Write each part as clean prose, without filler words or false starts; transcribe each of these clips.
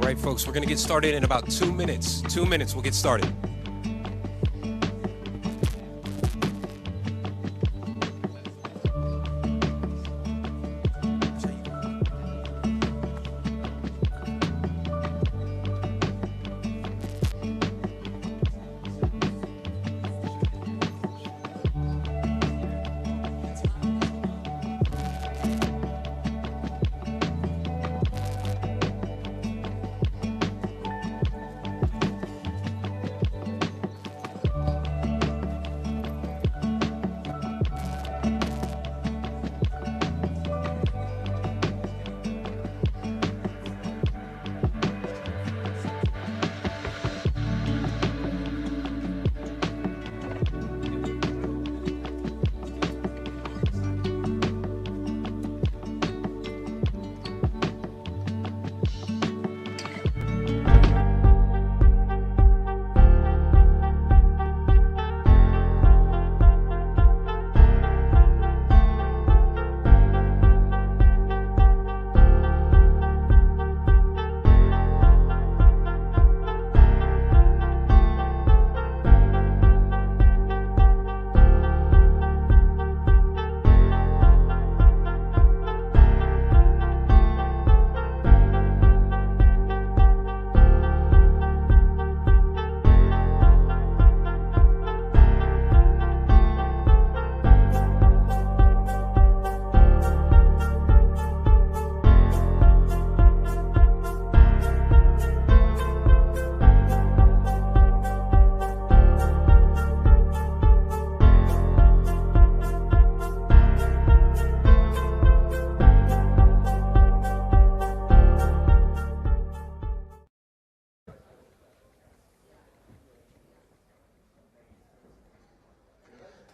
right, folks, we're going to get started in about 2 minutes. 2 minutes, we'll get started.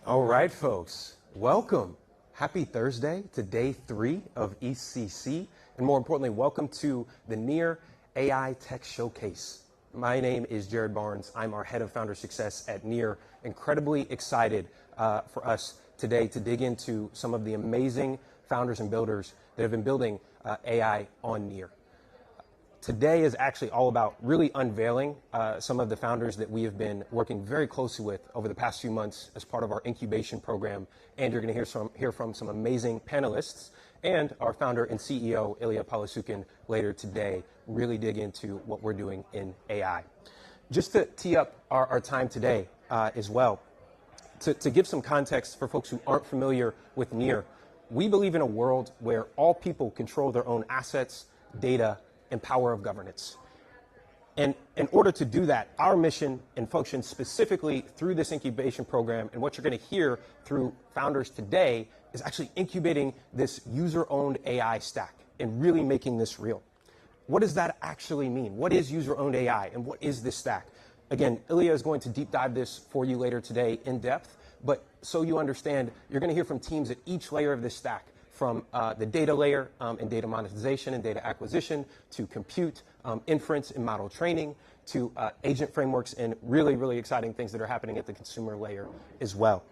All right, folks, welcome. Happy Thursday to day 3 of ECC, and more importantly, welcome to the NEAR AI Tech Showcase. My name is Jared Barnes. I'm our head of founder success at NEAR. Incredibly excited for us today to dig into some of the amazing founders and builders that have been building AI on NEAR. Today is actually all about really unveiling some of the founders that we have been working very closely with over the past few months as part of our incubation program. And you're going to hear from some amazing panelists and our founder and CEO, Illia Polosukhin, later today, really dig into what we're doing in AI. Just to tee up our time today as well, to give some context for folks who aren't familiar with NEAR, we believe in a world where all people control their own assets, data, and power of governance. And in order to do that, our mission and function specifically through this incubation program, and what you're going to hear through founders today, is actually incubating this user-owned AI stack and really making this real. What does that actually mean? What is user-owned AI and what is this stack? Again, Illia is going to deep dive this for you later today in depth, but so you understand, you're going to hear from teams at each layer of this stack, from the data layer and data monetization and data acquisition, to compute, inference and model training, to agent frameworks, and really, really exciting things that are happening at the consumer layer as well.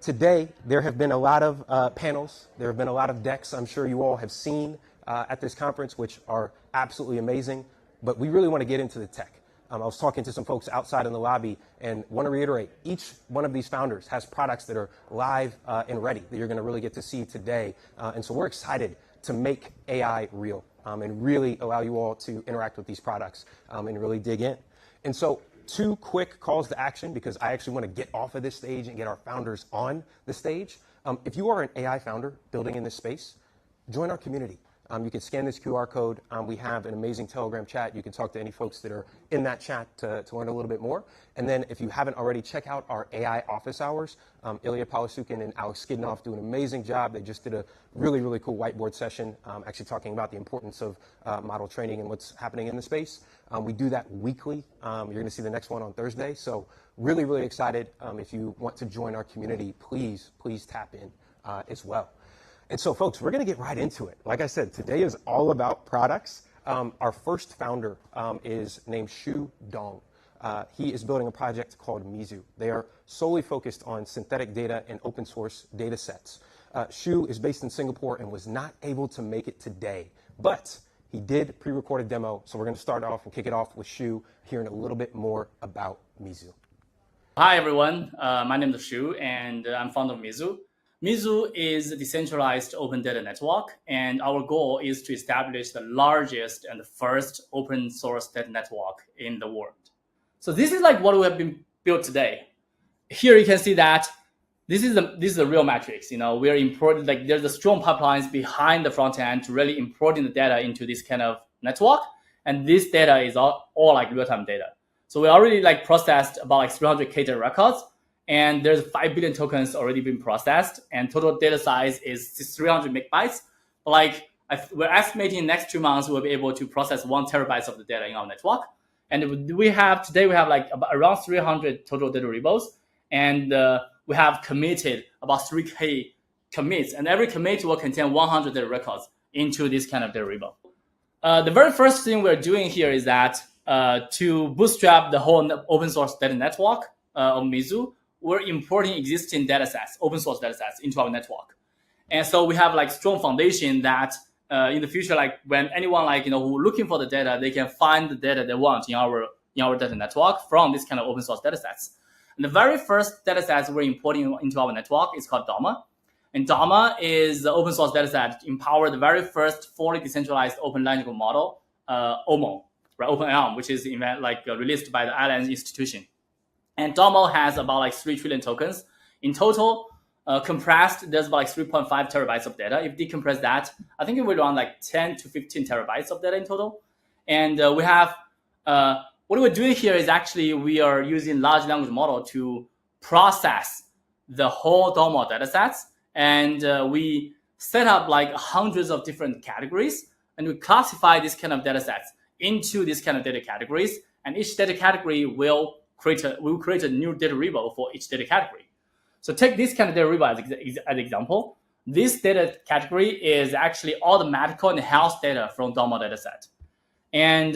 Today, there have been a lot of panels. There have been a lot of decks I'm sure you all have seen at this conference, which are absolutely amazing, but we really want to get into the tech. I was talking to some folks outside in the lobby and want to reiterate, each one of these founders has products that are live and ready that you're going to really get to see today. And so we're excited to make AI real and really allow you all to interact with these products and really dig in. And so 2 quick calls to action, because I actually want to get off of this stage and get our founders on the stage. If you are an AI founder building in this space, join our community. You can scan this QR code. We have an amazing Telegram chat. You can talk to any folks that are in that chat to learn a little bit more. And then if you haven't already, check out our AI office hours. Illia Polosukhin and Skidanov do an amazing job. They just did a really, really cool whiteboard session actually talking about the importance of model training and what's happening in the space. We do that weekly. You're going to see the next one on Thursday. So really, really excited. If you want to join our community, please tap in as well. And so, folks, we're going to get right into it. Like I said, today is all about products. Our first founder is named Shu Dong. He is building a project called Mizu. They are solely focused on synthetic data and open source data sets. Shu is based in Singapore and was not able to make it today, but He did pre-record a demo, so we're going to start off and kick it off with Shu, hearing a little bit more about Mizu. Hi, everyone. My name is Shu, and I'm founder of Mizu. Mizu is a decentralized open data network, and our goal is to establish the largest and the first open source data network in the world. So this is like what we have been built today. Here you can see that this is the real metrics. We are importing, like there's a strong pipelines behind the front end to really importing the data into this kind of network, and this data is all like real-time data. So we already like processed about like 300K data records, and there's 5 billion tokens already been processed, and total data size is 300 megabytes. But like we're estimating in the next 2 months we'll be able to process 1 terabyte of the data in our network. And today we have like around 300 total data repos, and we have committed about 3K commits, and every commit will contain 100 data records into this kind of data repo. The very first thing we're doing here is that to bootstrap the whole open source data network of Mizu, we're importing existing data sets, open source data sets, into our network. And so we have like strong foundation that in the future, like when anyone who looking for the data, they can find the data they want in our data network from this kind of open source data sets. And the very first data sets we're importing into our network is called DAMA. And DAMA is the open source data set to empower the very first fully decentralized open language model, OMO, right? OpenLM, which is released by the Alliance institution. And DAMA has about like 3 trillion tokens. In total, compressed, there's about like 3.5 terabytes of data. If decompress that, I think it will run like 10 to 15 terabytes of data in total. And we have, what we're doing here is actually we are using large language model to process the whole DAMA data sets. And we set up like hundreds of different categories, and we classify this kind of data sets into this kind of data categories. And each data category will create a new data repo for each data category. So take this kind of data repo as an example. This data category is actually all the medical and health data from DAMA dataset. And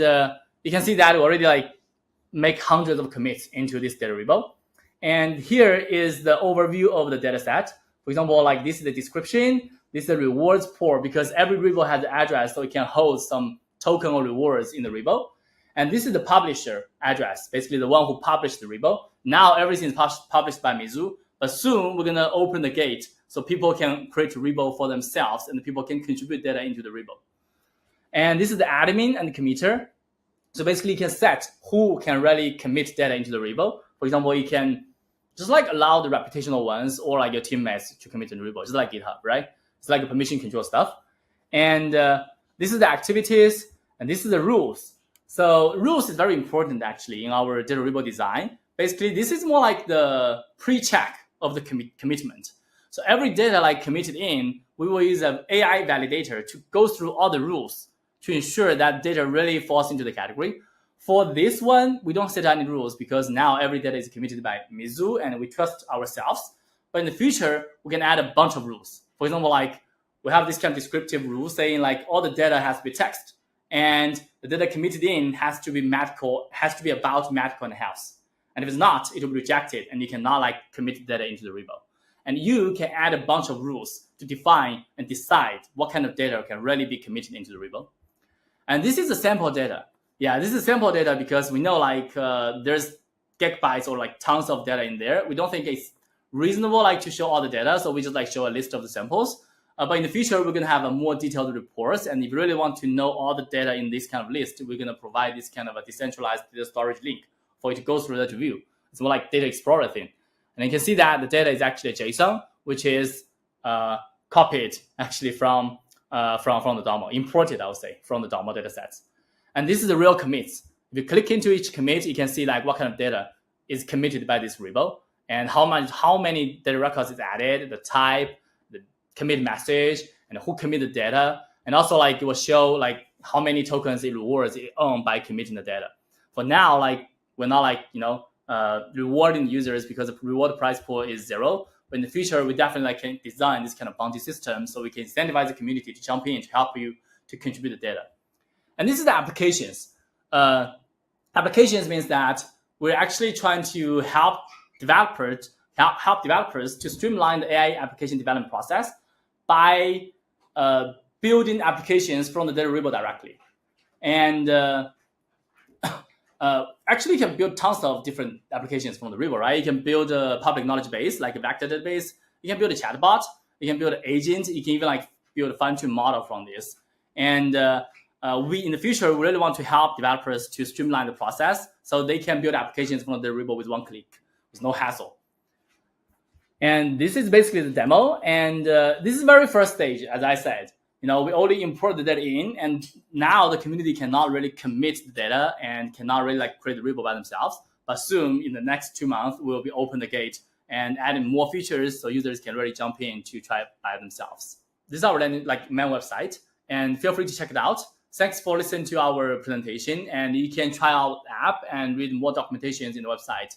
you can see that we already like make hundreds of commits into this data repo. And here is the overview of the data set. For example, like this is the description, this is the rewards pool, because every repo has an address, so it can hold some token or rewards in the repo. And this is the publisher address, basically the one who published the repo. Now everything is published by Mizu, but soon we're going to open the gate so people can create a repo for themselves and people can contribute data into the repo. And this is the admin and the committer. So basically you can set who can really commit data into the repo. For example, you can just like allow the reputational ones or like your teammates to commit to the repo, just like GitHub, right? It's like a permission control stuff. And this is the activities, and this is the rules. So rules is very important actually in our data repo design. Basically, this is more like the pre-check of the commitment. So every data like committed in, we will use an AI validator to go through all the rules to ensure that data really falls into the category. For this one, we don't set any rules because now every data is committed by Mizu and we trust ourselves. But in the future, we can add a bunch of rules. For example, like we have this kind of descriptive rule saying like all the data has to be text, and the data committed in has to be about medical and health. And if it's not, it will be rejected, and you cannot like commit data into the repo. And you can add a bunch of rules to define and decide what kind of data can really be committed into the repo. And this is the sample data. Yeah, this is sample data because we know like there's gigabytes or like tons of data in there. We don't think it's reasonable like to show all the data, so we just like show a list of the samples. But in the future, we're gonna have a more detailed reports, and if you really want to know all the data in this kind of list, we're gonna provide this kind of a decentralized data storage link for you to go through that to view. It's more like data explorer thing. And you can see that the data is actually a JSON, which is copied actually from the DAMA, imported, I would say, from the DAMA data sets. And this is the real commits. If you click into each commit, you can see like what kind of data is committed by this repo and how many data records is added, the type, the commit message, and who committed data. And also like it will show like how many tokens it rewards it owned by committing the data. For now, like we're not like, rewarding users because the reward price pool is 0. But in the future, we definitely like can design this kind of bounty system so we can incentivize the community to jump in to help you to contribute the data. And this is the applications. Applications means that we're actually trying to help developers to streamline the AI application development process by building applications from the data repo directly. And actually, you can build tons of different applications from the Repo, right? You can build a public knowledge base, like a vector database. You can build a chatbot. You can build an agent. You can even like build a fine-tuned model from this. And we, in the future, we really want to help developers to streamline the process so they can build applications from the Repo with one click, with no hassle. And this is basically the demo. And this is the very first stage, as I said. We only import the data in, and now the community cannot really commit the data and cannot really like create the Repo by themselves. But soon, in the next 2 months, we'll be open the gate and adding more features so users can really jump in to try it by themselves. This is our main website, and feel free to check it out. Thanks for listening to our presentation, and you can try out the app and read more documentations in the website.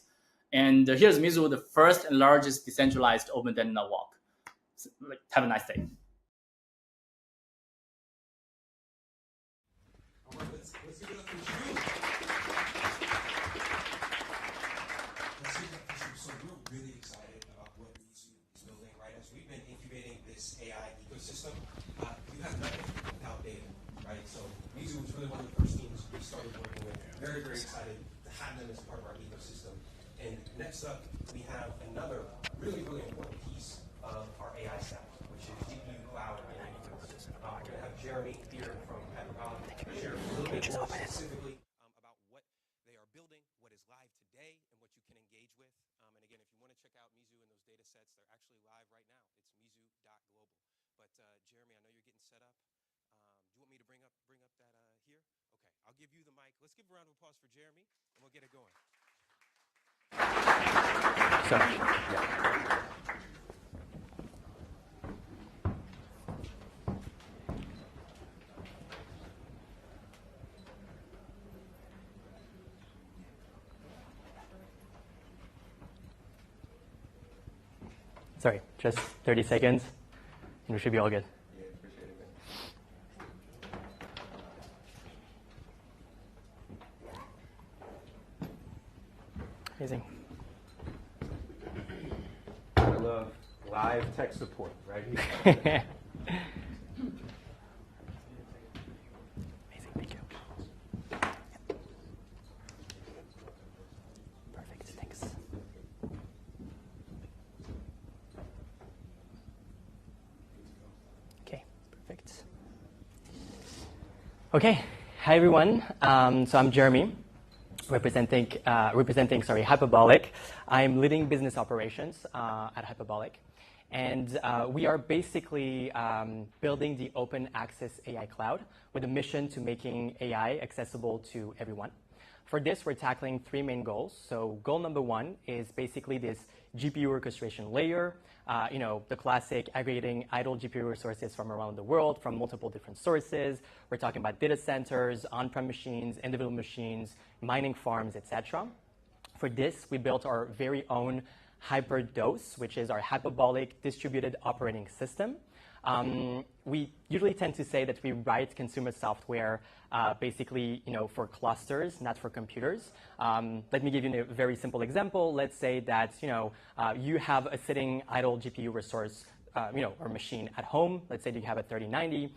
And here's Mizu, the first and largest decentralized open data network. So, have a nice day. All right, let's give it up for Mizu. So we're really excited about what Mizu is building, right? As we've been incubating this AI ecosystem, you have nothing without data, right? So Mizu was really one of the first teams we started working with. Very, very excited to have them as part of our ecosystem. And next up, we have another really, really important piece of our AI stack, which is GPU cloud and inference. We're going to have Jeremy here from Hyperbolic share a little bit more specifically about what they are building, what is live today, and what you can engage with. And again, if you want to check out Mizu and those data sets, they're actually live right now. It's mizu.global. But Jeremy, I know you're getting set up. Do you want me to bring up that here? Okay, I'll give you the mic. Let's give a round of applause for Jeremy, and we'll get it going. Sorry, just 30 seconds, and we should be all good. Yeah, appreciate it, man. Amazing. I love live tech support, right? Amazing, thank you. Perfect, thanks. Okay, perfect. Okay, hi everyone. So I'm Jeremy, representing Hyperbolic. I'm leading business operations at Hyperbolic. And we are basically building the open access AI cloud with a mission to making AI accessible to everyone. For this, we're tackling 3 main goals. So goal number 1 is basically this GPU orchestration layer, the classic aggregating idle GPU resources from around the world, from multiple different sources. We're talking about data centers, on-prem machines, individual machines, mining farms, etc. For this, we built our very own HyperDOS, which is our Hyperbolic Distributed Operating System. We usually tend to say that we write consumer software basically, for clusters, not for computers. Let me give you a very simple example. Let's say that, you have a sitting idle GPU resource, or machine at home. Let's say that you have a 3090.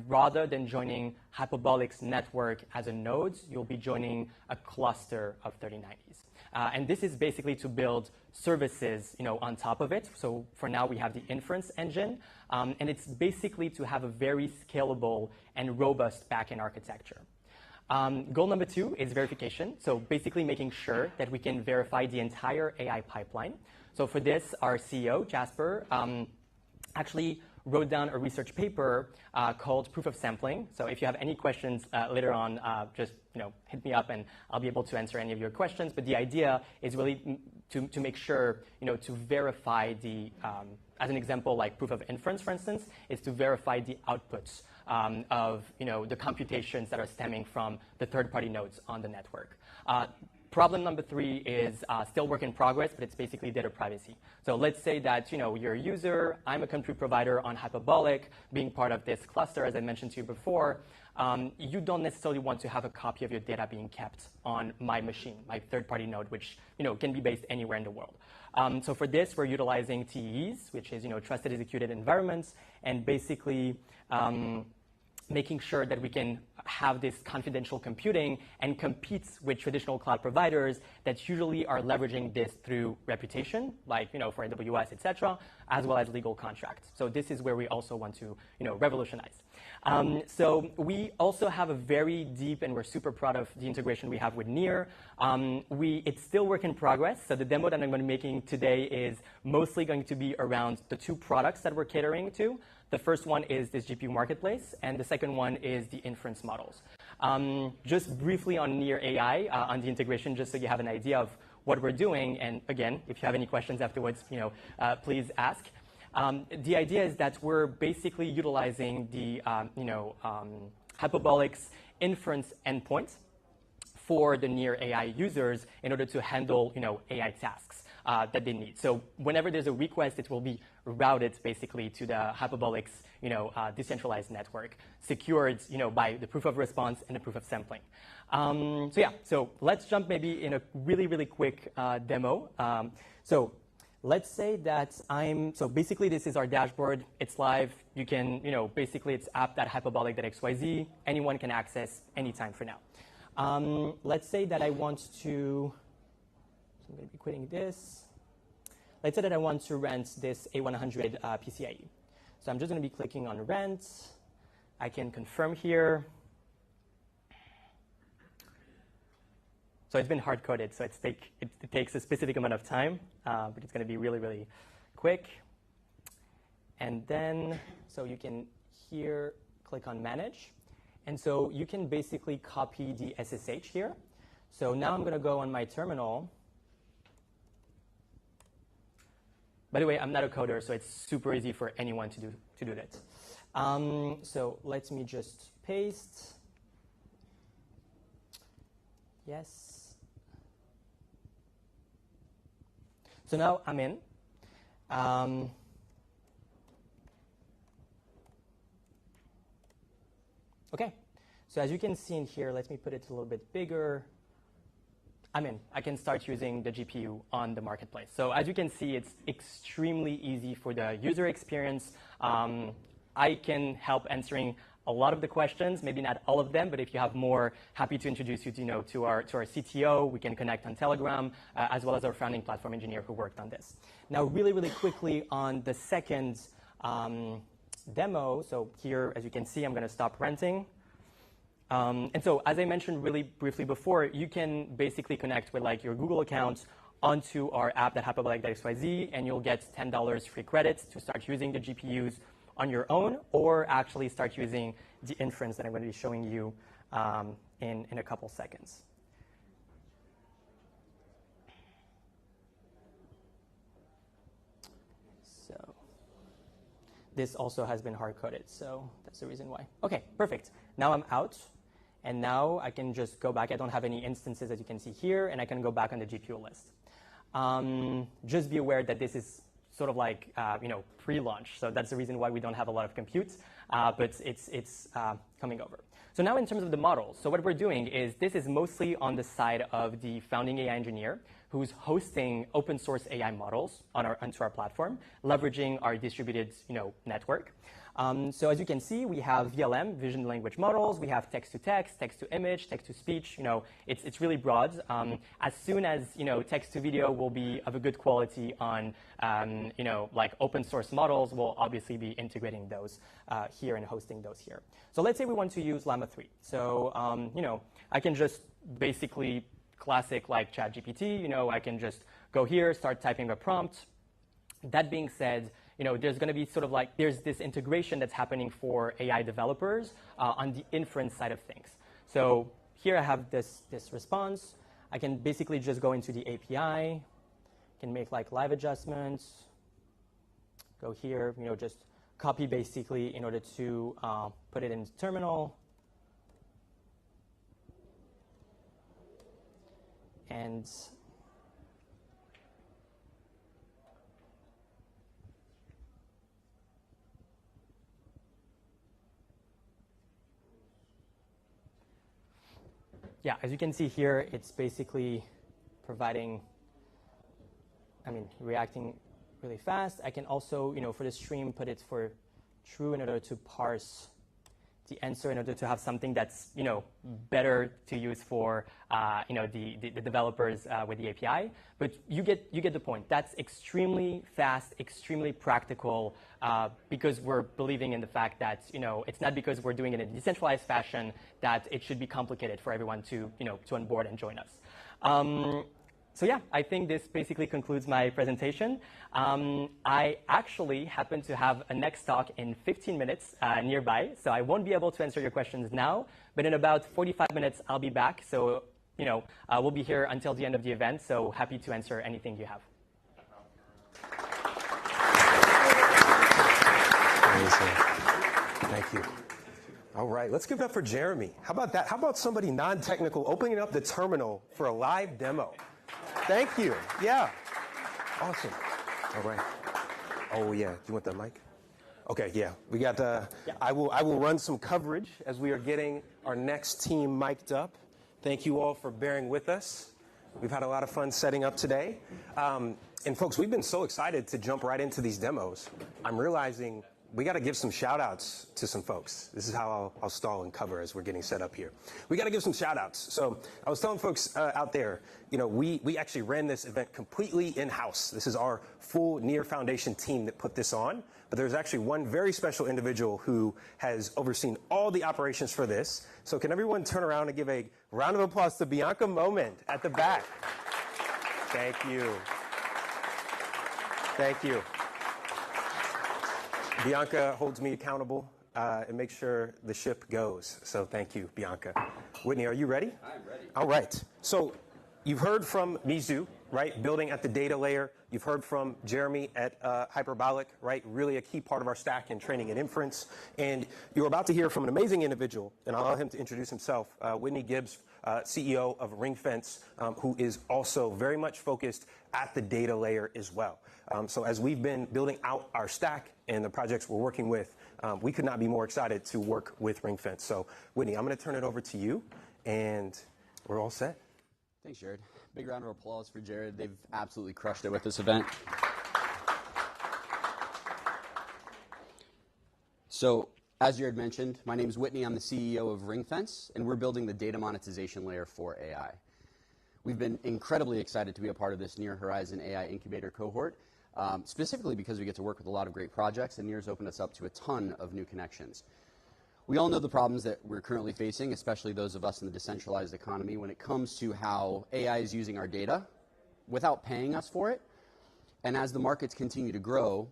Rather than joining Hyperbolic's network as a node, you'll be joining a cluster of 3090s. And this is basically to build services, on top of it. So for now, we have the inference engine, and it's basically to have a very scalable and robust backend architecture. Goal number 2 is verification. So basically making sure that we can verify the entire AI pipeline. So for this, our CEO, Jasper, actually wrote down a research paper called Proof of Sampling. So if you have any questions later on, just hit me up and I'll be able to answer any of your questions. But the idea is really to make sure, to verify the, as an example, like proof of inference, for instance, is to verify the outputs of the computations that are stemming from the third-party nodes on the network. Problem number 3 is still work in progress, but it's basically data privacy. So let's say that you're a user, I'm a compute provider on Hyperbolic, being part of this cluster, as I mentioned to you before. You don't necessarily want to have a copy of your data being kept on my machine, my third-party node, which can be based anywhere in the world. So for this, we're utilizing TEEs, which is trusted executed environments, and basically making sure that we can have this confidential computing and competes with traditional cloud providers that usually are leveraging this through reputation, like for AWS, etc., as well as legal contracts. So this is where we also want to revolutionize. So we also have a very deep, and we're super proud of the integration we have with NEAR. It's still work in progress. So the demo that I'm going to be making today is mostly going to be around the two products that we're catering to. The first one is this GPU marketplace, and the second one is the inference models. Just briefly on NEAR AI, on the integration, just so you have an idea of what we're doing. And again, if you have any questions afterwards, please ask. The idea is that we're basically utilizing the Hyperbolic's inference endpoint for the NEAR AI users in order to handle AI tasks that they need. So whenever there's a request, it will be routed basically to the Hyperbolic's decentralized network, secured by the proof of response and the proof of sampling. So let's jump maybe in a really, really quick demo. So let's say that so basically this is our dashboard. It's live. You can, basically it's app.hyperbolic.xyz. Anyone can access anytime for now. Let's say that I want to, so I'm going to be quitting this. Let's say that I want to rent this A100 PCIe. So I'm just going to be clicking on rent. I can confirm here. So it's been hard-coded, so it takes a specific amount of time, but it's going to be really, really quick. And then, so you can here click on Manage. And so you can basically copy the SSH here. So now I'm going to go on my terminal. By the way, I'm not a coder, so it's super easy for anyone to do that. So let me just paste. Yes. So now I'm in. OK. So as you can see in here, let me put it a little bit bigger. I'm in. I can start using the GPU on the marketplace. So as you can see, it's extremely easy for the user experience. I can help answering a lot of the questions, maybe not all of them, but if you have more, happy to introduce you to our CTO. We can connect on Telegram, as well as our founding platform engineer who worked on this. Now, really, really quickly on the second demo. So here, as you can see, I'm going to stop renting. And so, as I mentioned really briefly before, you can basically connect with your Google account onto our app.hyperbolic.xyz, and you'll get $10 free credits to start using the GPUs on your own, or actually start using the inference that I'm going to be showing you in a couple seconds. So this also has been hard-coded, so that's the reason why. OK, perfect. Now I'm out. And now I can just go back. I don't have any instances, as you can see here, and I can go back on the GPU list. Just be aware that this is sort of like pre-launch. So that's the reason why we don't have a lot of compute, but it's coming over. So now in terms of the models, so what we're doing is this is mostly on the side of the founding AI engineer who's hosting open source AI models onto our platform, leveraging our distributed network. So as you can see, we have VLM, vision language models. We have text-to-text, text-to-image, text-to-speech. It's really broad. As soon as text-to-video will be of a good quality on like open source models, we'll obviously be integrating those here and hosting those here. So let's say we want to use Llama 3. So I can just basically classic like ChatGPT. I can just go here, start typing a prompt. That being said, there's going to be sort of like there's this integration that's happening for AI developers on the inference side of things. So here I have this response. I can basically just go into the API, can make like live adjustments, go here, just copy basically in order to put it in the terminal. And yeah, as you can see here, it's basically providing, reacting really fast. I can also, for the stream, put it for true in order to parse the answer in order to have something that's better to use for the developers with the API. But you get the point. That's extremely fast, extremely practical, because we're believing in the fact that it's not because we're doing it in a decentralized fashion that it should be complicated for everyone to to onboard and join us. So yeah, I think this basically concludes my presentation. I actually happen to have a next talk in 15 minutes nearby, so I won't be able to answer your questions now, but in about 45 minutes, I'll be back. So, we'll be here until the end of the event, so happy to answer anything you have. Amazing. Thank you. All right, let's give it up for Jeremy. How about that? How about somebody non-technical opening up the terminal for a live demo? Thank you. Yeah. Awesome. All right. Oh, yeah. Do you want the mic? Okay, yeah. We got I will run some coverage as we are getting our next team mic'd up. Thank you all for bearing with us. We've had a lot of fun setting up today. And folks, we've been so excited to jump right into these demos. I'm realizing we got to give some shout outs to some folks. This is how I'll stall and cover as we're getting set up here. We got to give some shout outs. So I was telling folks out there, we actually ran this event completely in-house. This is our full NEAR Foundation team that put this on. But there's actually one very special individual who has overseen all the operations for this. So can everyone turn around and give a round of applause to Bianca Moment at the back? Thank you. Thank you. Bianca holds me accountable and makes sure the ship goes. So thank you, Bianca. Whitney, are you ready? I'm ready. All right. So you've heard from Mizu, right, building at the data layer. You've heard from Jeremy at Hyperbolic, right, really a key part of our stack in training and inference. And you're about to hear from an amazing individual, and I'll allow him to introduce himself, Whitney Gibbs, CEO of Ringfence, who is also very much focused at the data layer as well. So as we've been building out our stack and the projects we're working with, we could not be more excited to work with Ringfence. So Whitney, I'm going to turn it over to you, and we're all set. Thanks, Jared. Big round of applause for Jared. They've absolutely crushed it with this event. So, as Jared mentioned, my name is Whitney. I'm the CEO of Ringfence, and we're building the data monetization layer for AI. We've been incredibly excited to be a part of this NEAR HZN AI incubator cohort, specifically because we get to work with a lot of great projects, and NEAR's opened us up to a ton of new connections. We all know the problems that we're currently facing, especially those of us in the decentralized economy, when it comes to how AI is using our data without paying us for it. And as the markets continue to grow,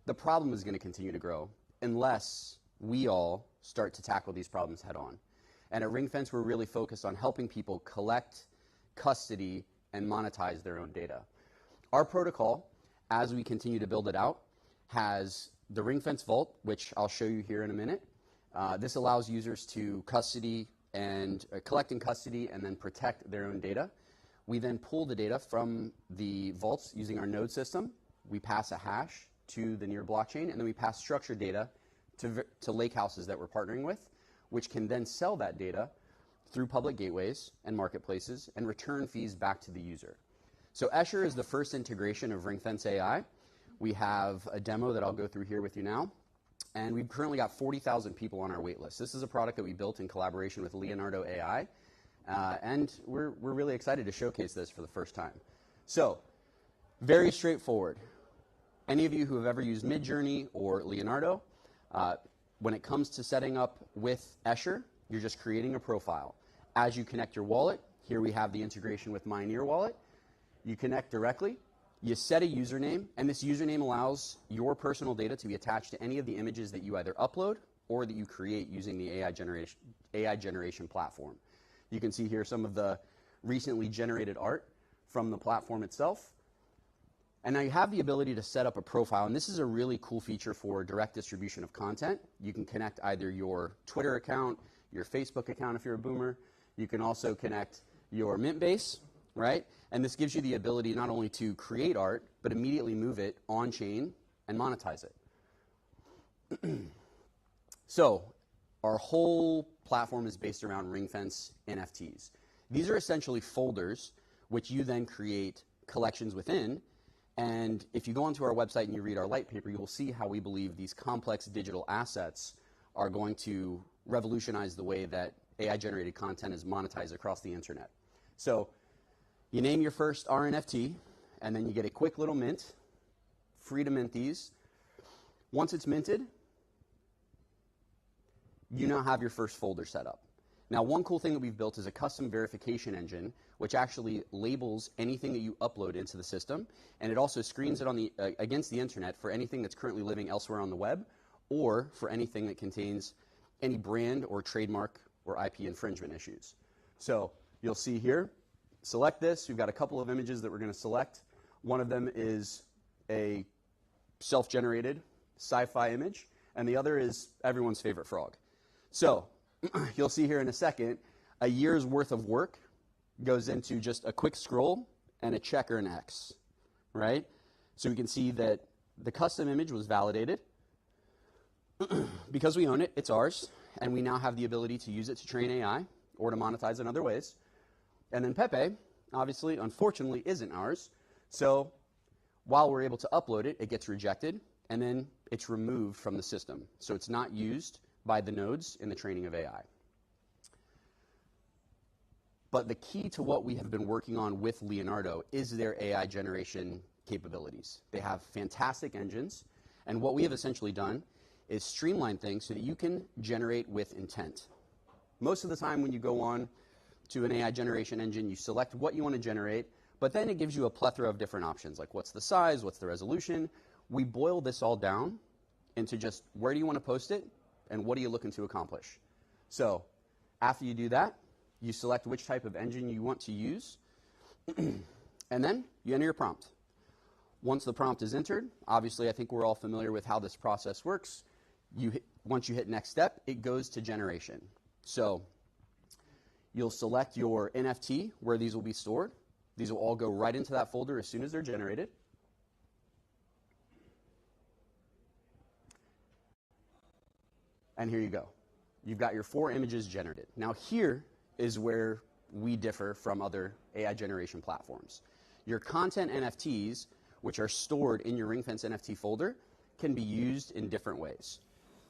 the problem is going to continue to grow unless we all start to tackle these problems head on. And at Ringfence, we're really focused on helping people collect, custody, and monetize their own data. Our protocol, as we continue to build it out, has the Ringfence Vault, which I'll show you here in a minute. This allows users to custody and collect and custody and then protect their own data. We then pull the data from the vaults using our node system. We pass a hash to the NEAR blockchain, and then we pass structured data to lake houses that we're partnering with, which can then sell that data through public gateways and marketplaces and return fees back to the user. So Escher is the first integration of Ringfence AI. We have a demo that I'll go through here with you now. And we've currently got 40,000 people on our wait list. This is a product that we built in collaboration with Leonardo AI, and we're really excited to showcase this for the first time. So, very straightforward. Any of you who have ever used Midjourney or Leonardo, when it comes to setting up with Escher, you're just creating a profile. As you connect your wallet, here we have the integration with my NEAR wallet. You connect directly. You set a username, and this username allows your personal data to be attached to any of the images that you either upload or that you create using the AI generation platform. You can see here some of the recently generated art from the platform itself. And now you have the ability to set up a profile, and this is a really cool feature for direct distribution of content. You can connect either your Twitter account, your Facebook account if you're a boomer. You can also connect your Mint base, right? And this gives you the ability not only to create art, but immediately move it on-chain and monetize it. So our whole platform is based around Ringfence NFTs. These are essentially folders which you then create collections within. And if you go onto our website and you read our light paper, you will see how we believe these complex digital assets are going to revolutionize the way that AI-generated content is monetized across the internet. So you name your first RNFT, and then you get a quick little mint, free to mint these. Once it's minted, you now have your first folder set up. Now, one cool thing that we've built is a custom verification engine, which actually labels anything that you upload into the system, and it also screens it on the, against the internet for anything that's currently living elsewhere on the web, or for anything that contains any brand or trademark or IP infringement issues. So you'll see here, select this. We've got a couple of images that we're going to select. One of them is a self-generated sci-fi image, and the other is everyone's favorite frog. So you'll see here in a second, a year's worth of work goes into just a quick scroll and a check or an X, right? So we can see that the custom image was validated. Because we own it, it's ours, and we now have the ability to use it to train AI or to monetize in other ways. And then Pepe, obviously, unfortunately, isn't ours. So while we're able to upload it, it gets rejected, and then it's removed from the system. So it's not used by the nodes in the training of AI. But the key to what we have been working on with Leonardo is their AI generation capabilities. They have fantastic engines, and what we have essentially done is streamline things so that you can generate with intent. Most of the time when you go on to an AI generation engine, you select what you want to generate, but then it gives you a plethora of different options, like what's the size, what's the resolution. We boil this all down into just where do you want to post it, and what are you looking to accomplish. So after you do that, you select which type of engine you want to use, and then you enter your prompt. Once the prompt is entered, obviously I think we're all familiar with how this process works. Once you hit next step, it goes to generation. So you'll select your NFT where these will be stored. These will all go right into that folder as soon as they're generated. And here you go. You've got your 4 images generated. Now here is where we differ from other AI generation platforms. Your content NFTs, which are stored in your Ringfence NFT folder, can be used in different ways.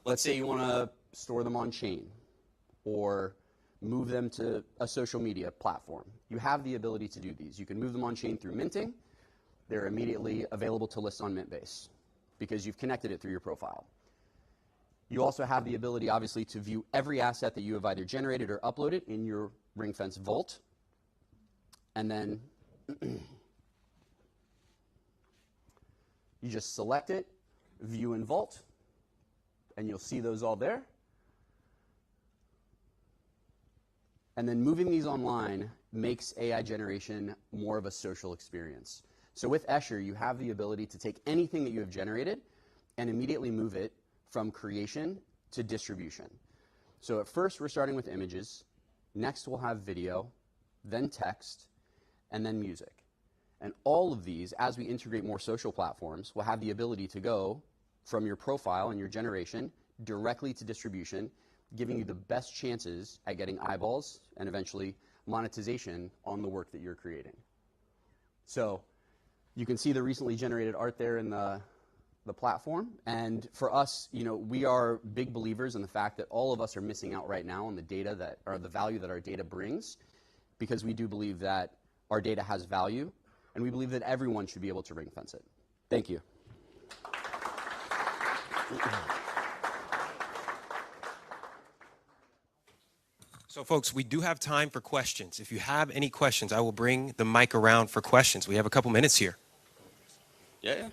Let's say you want to store them on chain or move them to a social media platform. You have the ability to do these. You can move them on chain through minting. They're immediately available to list on Mintbase because you've connected it through your profile. You also have the ability, obviously, to view every asset that you have either generated or uploaded in your Ringfence vault. And then you just select it, view in vault, and you'll see those all there. And then moving these online makes AI generation more of a social experience. So with Escher, you have the ability to take anything that you have generated and immediately move it from creation to distribution. So at first, we're starting with images. Next, we'll have video, then text, and then music. And all of these, as we integrate more social platforms, will have the ability to go from your profile and your generation directly to distribution, giving you the best chances at getting eyeballs and eventually monetization on the work that you're creating. So you can see the recently generated art there in the platform. And for us, we are big believers in the fact that all of us are missing out right now on the data that, or the value that our data brings, because we do believe that our data has value, and we believe that everyone should be able to ring fence it. Thank you. So folks, we do have time for questions. If you have any questions, I will bring the mic around for questions. We have a couple minutes here. Yeah.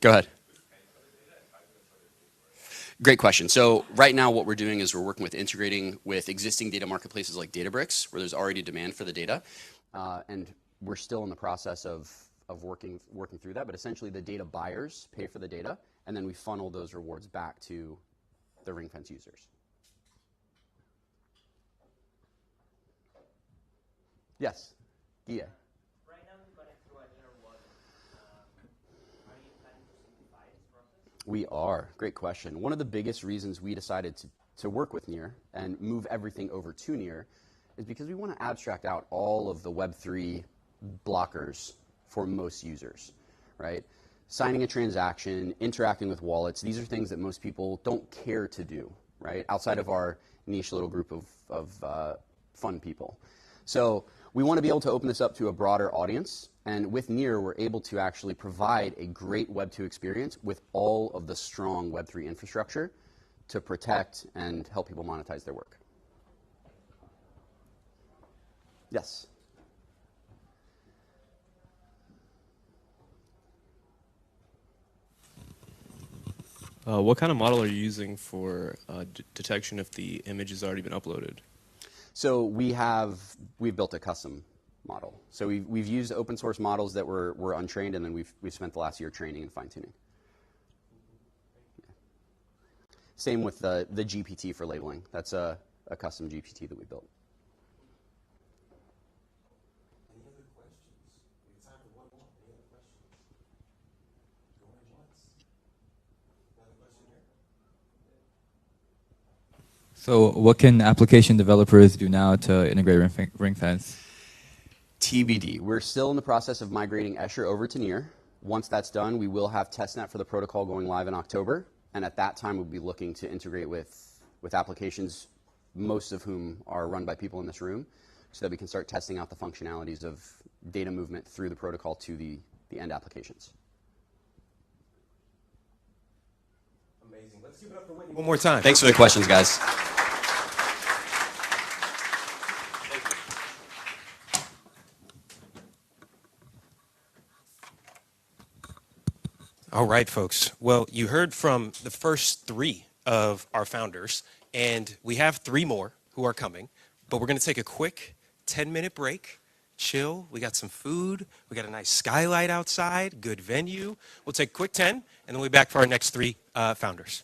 Go ahead. Great question. So right now what we're doing is we're working with integrating with existing data marketplaces like Databricks, where there's already demand for the data. And we're still in the process of working through that. But essentially the data buyers pay for the data, and then we funnel those rewards back to the Ringfence users. Yes, Ilia. Right now we're going through a NEAR HZN. Are you planning to simplify this process? We are. Great question. One of the biggest reasons we decided to work with NEAR and move everything over to NEAR is because we want to abstract out all of the Web3 blockers for most users, right? signing a transaction, interacting with wallets. These are things that most people don't care to do, right? Outside of our niche little group of fun people. So we want to be able to open this up to a broader audience. And with NEAR, we're able to actually provide a great Web 2 experience with all of the strong Web 3 infrastructure to protect and help people monetize their work. Yes? What kind of model are you using for detection if the image has already been uploaded? So we've built a custom model. So we've used open source models that were untrained, and then we've spent the last year training and fine tuning. Yeah. Same with the GPT for labeling. That's a custom GPT that we built. Any other questions? We have time for one more. Any other questions? Going once. Another question here? So what can application developers do now to integrate ring fence? TBD. We're still in the process of migrating Escher over to NEAR. Once that's done, we will have testnet for the protocol going live in October. And at that time, we'll be looking to integrate with applications, most of whom are run by people in this room, so that we can start testing out the functionalities of data movement through the protocol to the end applications. Amazing. Let's give it up for Whitney one more time. Thanks for the questions, guys. All right, folks. Well, you heard from the first three of our founders, and we have three more who are coming, but we're going to take a quick 10-minute break, chill. We got some food. We got a nice skylight outside, good venue. We'll take a quick 10, and then we'll be back for our next three founders.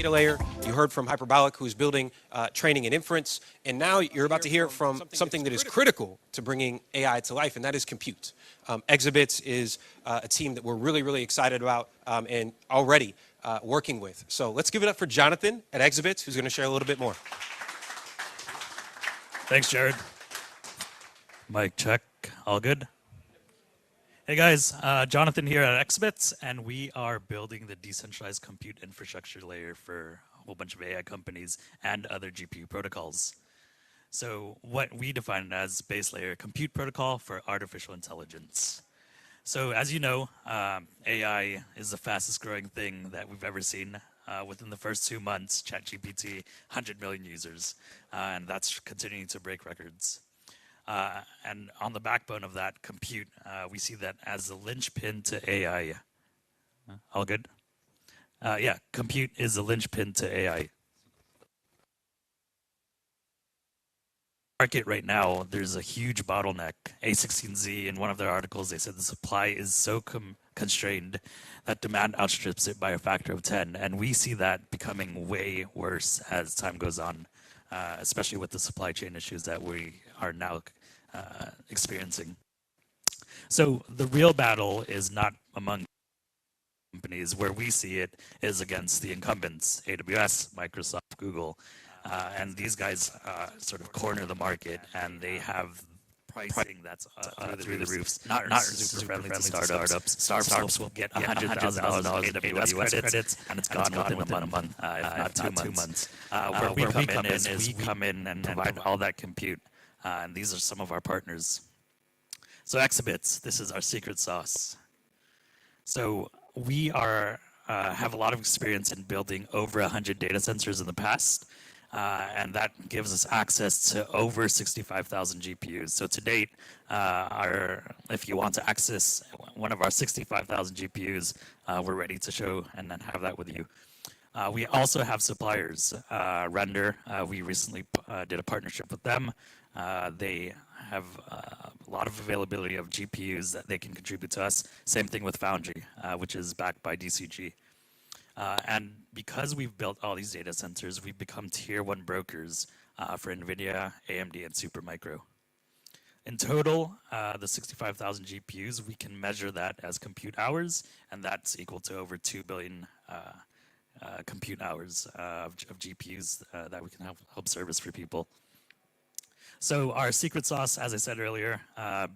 Data layer. You heard from Hyperbolic, who's building training and inference, and now you're about to hear from something that is critical to bringing AI to life, and that is compute. Exhibits is a team that we're really, really excited about and already working with. So let's give it up for Jonathan at Exhibits, who's going to share a little bit more. Thanks, Jared. Mic check. All good? Hey guys, Jonathan here at Exhibits, and we are building the decentralized compute infrastructure layer for a whole bunch of AI companies and other GPU protocols. So what we define as base layer compute protocol for artificial intelligence. So as you know, AI is the fastest growing thing that we've ever seen. Within the first 2 months, ChatGPT, 100 million users, and that's continuing to break records. And on the backbone of that, compute, we see that as the linchpin to AI. All good? Yeah, compute is the linchpin to AI. Market right now, there's a huge bottleneck. A16Z, in one of their articles, they said the supply is so constrained that demand outstrips it by a factor of 10. And we see that becoming way worse as time goes on, especially with the supply chain issues that we are now experiencing. So the real battle is not among companies. Where we see it is against the incumbents, AWS, Microsoft, Google. And these guys sort of corner the market, and they have pricing that's through the roofs. Not super friendly to startups. Startups will get $100,000 in AWS credits, and it's gone within a month, if not 2 months. Where we come in is we come in and provide all that compute, and these are some of our partners. So Exhibits, this is our secret sauce. So we have a lot of experience in building over 100 data sensors in the past. And that gives us access to over 65,000 GPUs. So to date, if you want to access one of our 65,000 GPUs, we're ready to show and then have that with you. We also have suppliers. Render, we recently did a partnership with them. They have a lot of availability of GPUs that they can contribute to us. Same thing with Foundry, which is backed by DCG. And because we've built all these data centers, we've become tier 1 brokers for NVIDIA, AMD, and Supermicro. In total, the 65,000 GPUs, we can measure that as compute hours, and that's equal to over 2 billion compute hours of GPUs that we can help service for people. So our secret sauce, as I said earlier,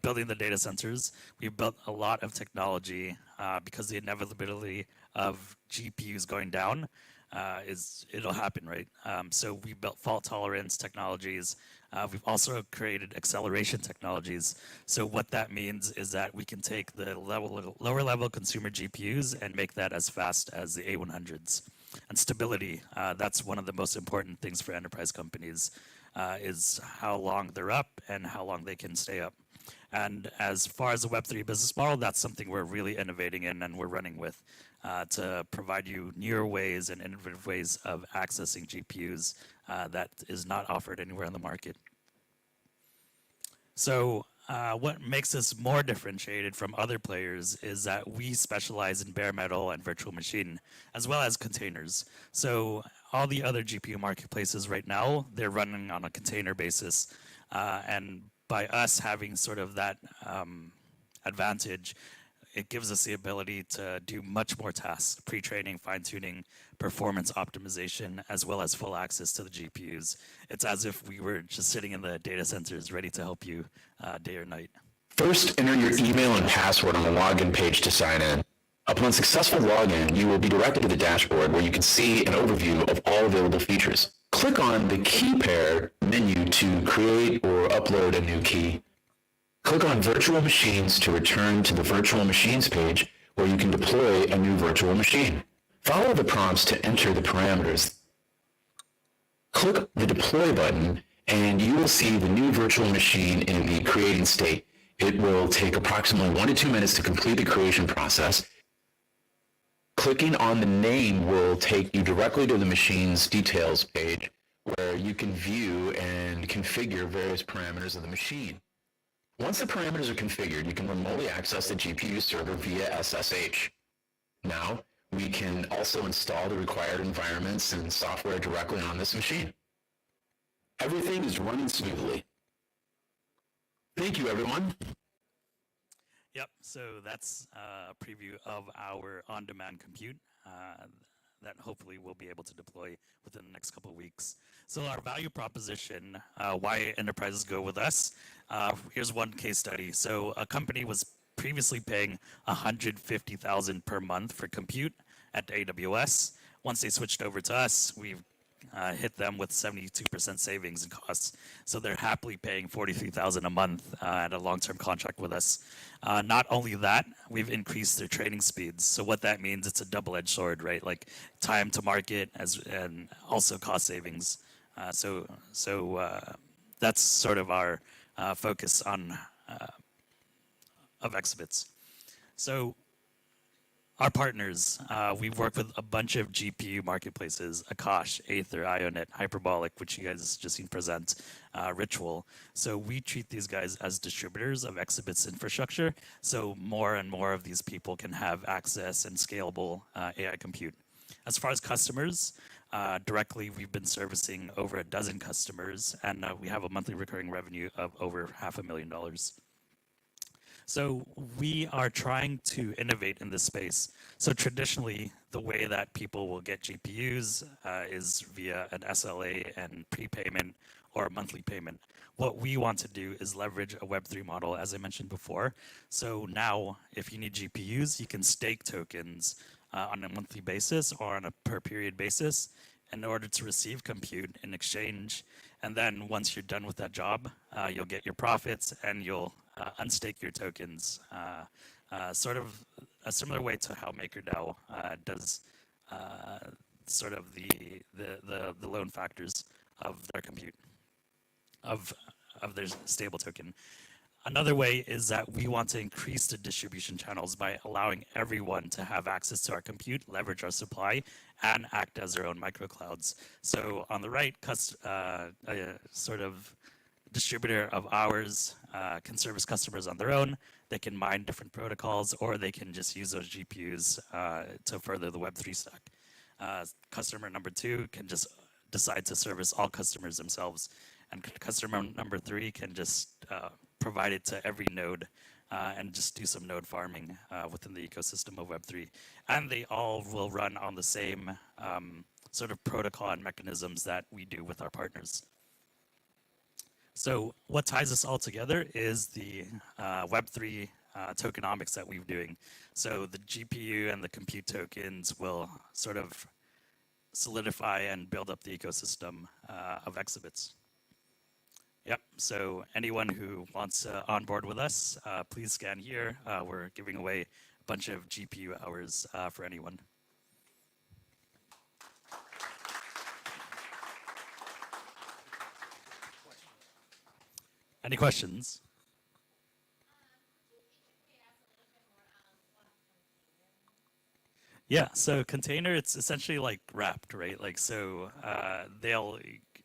building the data centers, we've built a lot of technology because the inevitability of GPUs going down it'll happen, right? So we built fault tolerance technologies. We've also created acceleration technologies. So what that means is that we can take the lower level consumer GPUs and make that as fast as the A100s. And stability, that's one of the most important things for enterprise companies, is how long they're up and how long they can stay up. And as far as the Web3 business model, that's something we're really innovating in and we're running with to provide you newer ways and innovative ways of accessing GPUs that is not offered anywhere in the market. So what makes us more differentiated from other players is that we specialize in bare metal and virtual machine, as well as containers. So all the other GPU marketplaces right now, they're running on a container basis. And by us having sort of that advantage, it gives us the ability to do much more tasks, pre-training, fine-tuning, performance optimization, as well as full access to the GPUs. It's as if we were just sitting in the data centers ready to help you day or night. First, enter your email and password on the login page to sign in. Upon successful login, you will be directed to the dashboard where you can see an overview of all available features. Click on the key pair menu to create or upload a new key. Click on Virtual Machines to return to the Virtual Machines page where you can deploy a new virtual machine. Follow the prompts to enter the parameters. Click the Deploy button and you will see the new virtual machine in the creating state. It will take approximately 1 to 2 minutes to complete the creation process. Clicking on the name will take you directly to the machine's details page where you can view and configure various parameters of the machine. Once the parameters are configured, you can remotely access the GPU server via SSH. Now, we can also install the required environments and software directly on this machine. Everything is running smoothly. Thank you, everyone. Yep, so that's a preview of our on-demand compute that hopefully we'll be able to deploy within the next couple of weeks. So our value proposition, why enterprises go with us, here's one case study. So a company was previously paying $150,000 per month for compute at AWS. Once they switched over to us, we've hit them with 72% savings in costs. So they're happily paying $43,000 a month at a long-term contract with us. Not only that, we've increased their training speeds. So what that means, it's a double-edged sword, right? Like time to market and also cost savings. So that's sort of our focus on of exhibits. So our partners, we've worked with a bunch of GPU marketplaces, Akash, Aether, Ionet, Hyperbolic, which you guys just seen present, Ritual. So we treat these guys as distributors of exhibits infrastructure, so more and more of these people can have access and scalable AI compute. As far as customers, directly we've been servicing over a dozen customers, and we have a monthly recurring revenue of over $500,000. So we are trying to innovate in this space. So traditionally, the way that people will get GPUs is via an SLA and prepayment or a monthly payment. What we want to do is leverage a Web3 model, as I mentioned before. So now, if you need GPUs, you can stake tokens on a monthly basis or on a per period basis in order to receive compute in exchange. And then once you're done with that job, you'll get your profits and you'll unstake your tokens, sort of a similar way to how MakerDAO does sort of the loan factors of their compute, of their stable token. Another way is that we want to increase the distribution channels by allowing everyone to have access to our compute, leverage our supply, and act as their own microclouds. So on the right, a sort of distributor of ours can service customers on their own. They can mine different protocols, or they can just use those GPUs to further the Web3 stack. Customer number 2 can just decide to service all customers themselves. And customer number 3 can just provide it to every node and just do some node farming within the ecosystem of Web3. And they all will run on the same sort of protocol and mechanisms that we do with our partners. So what ties us all together is the Web3 tokenomics that we're doing. So the GPU and the compute tokens will sort of solidify and build up the ecosystem of exhibits. Yep, so anyone who wants to onboard with us, please scan here. We're giving away a bunch of GPU hours for anyone. Any questions? Yeah, so container, it's essentially like wrapped, right? Like, so they'll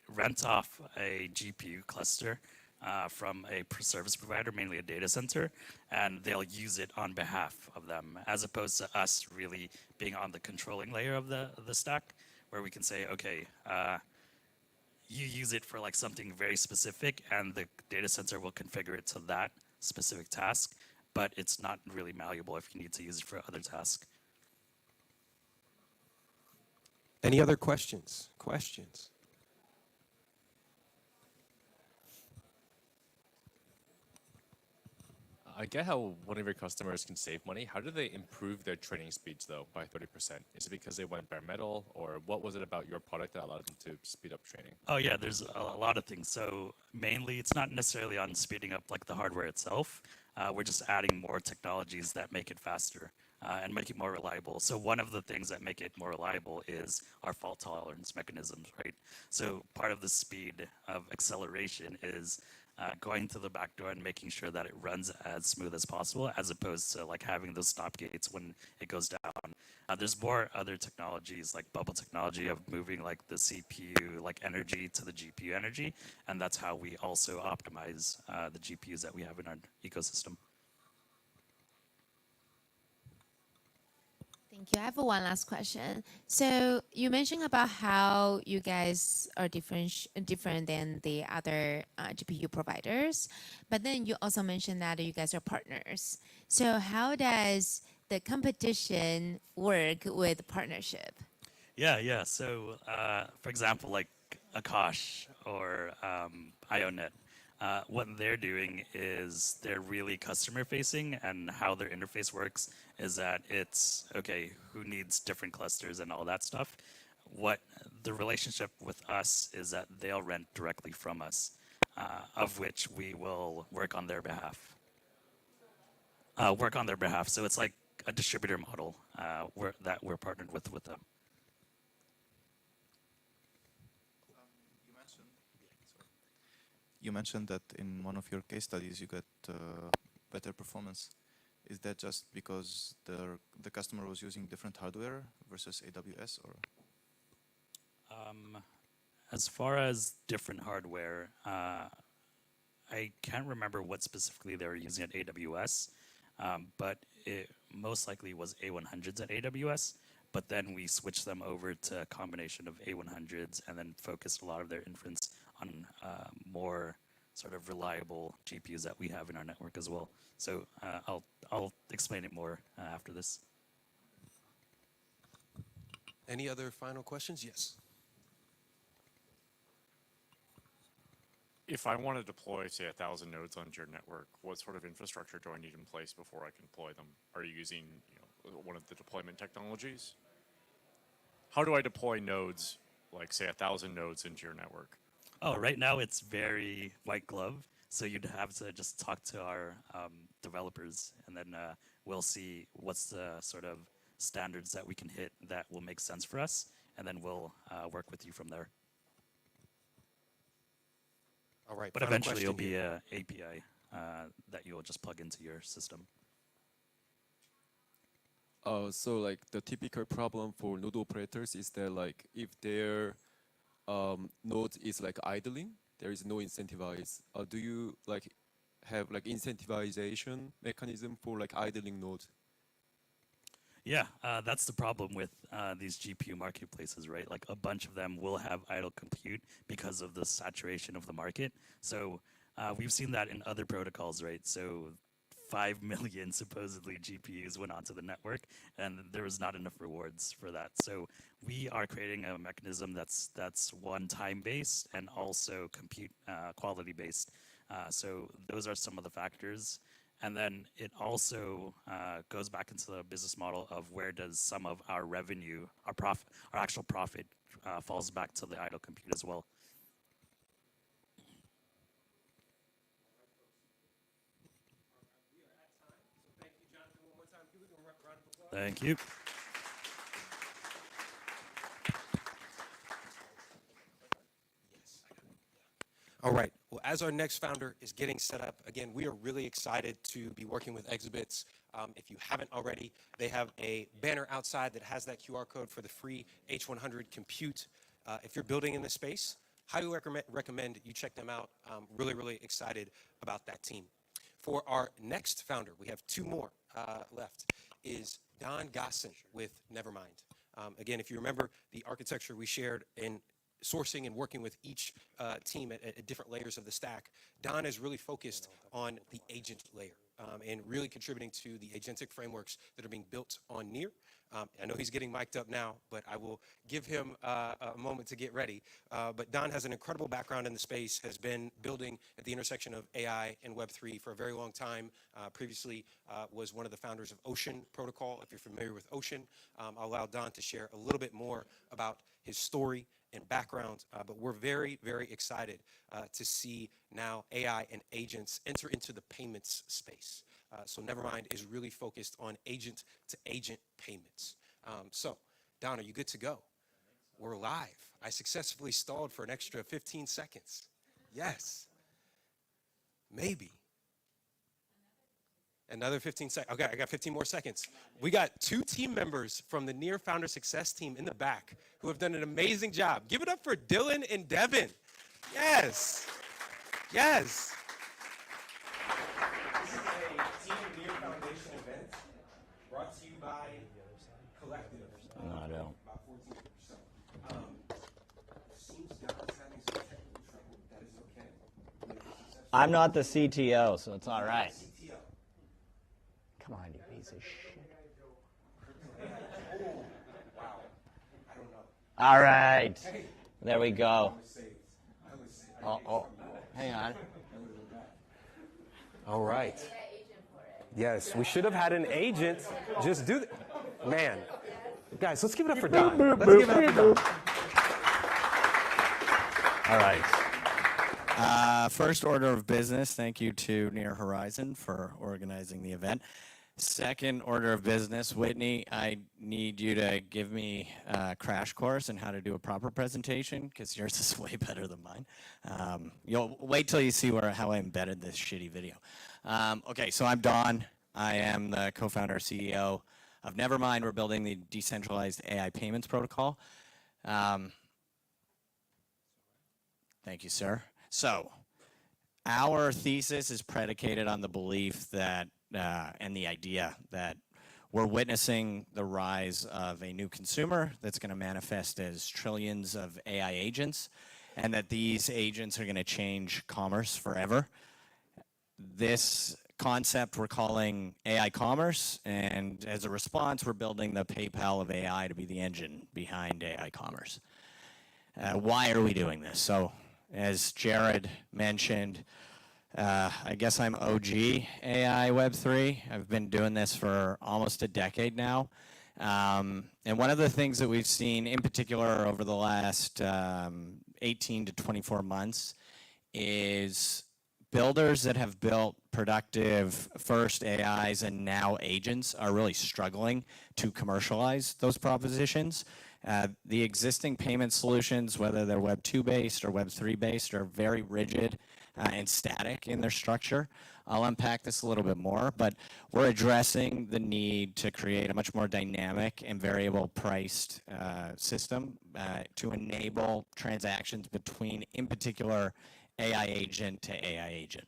rent off a GPU cluster from a service provider, mainly a data center, and they'll use it on behalf of them, as opposed to us really being on the controlling layer of the stack, where we can say, okay, you use it for like something very specific, and the data center will configure it to that specific task, but it's not really malleable if you need to use it for other tasks. Any other questions? Questions? I get how one of your customers can save money. How do they improve their training speeds though by 30%? Is it because they went bare metal, or what was it about your product that allowed them to speed up training? Oh yeah, there's a lot of things. So mainly it's not necessarily on speeding up like the hardware itself. We're just adding more technologies that make it faster and make it more reliable. So one of the things that make it more reliable is our fault tolerance mechanisms, right? So part of the speed of acceleration is going to the back door and making sure that it runs as smooth as possible, as opposed to like having those stop gates when it goes down. There's more other technologies like bubble technology of moving like the CPU like energy to the GPU energy, and that's how we also optimize the GPUs that we have in our ecosystem. Thank you. I have one last question. So you mentioned about how you guys are different than the other GPU providers, but then you also mentioned that you guys are partners. So how does the competition work with partnership? Yeah. So for example, like Akash or IONET, what they're doing is they're really customer facing, and how their interface works is that it's, okay, who needs different clusters and all that stuff. What the relationship with us is that they'll rent directly from us, of which we will work on their behalf. So it's like a distributor model that we're partnered with them. You mentioned that in one of your case studies you got better performance. Is that just because the customer was using different hardware versus AWS, or? As far as different hardware, I can't remember what specifically they were using at AWS, but it most likely was A100s at AWS. But then we switched them over to a combination of A100s and then focused a lot of their inference on more sort of reliable GPUs that we have in our network as well. So I'll explain it more after this. Any other final questions? Yes. If I want to deploy, say, 1,000 nodes onto your network, what sort of infrastructure do I need in place before I can deploy them? Are you using one of the deployment technologies? How do I deploy nodes, like say 1,000 nodes into your network? Oh, right now it's very white glove. So you'd have to just talk to our developers, and then we'll see what's the sort of standards that we can hit that will make sense for us, and then we'll work with you from there. All right. But eventually it'll be an API that you'll just plug into your system. So like the typical problem for node operators is that like if their node is like idling, there is no incentivize. Do you like have like incentivization mechanism for like idling nodes? Yeah, that's the problem with these GPU marketplaces, right? Like a bunch of them will have idle compute because of the saturation of the market. So we've seen that in other protocols, right? So 5 million supposedly GPUs went onto the network, and there was not enough rewards for that. So we are creating a mechanism that's one time based and also compute quality based. So those are some of the factors. And then it also goes back into the business model of where does some of our revenue, our actual profit falls back to the idle compute as well. Thank you. All right. Well, as our next founder is getting set up, again, we are really excited to be working with Exhibits. If you haven't already, they have a banner outside that has that QR code for the free H100 compute. If you're building in this space, highly recommend you check them out. Really excited about that team. For our next founder, we have two more left, is Don Gossin with Nevermind. Again, if you remember the architecture we shared in sourcing and working with each team at different layers of the stack, Don is really focused on the agent layer and really contributing to the agentic frameworks that are being built on NEAR. I know he's getting mic'd up now, but I will give him a moment to get ready. But Don has an incredible background in the space, has been building at the intersection of AI and Web3 for a very long time. Previously was one of the founders of Ocean Protocol. If you're familiar with Ocean, I'll allow Don to share a little bit more about his story and background, but we're very excited to see now AI and agents enter into the payments space. So Nevermind is really focused on agent-to-agent payments. So, Don, are you good to go? We're live. I successfully stalled for an extra 15 seconds. Yes. Maybe. Another 15 seconds. Okay, I got 15 more seconds. We got two team members from the NEAR Founder Success team in the back who have done an amazing job. Give it up for Dylan and Devin. Yes. Yes. This is a Team NEAR Foundation event brought to you by Collective. No, I don't. About 14 so, seems Don's having some technical trouble. That is okay. I'm not the CTO, so it's all right. Come on, you piece of shit. All right. There we go. Oh, hang on. All right. Yes, we should have had an agent just do that. Man. Guys, let's give it up for Don. Let's give it up for Don. All right. First order of business, thank you to NEAR HZN for organizing the event. Second order of business, Whitney, I need you to give me a crash course on how to do a proper presentation, because yours is way better than mine. You'll wait till you see how I embedded this shitty video. Okay, so I'm Don. I am the co-founder, CEO of Nevermind. We're building the decentralized AI payments protocol. Thank you, sir. So, our thesis is predicated on the belief that and the idea that we're witnessing the rise of a new consumer that's going to manifest as trillions of AI agents, and that these agents are going to change commerce forever. This concept we're calling AI commerce, and as a response, we're building the PayPal of AI to be the engine behind AI commerce. Why are we doing this? So, as Jared mentioned, I guess I'm OG AI Web3. I've been doing this for almost a decade now. And one of the things that we've seen in particular over the last 18 to 24 months is builders that have built productive first AIs and now agents are really struggling to commercialize those propositions. The existing payment solutions, whether they're Web 2 based or Web 3 based, are very rigid and static in their structure. I'll unpack this a little bit more, but we're addressing the need to create a much more dynamic and variable priced system to enable transactions between, in particular, AI agent to AI agent.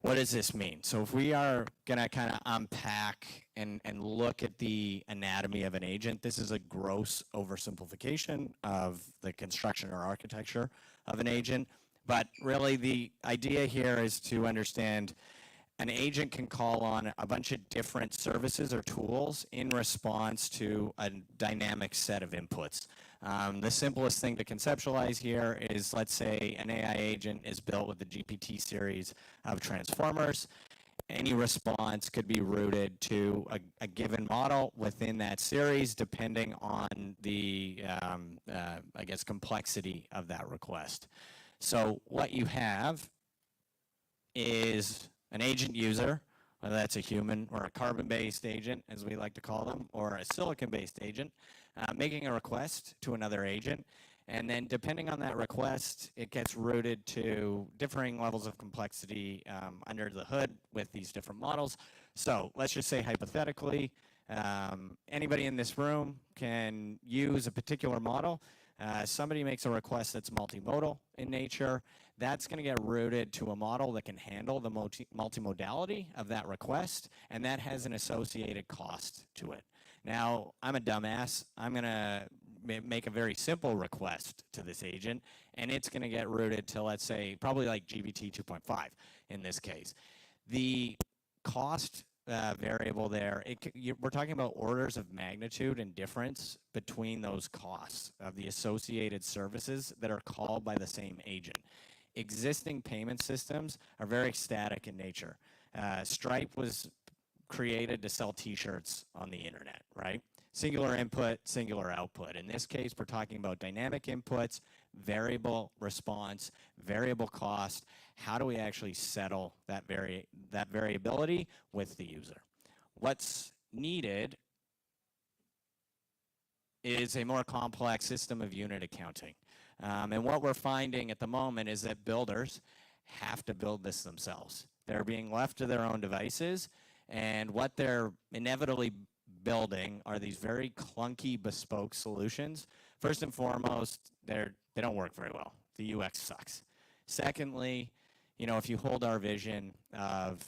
What does this mean? So if we are going to kind of unpack and look at the anatomy of an agent, this is a gross oversimplification of the construction or architecture of an agent. But really the idea here is to understand an agent can call on a bunch of different services or tools in response to a dynamic set of inputs. The simplest thing to conceptualize here is, let's say an AI agent is built with the GPT series of transformers. Any response could be routed to a given model within that series, depending on the, I guess, complexity of that request. So what you have is an agent user, whether that's a human or a carbon-based agent, as we like to call them, or a silicon-based agent, making a request to another agent. And then depending on that request, it gets routed to differing levels of complexity under the hood with these different models. So let's just say hypothetically, anybody in this room can use a particular model. Somebody makes a request that's multimodal in nature. That's going to get routed to a model that can handle the multimodality of that request, and that has an associated cost to it. Now, I'm a dumbass. I'm going to make a very simple request to this agent, and it's going to get routed to, let's say, probably like GPT 2.5 in this case. The cost variable there, we're talking about orders of magnitude and difference between those costs of the associated services that are called by the same agent. Existing payment systems are very static in nature. Stripe was created to sell t-shirts on the internet, right? Singular input, singular output. In this case, we're talking about dynamic inputs, variable response, variable cost. How do we actually settle that variability with the user? What's needed is a more complex system of unit accounting. And what we're finding at the moment is that builders have to build this themselves. They're being left to their own devices, and what they're inevitably building are these very clunky, bespoke solutions. First and foremost, they don't work very well. The UX sucks. Secondly, you know, if you hold our vision of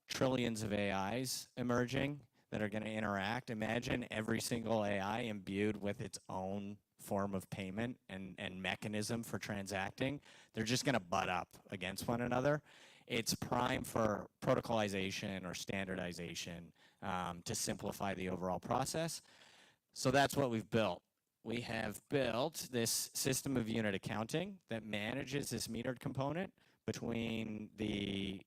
trillions of AIs emerging that are going to interact, imagine every single AI imbued with its own form of payment and mechanism for transacting. They're just going to butt up against one another. It's prime for protocolization or standardization to simplify the overall process. So that's what we've built. We have built this system of unit accounting that manages this metered component between the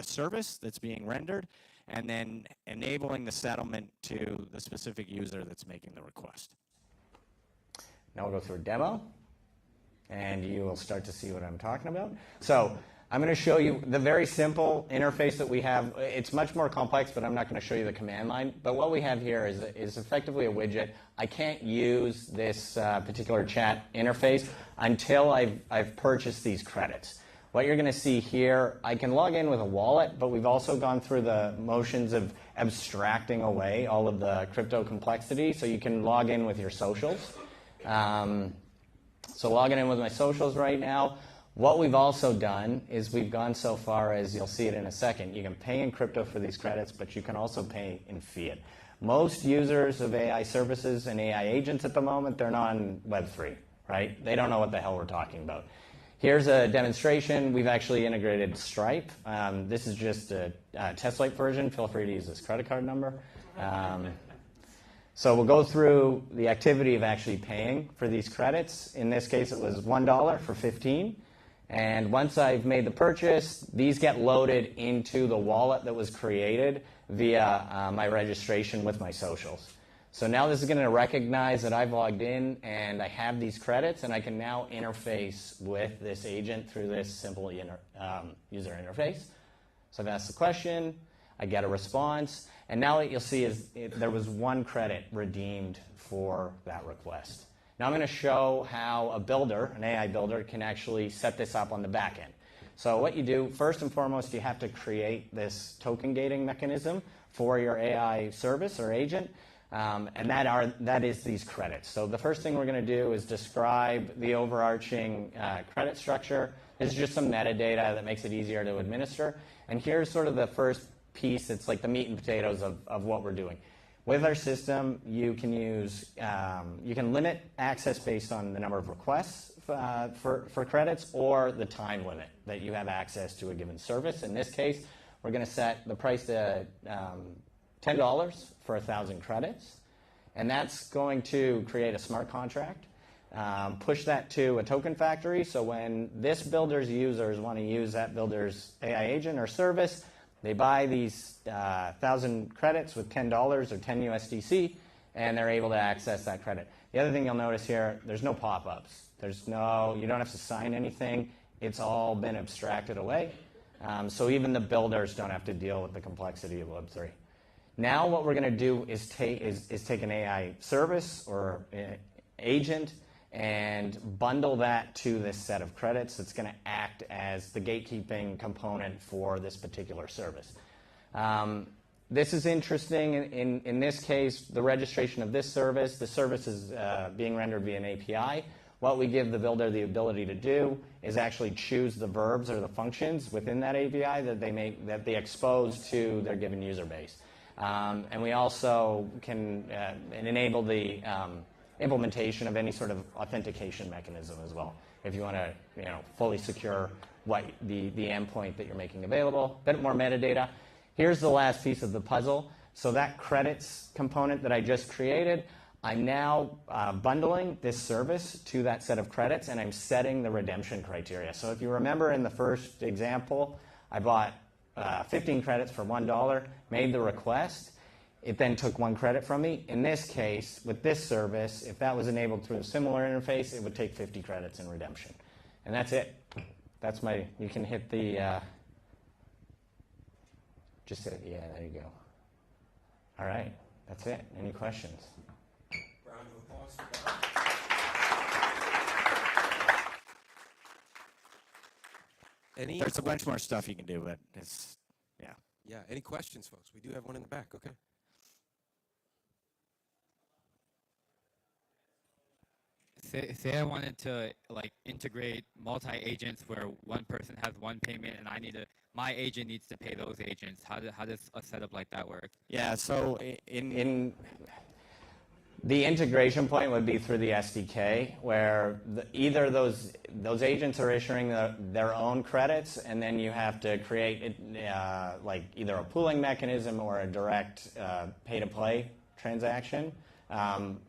service that's being rendered and then enabling the settlement to the specific user that's making the request. Now we'll go through a demo, and you will start to see what I'm talking about. So I'm going to show you the very simple interface that we have. It's much more complex, but I'm not going to show you the command line. But what we have here is effectively a widget. I can't use this particular chat interface until I've purchased these credits. What you're going to see here, I can log in with a wallet, but we've also gone through the motions of abstracting away all of the crypto complexity, so you can log in with your socials. So logging in with my socials right now. What we've also done is we've gone so far as, you'll see it in a second, you can pay in crypto for these credits, but you can also pay in fiat. Most users of AI services and AI agents at the moment, they're not on Web3, right? They don't know what the hell we're talking about. Here's a demonstration. We've actually integrated Stripe. This is just a test-like version. Feel free to use this credit card number. So we'll go through the activity of actually paying for these credits. In this case, it was $1 for 15. And once I've made the purchase, these get loaded into the wallet that was created via my registration with my socials. So now this is going to recognize that I've logged in and I have these credits, and I can now interface with this agent through this simple user interface. So I've asked the question, I get a response, and now what you'll see is there was one credit redeemed for that request. Now I'm going to show how a builder, an AI builder, can actually set this up on the back end. So what you do, first and foremost, you have to create this token gating mechanism for your AI service or agent. And that is these credits. So the first thing we're going to do is describe the overarching credit structure. This is just some metadata that makes it easier to administer. And here's sort of the first piece. It's like the meat and potatoes of what we're doing. With our system, you can limit access based on the number of requests for credits or the time limit that you have access to a given service. In this case, we're going to set the price to $10 for 1,000 credits, and that's going to create a smart contract, push that to a token factory, so when this builder's users want to use that builder's AI agent or service, they buy these 1,000 credits with $10 or 10 USDC, and they're able to access that credit. The other thing you'll notice here, there's no pop-ups. You don't have to sign anything. It's all been abstracted away, so even the builders don't have to deal with the complexity of Web3. Now what we're going to do is take an AI service or agent, and bundle that to this set of credits that's going to act as the gatekeeping component for this particular service. This is interesting. In this case, the registration of this service, the service is being rendered via an API. What we give the builder the ability to do is actually choose the verbs or the functions within that API that they expose to their given user base. And we also can enable the implementation of any sort of authentication mechanism as well, if you want to fully secure what the endpoint that you're making available. A bit more metadata. Here's the last piece of the puzzle. So that credits component that I just created, I'm now bundling this service to that set of credits, and I'm setting the redemption criteria. So if you remember in the first example, I bought 15 credits for $1, made the request. It then took 1 credit from me. In this case, with this service, if that was enabled through a similar interface, it would take 50 credits in redemption. And that's it. That's you can hit the, just hit, yeah, there you go. All right, that's it. Any questions? Round of applause for that. There's a bunch more stuff you can do, but it's, yeah. Yeah, any questions, folks? We do have one in the back, okay. Say I wanted to integrate multi-agents where one person has one payment and my agent needs to pay those agents. How does a setup like that work? Yeah, so in the integration point would be through the SDK, where either those agents are issuing their own credits, and then you have to create either a pooling mechanism or a direct pay-to-play transaction.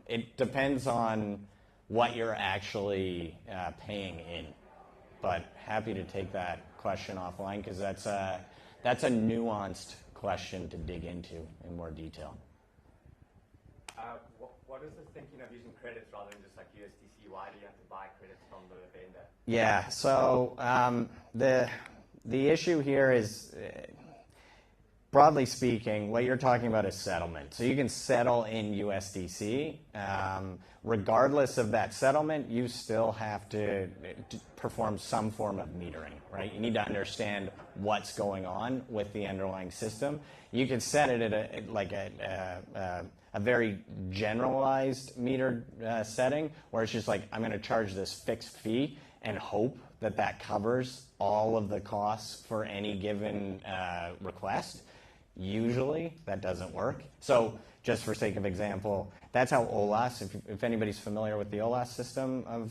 It depends on what you're actually paying in, but happy to take that question offline because that's a nuanced question to dig into in more detail. What is the thinking of using credits rather than just like USDC? Why do you have to buy credits from the vendor? Yeah, so the issue here is, broadly speaking, what you're talking about is settlement. So you can settle in USDC. Regardless of that settlement, you still have to perform some form of metering, right? You need to understand what's going on with the underlying system. You can set it at a very generalized meter setting where it's just like, I'm going to charge this fixed fee and hope that covers all of the costs for any given request. Usually that doesn't work. So just for sake of example, that's how OLAS, if anybody's familiar with the OLAS system of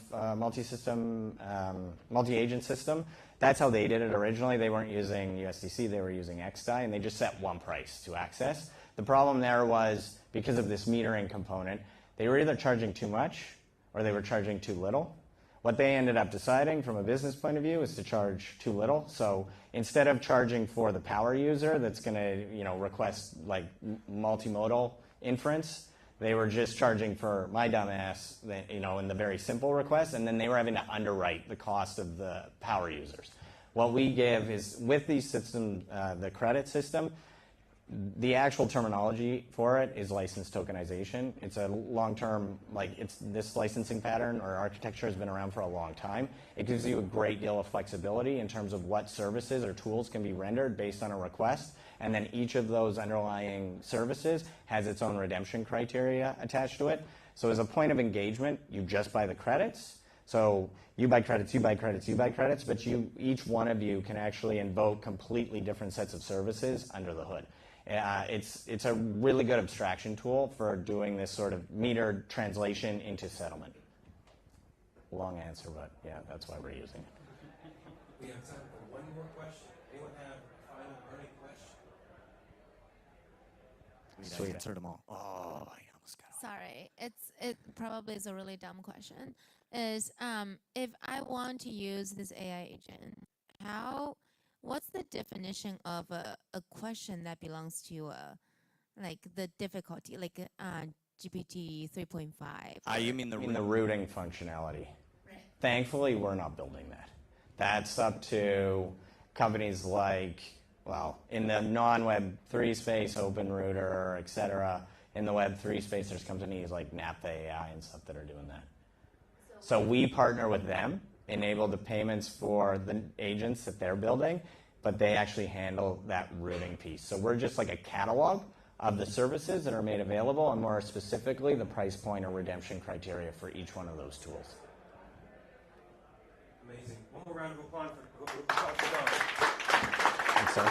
multi-agent system, that's how they did it originally. They weren't using USDC, they were using XDAI, and they just set one price to access. The problem there was, because of this metering component, they were either charging too much or they were charging too little. What they ended up deciding from a business point of view is to charge too little. So instead of charging for the power user that's going to request like multimodal inference, they were just charging for my dumbass in the very simple request, and then they were having to underwrite the cost of the power users. What we give is, with these systems, the credit system, the actual terminology for it is license tokenization. It's a long-term, this licensing pattern or architecture has been around for a long time. It gives you a great deal of flexibility in terms of what services or tools can be rendered based on a request, and then each of those underlying services has its own redemption criteria attached to it. So as a point of engagement, you just buy the credits. So you buy credits, you buy credits, you buy credits, but each one of you can actually invoke completely different sets of services under the hood. It's a really good abstraction tool for doing this sort of metered translation into settlement. Long answer, but yeah, that's why we're using it. We have time for one more question. Anyone have a final burning question? Sweet. Answered them all. Oh, I almost got it. Sorry, it probably is a really dumb question. Is if I want to use this AI agent, what's the definition of a question that belongs to the difficulty, GPT 3.5? You mean the routing functionality? Right. Thankfully, we're not building that. That's up to companies in the non-Web 3 space, OpenRouter, et cetera. In the Web 3 space, there's companies like Naphtha AI and stuff that are doing that. So So we partner with them, enable the payments for the agents that they're building, but they actually handle that routing piece. So we're just like a catalog of the services that are made available, and more specifically, the price point or redemption criteria for each one of those tools. Amazing. One more round of applause for Don. Thanks, sir.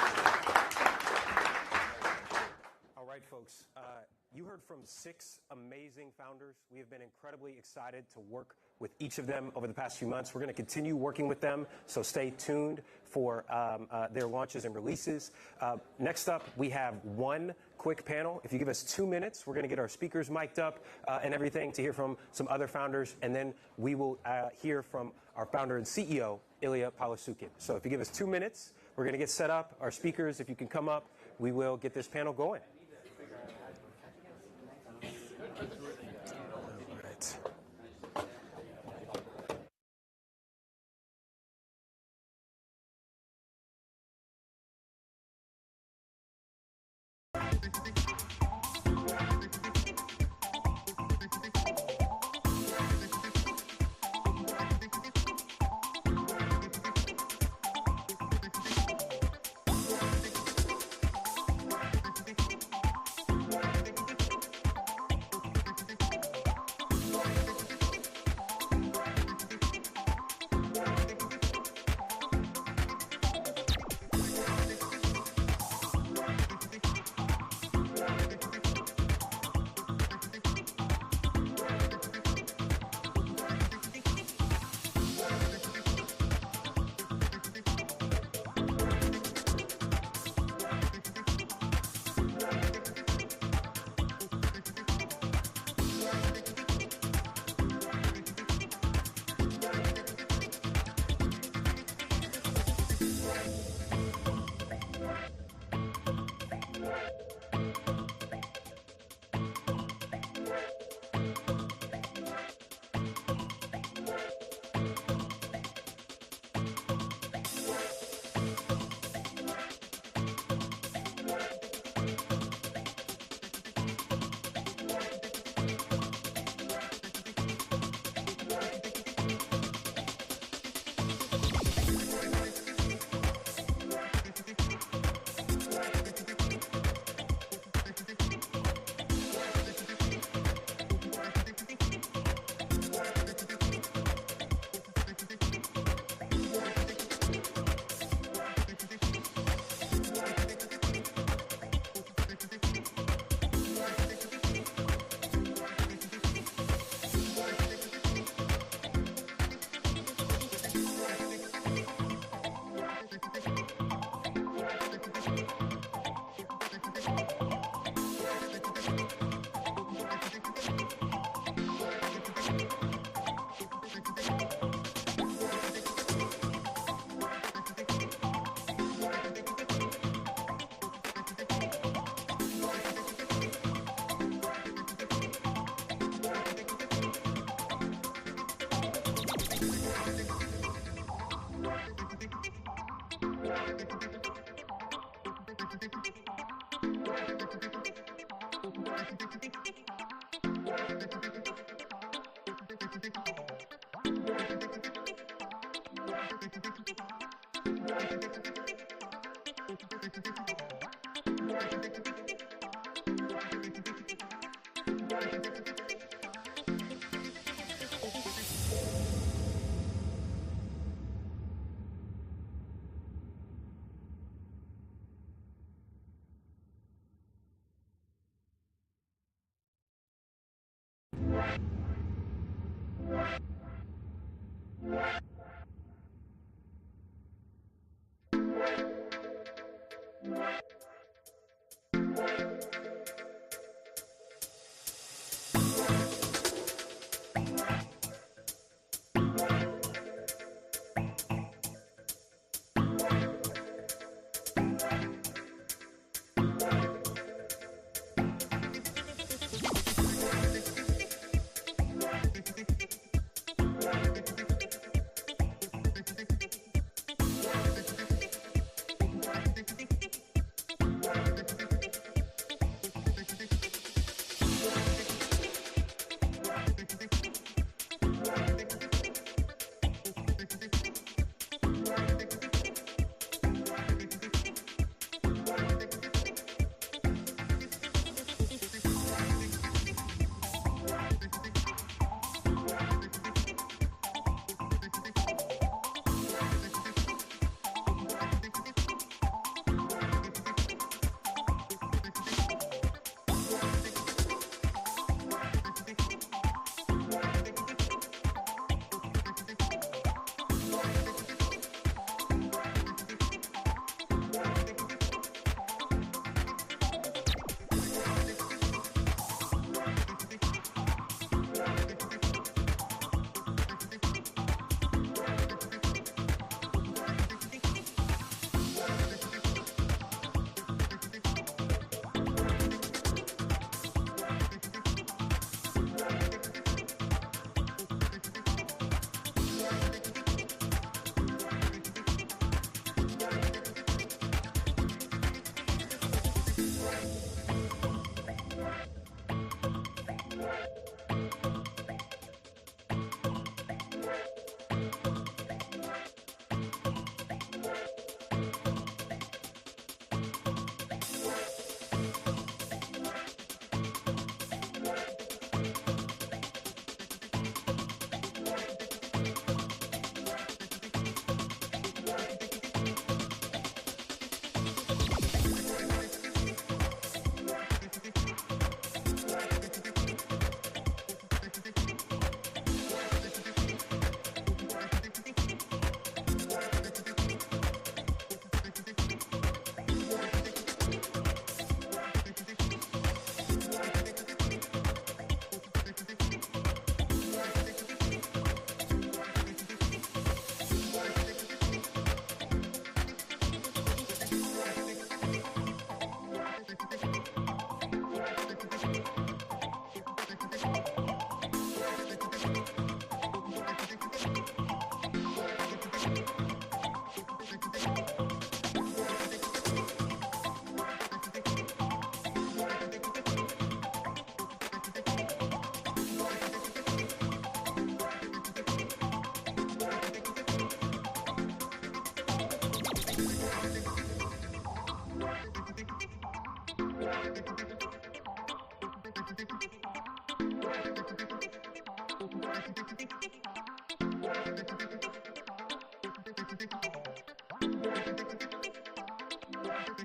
All right, folks. You heard from 6 amazing founders. We have been incredibly excited to work with each of them over the past few months. We're going to continue working with them, so stay tuned for their launches and releases. Next up, we have one quick panel. If you give us 2 minutes, we're going to get our speakers mic'd up and everything to hear from some other founders, and then we will hear from our founder and CEO, Illia Polosukhin. So if you give us 2 minutes, we're going to get set up. Our speakers, if you can come up, we will get this panel going.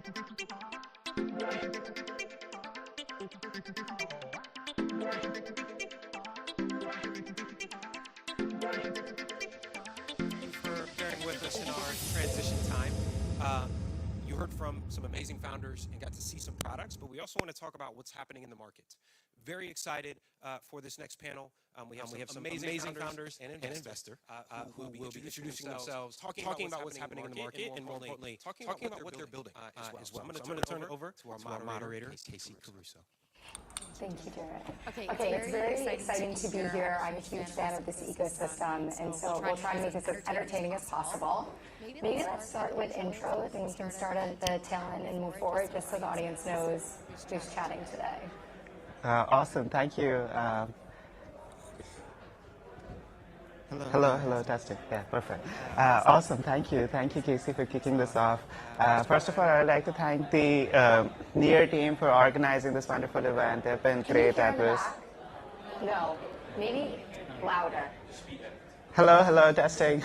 For bearing with us in our transition time. You heard from some amazing founders and got to see some products, but we also want to talk about what's happening in the market. Very excited for this next panel. We have some amazing founders and investors who will be introducing themselves, talking about what's happening in the market, and more importantly, talking about what they're building as well. So I'm going to turn it over to our moderator, Casey Caruso. Thank you, Jared. Okay, it's very exciting to be here. I'm a huge fan of this ecosystem, and so we'll try to make this as entertaining as possible. Maybe let's start with intros, and we can start at the tail end and move forward, just so the audience knows who's chatting today. Awesome, thank you. Hello, testing. Yeah, perfect. Awesome, thank you, Casey, for kicking this off. First of all, I'd like to thank the NEAR team for organizing this wonderful event. They've been great at this. No, maybe louder. Hello, testing.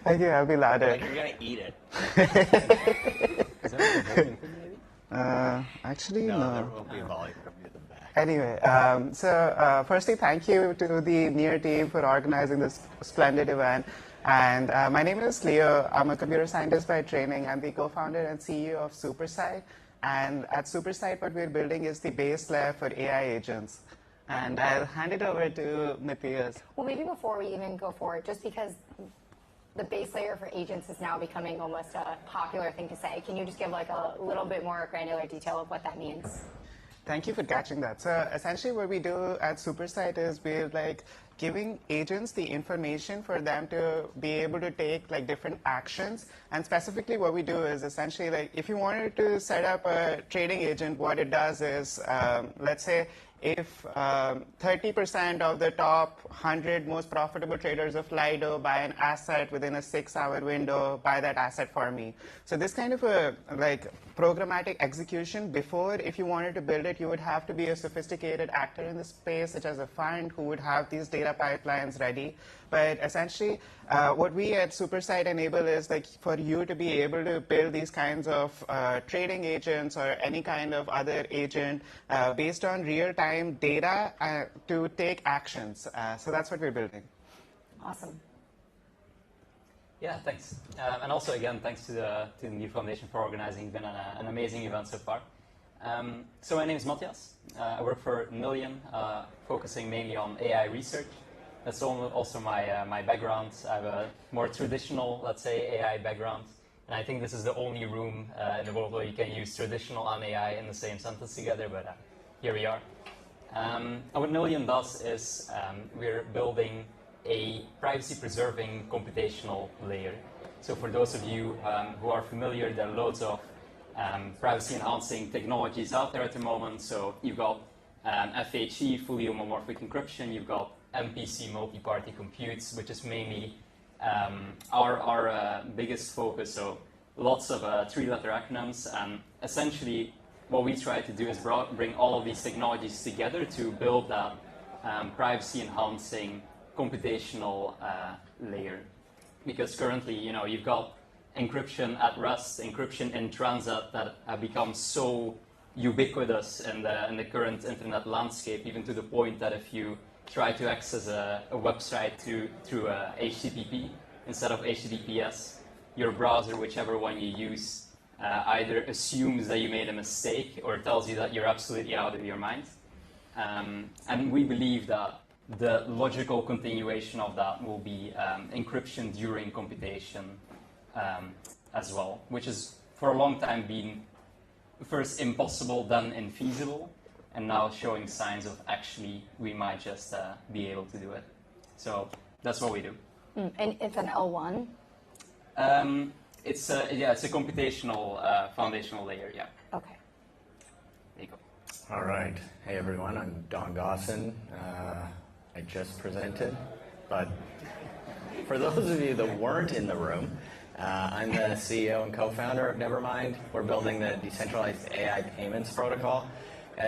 Thank you, I'll be louder. Like you're gonna eat it. Is that a volume thing, maybe? Actually, no. There won't be a volume from you in the back. Anyway, firstly, thank you to the NEAR team for organizing this splendid event. And my name is Leo. I'm a computer scientist by training. I'm the co-founder and CEO of Supersite. And at Supersite, what we're building is the base layer for AI agents. And I'll hand it over to Matthias. Well, maybe before we even go forward, just because the base layer for agents is now becoming almost a popular thing to say, can you just give like a little bit more granular detail of what that means? Thank you for catching that. So essentially what we do at Supersite is we're like giving agents the information for them to be able to take like different actions. And specifically what we do is essentially like if you wanted to set up a trading agent, what it does is, let's say if 30% of the top 100 most profitable traders of Lido buy an asset within a 6-hour window, buy that asset for me. So this kind of a like programmatic execution before, if you wanted to build it, you would have to be a sophisticated actor in the space, such as a fund who would have these data pipelines ready. But essentially, what we at Supersite enable is like for you to be able to build these kinds of trading agents or any kind of other agent based on real-time data to take actions. So that's what we're building. Awesome. Yeah, thanks. And also, again, thanks to the NEAR Foundation for organizing. It's been an amazing event so far. So my name is Matthias. I work for Million, focusing mainly on AI research. That's also my background. I have a more traditional, let's say, AI background. And I think this is the only room in the world where you can use traditional and AI in the same sentence together, but here we are. And what Million does is we're building a privacy-preserving computational layer. So for those of you who are familiar, there are loads of privacy-enhancing technologies out there at the moment. So you've got FHE, fully homomorphic encryption. You've got MPC, multi-party computes, which is mainly our biggest focus. So lots of 3-letter acronyms. And essentially, what we try to do is bring all of these technologies together to build that privacy-enhancing computational layer. Because currently, you've got encryption at rest, encryption in transit that have become so ubiquitous in the current internet landscape, even to the point that if you try to access a website through HTTP instead of HTTPS, your browser, whichever one you use, either assumes that you made a mistake or tells you that you're absolutely out of your mind. And we believe that the logical continuation of that will be encryption during computation as well, which has for a long time been first impossible, then infeasible, and now showing signs of actually we might just be able to do it. So that's what we do. And it's an L1? It's a computational foundational layer, yeah. Okay. There you go. All right. Hey, everyone. I'm Don Gosson. I just presented, but for those of you that weren't in the room, I'm the CEO and co-founder of Nevermind. We're building the decentralized AI payments protocol.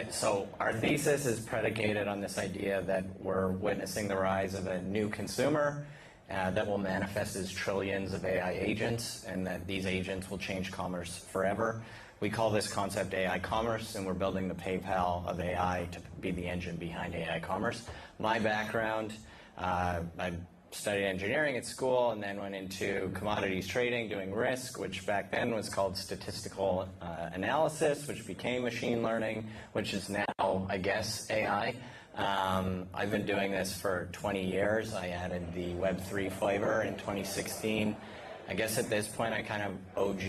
So our thesis is predicated on this idea that we're witnessing the rise of a new consumer, that will manifest as trillions of AI agents, and that these agents will change commerce forever. We call this concept AI commerce, and we're building the PayPal of AI to be the engine behind AI commerce. My background, I studied engineering at school and then went into commodities trading, doing risk, which back then was called statistical analysis, which became machine learning, which is now, I guess, AI. I've been doing this for 20 years. I added the Web3 flavor in 2016. I guess at this point, I kind of OG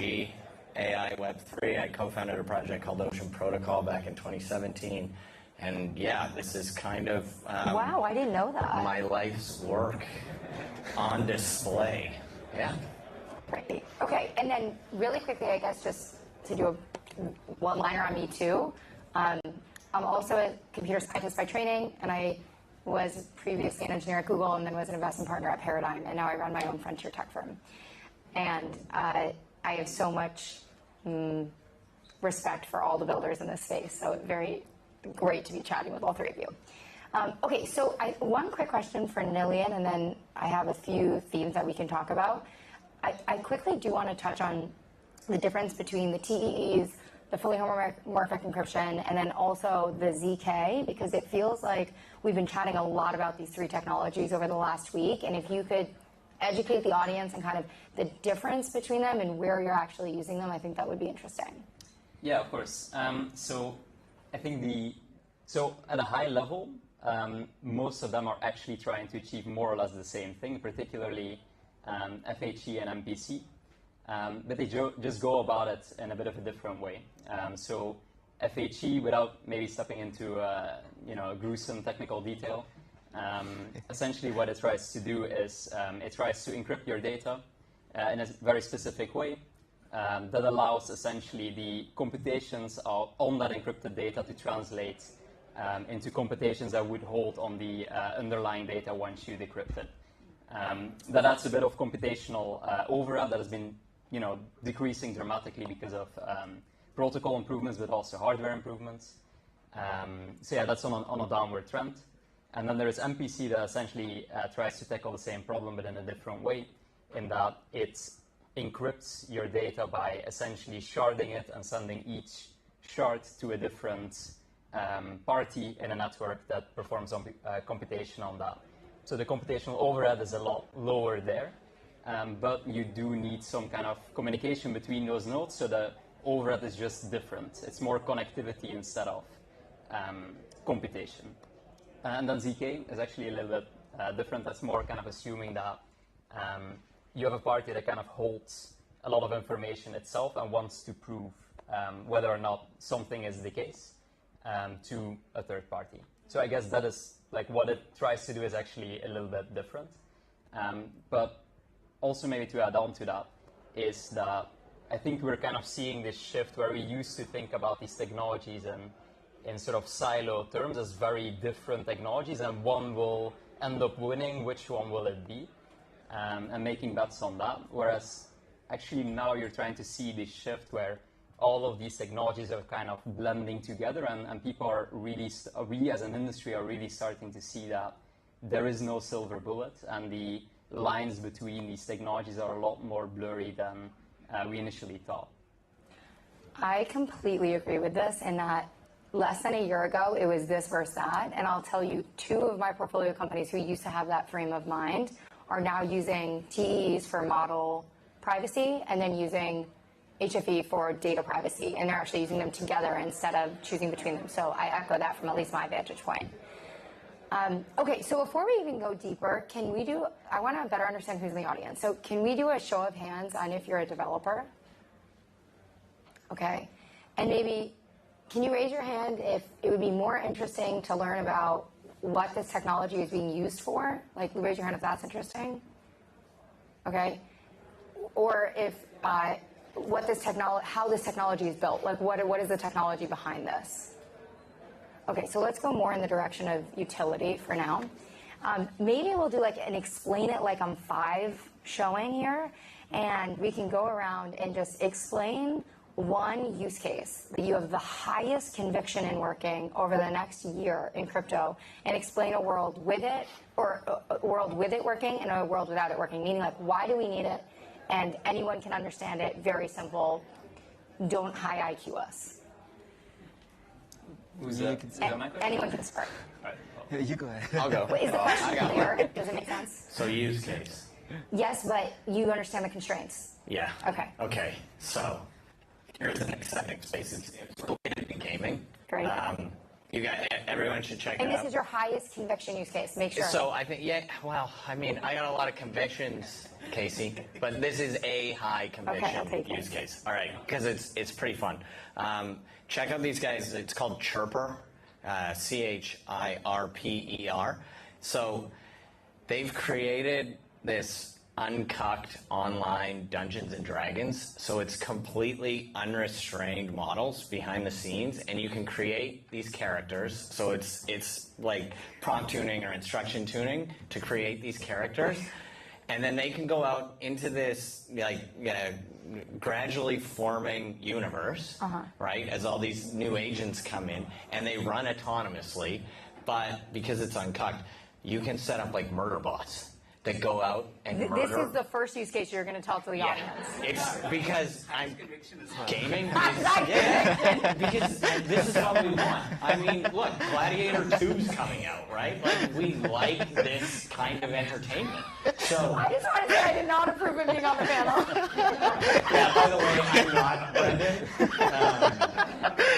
AI Web3. I co-founded a project called Ocean Protocol back in 2017. And yeah, this is kind of wow, I didn't know that. My life's work on display. Yeah. Great. Okay, and then really quickly, I guess just to do a one-liner on me too. I'm also a computer scientist by training, and I was previously an engineer at Google and then was an investment partner at Paradigm, and now I run my own frontier tech firm. And I have so much respect for all the builders in this space, so very great to be chatting with all three of you. Okay, so one quick question for Nilian, and then I have a few themes that we can talk about. I quickly do want to touch on the difference between the TEEs, the fully homomorphic encryption, and then also the ZK, because it feels like we've been chatting a lot about these three technologies over the last week, and if you could educate the audience and kind of the difference between them and where you're actually using them, I think that would be interesting. Yeah, of course. So I think so at a high level, most of them are actually trying to achieve more or less the same thing, particularly FHE and MPC. But they just go about it in a bit of a different way. So FHE, without maybe stepping into a gruesome technical detail, essentially what it tries to do is it tries to encrypt your data in a very specific way that allows essentially the computations on that encrypted data to translate into computations that would hold on the underlying data once you decrypt it. That adds a bit of computational overhead that has been decreasing dramatically because of protocol improvements, but also hardware improvements. So yeah, that's on a downward trend. And then there is MPC that essentially tries to tackle the same problem, but in a different way, in that it encrypts your data by essentially sharding it and sending each shard to a different party in a network that performs computation on that. So the computational overhead is a lot lower there, but you do need some kind of communication between those nodes, so the overhead is just different. It's more connectivity instead of computation. And then ZK is actually a little bit different. That's more kind of assuming that you have a party that kind of holds a lot of information itself and wants to prove whether or not something is the case to a third party. So I guess that is like what it tries to do is actually a little bit different. But also maybe to add on to that is that I think we're kind of seeing this shift where we used to think about these technologies in sort of silo terms as very different technologies, and one will end up winning, which one will it be, and making bets on that. Whereas actually now you're trying to see this shift where all of these technologies are kind of blending together, and people are really, we as an industry are really starting to see that there is no silver bullet, and the lines between these technologies are a lot more blurry than we initially thought. I completely agree with this in that less than a year ago, it was this versus that. And I'll tell you, two of my portfolio companies who used to have that frame of mind are now using TEs for model privacy and then using HFE for data privacy. And they're actually using them together instead of choosing between them. So I echo that from at least my vantage point. Okay, so before we even go deeper, I want to better understand who's in the audience. So can we do a show of hands on if you're a developer? Okay, and maybe can you raise your hand if it would be more interesting to learn about what this technology is being used for? Like, raise your hand if that's interesting. Okay, or if how this technology is built. Like, what is the technology behind this? Okay, so let's go more in the direction of utility for now. Maybe we'll do like an explain it like I'm 5 showing here, and we can go around and just explain one use case that you have the highest conviction in working over the next year in crypto, and explain a world with it, or a world with it working and a world without it working, meaning like, why do we need it? And anyone can understand it, very simple. Don't high IQ us. Who's that? Anyone can start. You go ahead. I'll go. Is the question clear? Does it make sense? So use case. Yes, but you understand the constraints. Yeah. Okay. Okay. So here's an exciting space. It's located in gaming. Great. You got everyone should check And it this out. is your highest conviction use case. Make sure. So I think, yeah, well, I mean, I got a lot of convictions, Casey, but this is a high conviction I'll take it. use case. All right, because it's pretty fun. Check out these guys. It's called Chirper, CHIRPER. So they've created this uncucked online Dungeons and Dragons. So it's completely unrestrained models behind the scenes, and you can create these characters. So it's like prompt tuning or instruction tuning to create these characters. And then they can go out into this gradually forming universe, right? As all these new agents come in, and they run autonomously. But because it's uncucked, you can set up like murder bots that go out and murder. This is the first use case you're going to tell to the audience. It's because I'm gaming. Yeah, because this is what we want. I mean, look, Gladiator 2's coming out, right? Like, we like this kind of entertainment. So I just want to say I did not approve of being on the panel. yeah, by the way, I'm not Brendan.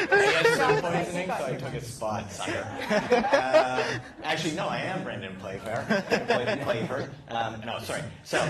I had food poisoning, so I took a spot, sucker. Actually, no, I am Brendan Playfair. Playfair. No, sorry. So,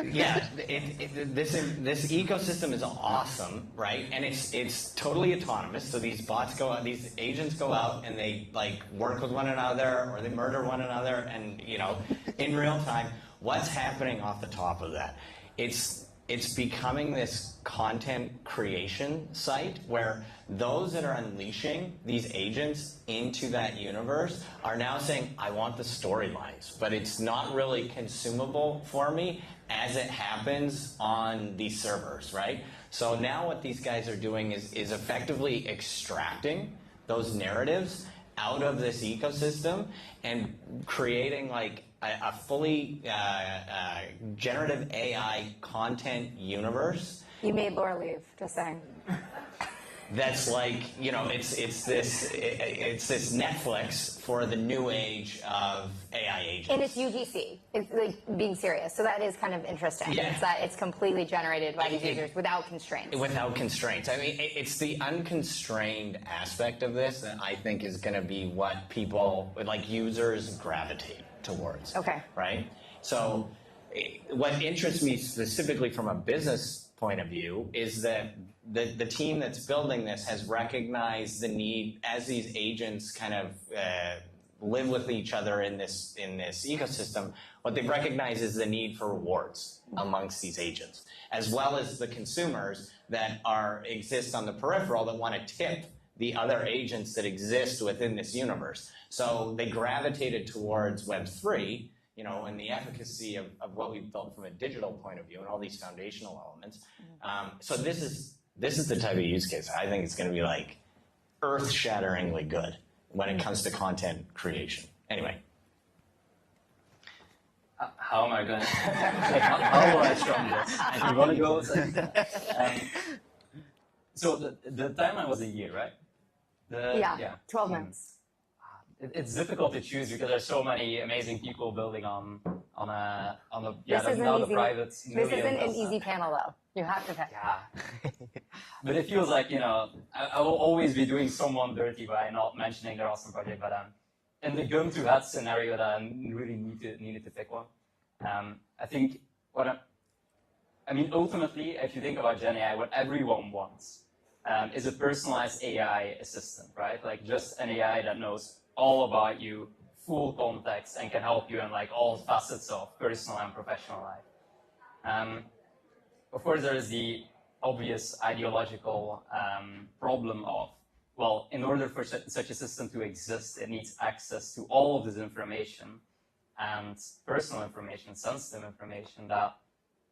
yeah, this ecosystem is awesome, right? And it's totally autonomous. So these bots go out, these agents go out, and they like work with one another, or they murder one another, and in real time. What's happening off the top of that? It's becoming this content creation site where those that are unleashing these agents into that universe are now saying, I want the storylines, but it's not really consumable for me as it happens on these servers, right? So now what these guys are doing is effectively extracting those narratives out of this ecosystem and creating like a fully generative AI content universe. You made Laura leave, just saying. That's like, it's this Netflix for the new age of AI agents. And it's UGC. It's like being serious. So that is kind of interesting. Yeah. It's that it's completely generated by these users without constraints. Without constraints. I mean, it's the unconstrained aspect of this that I think is going to be what people, like users, gravitate towards. Okay. Right? So what interests me specifically from a business point of view is that the team that's building this has recognized the need as these agents kind of live with each other in this ecosystem. What they've recognized is the need for rewards amongst these agents, as well as the consumers that exist on the peripheral that want to tip the other agents that exist within this universe. So they gravitated towards Web3, and the efficacy of what we've built from a digital point of view and all these foundational elements. So this is the type of use case I think it's going to be like earth-shatteringly good when it comes to content creation. Anyway. How am I going to... how will I strum this? If you want to go... So the timeline was a year, right? Yeah, 12 months. It's difficult to choose because there's so many amazing people building on a This private. isn't an easy panel though. You have to pick. Yeah. But it feels like I will always be doing someone dirty by not mentioning their awesome project. But in the gun to head scenario that I really needed to pick one. I think ultimately, if you think about Gen AI, what everyone wants is a personalized AI assistant, right? Like just an AI that knows all about you, full context, and can help you in like all facets of personal and professional life. Of course, there is the obvious ideological problem of, well, in order for such a system to exist, it needs access to all of this information and personal information, sensitive information, that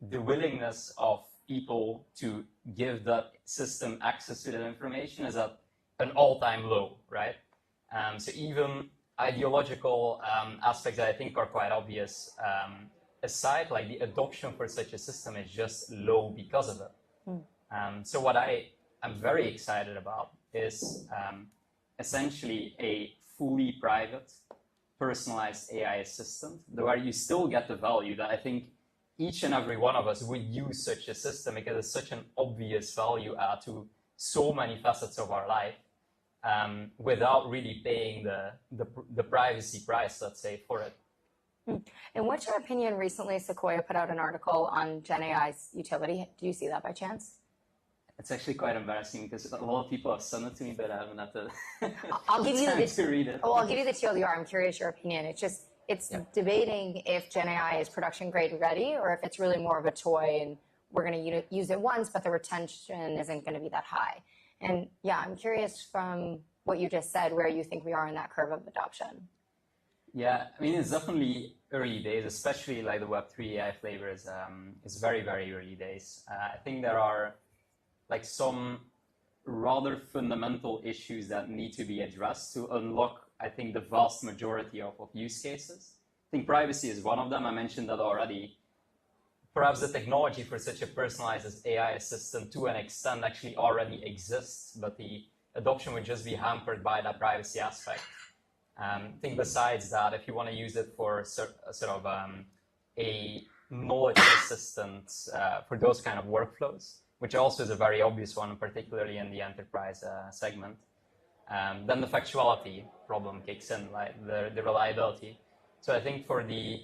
the willingness of people to give that system access to that information is at an all-time low, right? So even ideological aspects that I think are quite obvious aside, like the adoption for such a system is just low because of it. So what I'm very excited about is essentially a fully private, personalized AI assistant, where you still get the value that I think each and every one of us would use such a system because it's such an obvious value add to so many facets of our life without really paying the privacy price, let's say, for it. And what's your opinion? Recently, Sequoia put out an article on Gen AI's utility. Do you see that by chance? It's actually quite embarrassing because a lot of people have sent it to me, but I haven't had the I'll give you time to read it. Well, I'll give you the TLDR. I'm curious your opinion. It's debating if Gen AI is production grade ready or if it's really more of a toy and we're going to use it once, but the retention isn't going to be that high. And yeah, I'm curious from what you just said, where you think we are in that curve of adoption. Yeah, I mean, it's definitely early days, especially like the Web3 AI flavor is very, very early days. I think there are like some rather fundamental issues that need to be addressed to unlock, I think, the vast majority of use cases. I think privacy is one of them. I mentioned that already. Perhaps the technology for such a personalized AI assistant to an extent actually already exists, but the adoption would just be hampered by that privacy aspect. I think besides that, if you want to use it for sort of a knowledge assistant for those kind of workflows, which also is a very obvious one, particularly in the enterprise segment, then the factuality problem kicks in, like the reliability. So I think for the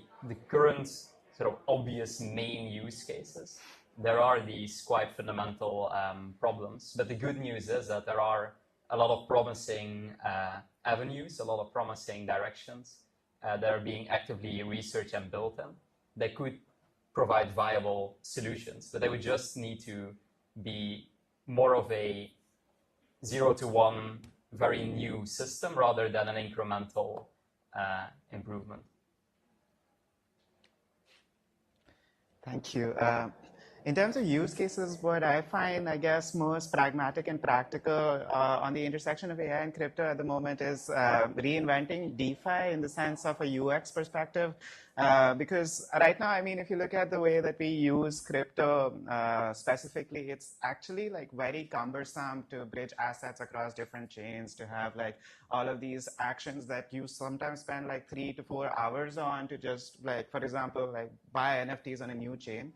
current sort of obvious main use cases, there are these quite fundamental problems. But the good news is that there are a lot of promising avenues, a lot of promising directions that are being actively researched and built in that could provide viable solutions. But they would just need to be more of a 0 to 1, very new system rather than an incremental improvement. Thank you. In terms of use cases, what I find, I guess, most pragmatic and practical on the intersection of AI and crypto at the moment is reinventing DeFi in the sense of a UX perspective. Because right now, I mean, if you look at the way that we use crypto specifically, it's actually like very cumbersome to bridge assets across different chains, to have like all of these actions that you sometimes spend like 3 to 4 hours on to just like, for example, like buy NFTs on a new chain.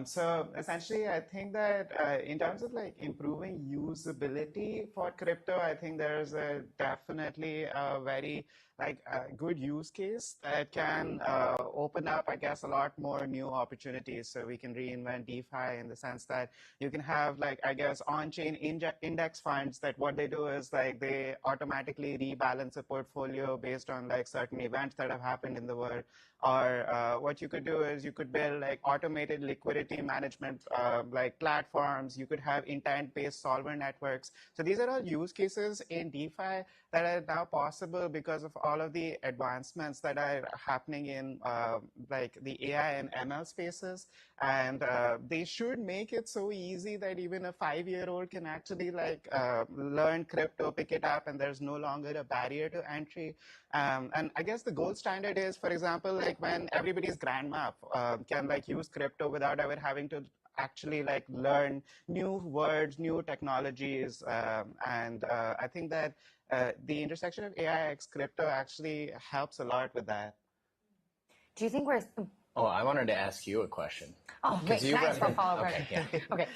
So essentially, I think that in terms of like improving usability for crypto, I think there's definitely a very good use case that can open up, I guess, a lot more new opportunities. So we can reinvent DeFi in the sense that you can have like, I guess, on-chain index funds that what they do is like they automatically rebalance a portfolio based on like certain events that have happened in the world. Or what you could do is you could build like automated liquidity management like platforms. You could have intent-based solver networks. So these are all use cases in DeFi that are now possible because of all of the advancements that are happening in like the AI and ML spaces. And they should make it so easy that even a 5-year-old can actually like learn crypto, pick it up, and there's no longer a barrier to entry. And I guess the gold standard is, for example, like when everybody's grandma can like use crypto without ever having to actually like learn new words, new technologies. And I think that the intersection of AI x crypto actually helps a lot with that. Do you think we're... Oh, I wanted to ask you a question. Oh, wait, can I ask for a follow-up question? Okay, yeah. Okay.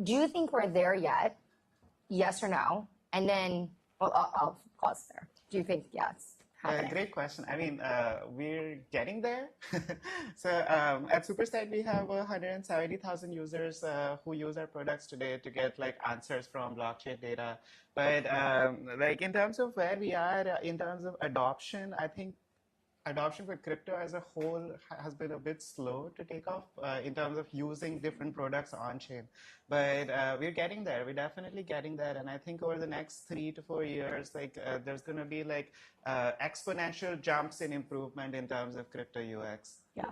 Do you think we're there yet? Yes or no? And then, well, I'll pause there. Do you think yes? Great question. I mean, we're getting there. So at Supersite, we have 170,000 users who use our products today to get like answers from blockchain data. But like in terms of where we are in terms of adoption, I think adoption for crypto as a whole has been a bit slow to take off in terms of using different products on chain. But we're getting there. We're definitely getting there. And I think over the next 3 to 4 years, like there's going to be like exponential jumps in improvement in terms of crypto UX. Yeah.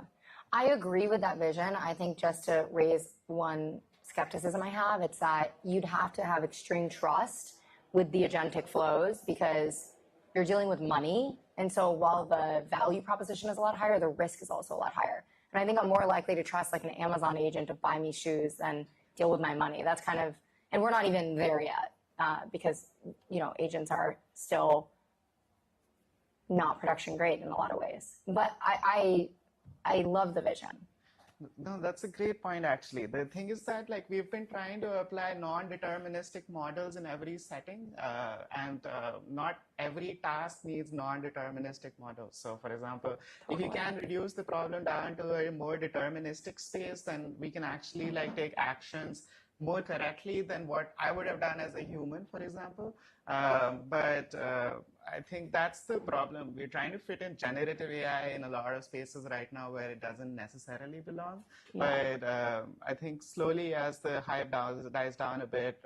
I agree with that vision. I think just to raise one skepticism I have, it's that you'd have to have extreme trust with the agentic flows because you're dealing with money. And so while the value proposition is a lot higher, the risk is also a lot higher. And I think I'm more likely to trust like an Amazon agent to buy me shoes than deal with my money. That's kind of, and we're not even there yet because, you know, agents are still not production grade in a lot of ways. But I love the vision. No, that's a great point, actually. The thing is that, like, we've been trying to apply non-deterministic models in every setting, and not every task needs non-deterministic models. So, for example, if you can reduce the problem down to a more deterministic space, then we can actually, like, take actions more correctly than what I would have done as a human, for example. But I think that's the problem. We're trying to fit in generative AI in a lot of spaces right now where it doesn't necessarily belong. Yeah. But I think slowly as the hype dies down a bit,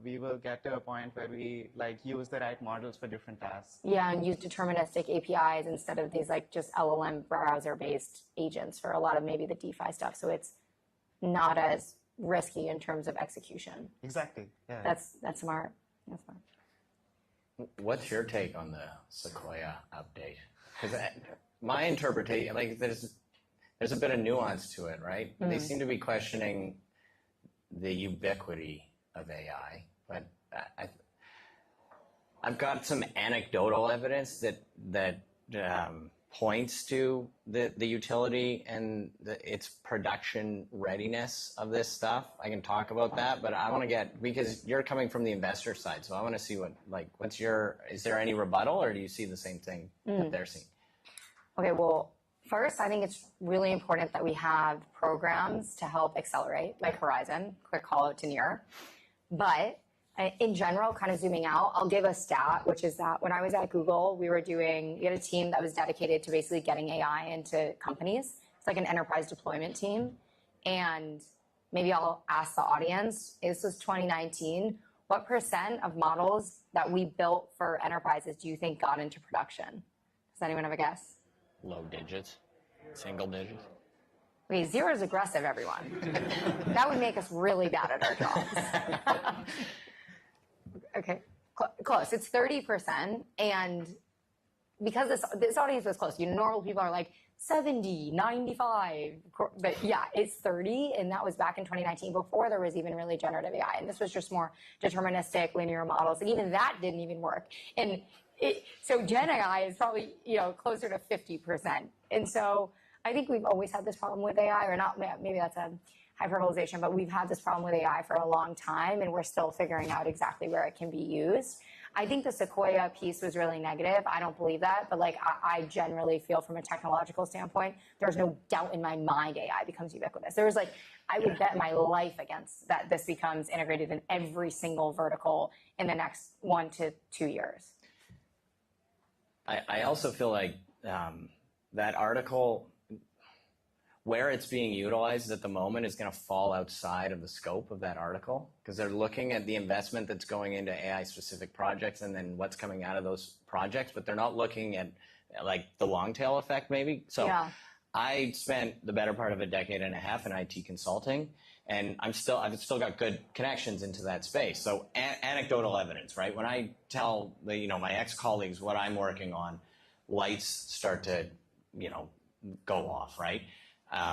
we will get to a point where we like use the right models for different tasks. Yeah, and use deterministic APIs instead of these like just LLM browser-based agents for a lot of maybe the DeFi stuff. So it's not as risky in terms of execution. Exactly. Yeah. That's smart. That's smart. What's your take on the Sequoia update? Because my interpretation, like, there's a bit of nuance to it, right? Mm-hmm. They seem to be questioning the ubiquity of AI, but I've got some anecdotal evidence that points to the utility and its production readiness of this stuff. I can talk about that, but I want to get, because you're coming from the investor side, so I want to see is there any rebuttal, or do you see the same thing that they're seeing? Okay, well, first, I think it's really important that we have programs to help accelerate, like Horizon, quick call out to NEAR. But in general, kind of zooming out, I'll give a stat, which is that when I was at Google, we had a team that was dedicated to basically getting AI into companies. It's like an enterprise deployment team. And maybe I'll ask the audience, this was 2019, what % of models that we built for enterprises do you think got into production? Does anyone have a guess? Low digits, single digits. Okay, 0 is aggressive, everyone. That would make us really bad at our jobs. Okay, close. It's 30%, and because this audience was close, normal people are like 70, 95, but yeah, it's 30, and that was back in 2019 before there was even really generative AI, and this was just more deterministic linear models, and even that didn't even work. And so Gen AI is probably closer to 50%, and so I think we've always had this problem with AI, or not. Maybe that's a hyperbolization, but we've had this problem with AI for a long time, and we're still figuring out exactly where it can be used. I think the Sequoia piece was really negative. I don't believe that, but like I generally feel from a technological standpoint, there's no doubt in my mind AI becomes ubiquitous. There was I would bet my life against that this becomes integrated in every single vertical in the next 1 to 2 years. I also feel like that article, where it's being utilized at the moment, is going to fall outside of the scope of that article, because they're looking at the investment that's going into AI-specific projects and then what's coming out of those projects, but they're not looking at like the long tail effect maybe. So yeah. I spent the better part of a decade and a half in IT consulting, and I've still got good connections into that space. So anecdotal evidence, right? When I tell my ex-colleagues what I'm working on, lights start to go off, right?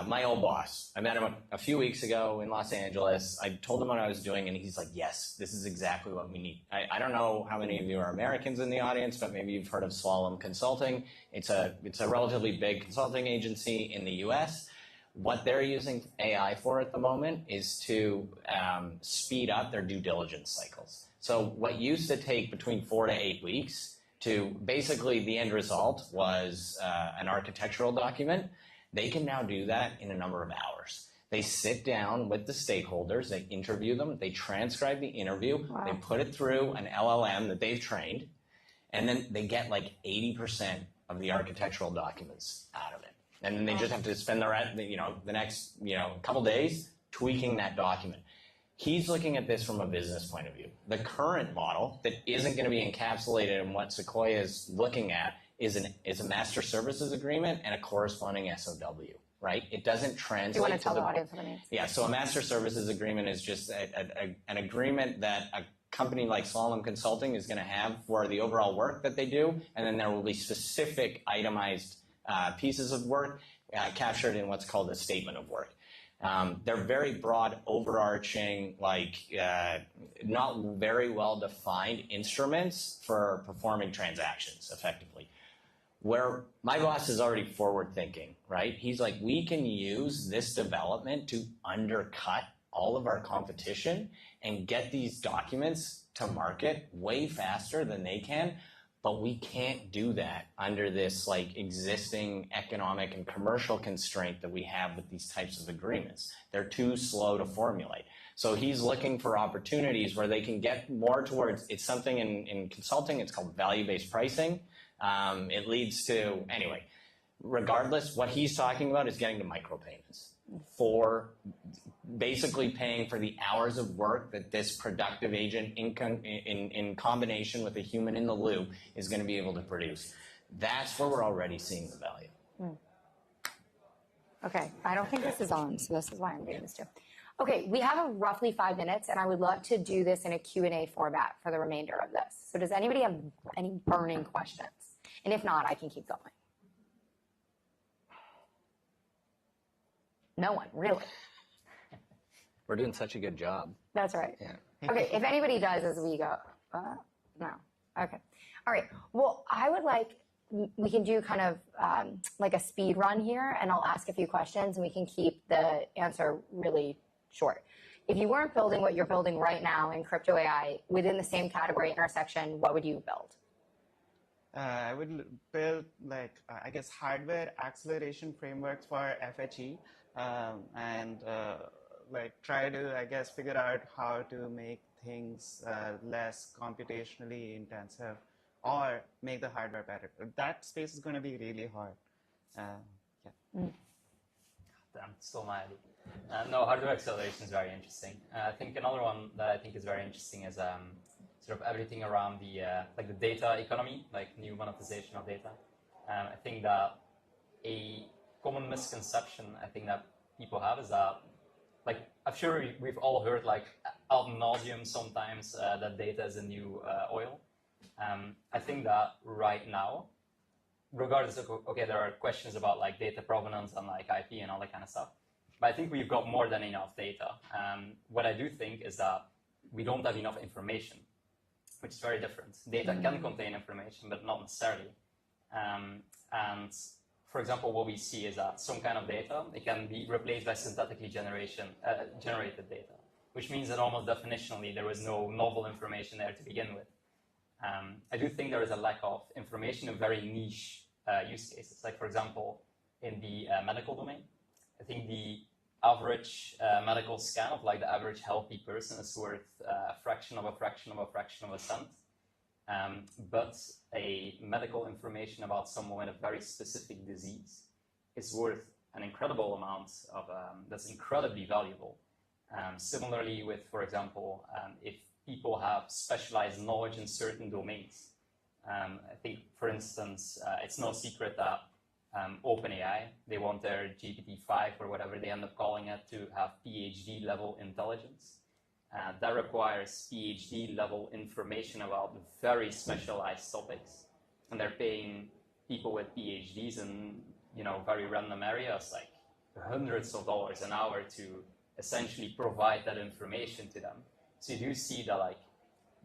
My old boss, I met him a few weeks ago in Los Angeles. I told him what I was doing, and he's like, yes, this is exactly what we need. I don't know how many of you are Americans in the audience, but maybe you've heard of Slalom Consulting. It's a relatively big consulting agency in the US. What they're using AI for at the moment is to speed up their due diligence cycles. So what used to take between 4 to 8 weeks to basically the end result was an architectural document, they can now do that in a number of hours. They sit down with the stakeholders, they interview them, they transcribe the interview, wow. They put it through an LLM that they've trained, and then they get like 80% of the architectural documents out of it. And then they just have to spend the next couple days tweaking that document. He's looking at this from a business point of view. The current model that isn't going to be encapsulated in what Sequoia is looking at is a master services agreement and a corresponding SOW. right? It doesn't translate. Do you want to to tell the audience what it means? Yeah, so a master services agreement is just an agreement that a company like Slalom Consulting is going to have for the overall work that they do, and then there will be specific itemized pieces of work captured in what's called a statement of work. They're very broad, overarching, not very well-defined instruments for performing transactions effectively. Where my boss is already forward-thinking, right? He's like, we can use this development to undercut all of our competition and get these documents to market way faster than they can, but we can't do that under this existing economic and commercial constraint that we have with these types of agreements. They're too slow to formulate. So he's looking for opportunities where they can get more towards, it's something in consulting, it's called value-based pricing. It leads to, anyway, regardless, what he's talking about is getting to micropayments for basically paying for the hours of work that this productive agent in combination with a human in the loop is going to be able to produce. That's where we're already seeing the value. Okay, I don't think this is on, so this is why I'm doing this too. Okay, we have roughly 5 minutes, and I would love to do this in a Q&A format for the remainder of this. So does anybody have any burning questions? And if not, I can keep going. No one, really. We're doing such a good job. That's right. Yeah. Okay, if anybody does as we go, no. Okay. All right. Well, I would we can do kind of like a speed run here, and I'll ask a few questions, and we can keep the answer really short. If you weren't building what you're building right now in crypto AI within the same category intersection, what would you build? I would build I guess hardware acceleration frameworks for FHE, and try to, I guess, figure out how to make things less computationally intensive or make the hardware better. That space is going to be really hard. Damn, stole my idea. No, hardware acceleration is very interesting. I think another one that I think is very interesting is sort of everything around the data economy, like new monetization of data. I think that a common misconception I think that people have is that, I'm sure we've all heard ad nauseum sometimes that data is the new oil. I think that right now, regardless of, okay, there are questions about data provenance and IP and all that kind of stuff, but I think we've got more than enough data. What I do think is that we don't have enough information, which is very different. Data can contain information, but not necessarily. And for example, what we see is that some kind of data, it can be replaced by synthetically generated data, which means that almost definitionally there is no novel information there to begin with. I do think there is a lack of information in very niche use cases. Like, for example, in the medical domain, I think the average medical scan of the average healthy person is worth a fraction of a fraction of a fraction of a cent. But a medical information about someone with a very specific disease is worth an incredible amount of, that's incredibly valuable. Similarly with, for example, if people have specialized knowledge in certain domains. I think, for instance, it's no secret that OpenAI, they want their GPT-5 or whatever they end up calling it to have PhD level intelligence. That requires PhD level information about very specialized topics. And they're paying people with PhDs in, very random areas, like hundreds of dollars an hour to essentially provide that information to them. So you do see that,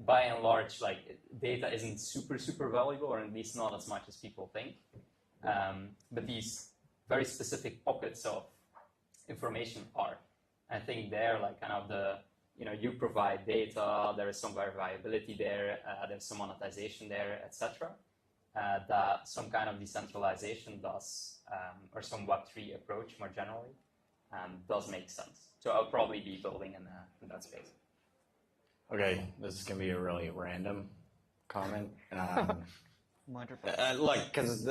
by and large, data isn't super, super valuable, or at least not as much as people think. But these very specific pockets of information are. I think they're kind of the, you provide data, there is some verifiability there, there's some monetization there, etc. That some kind of decentralization does, or some Web3 approach more generally, does make sense. So I'll probably be building in that space. Okay, this is going to be a really random comment. Wonderful. Because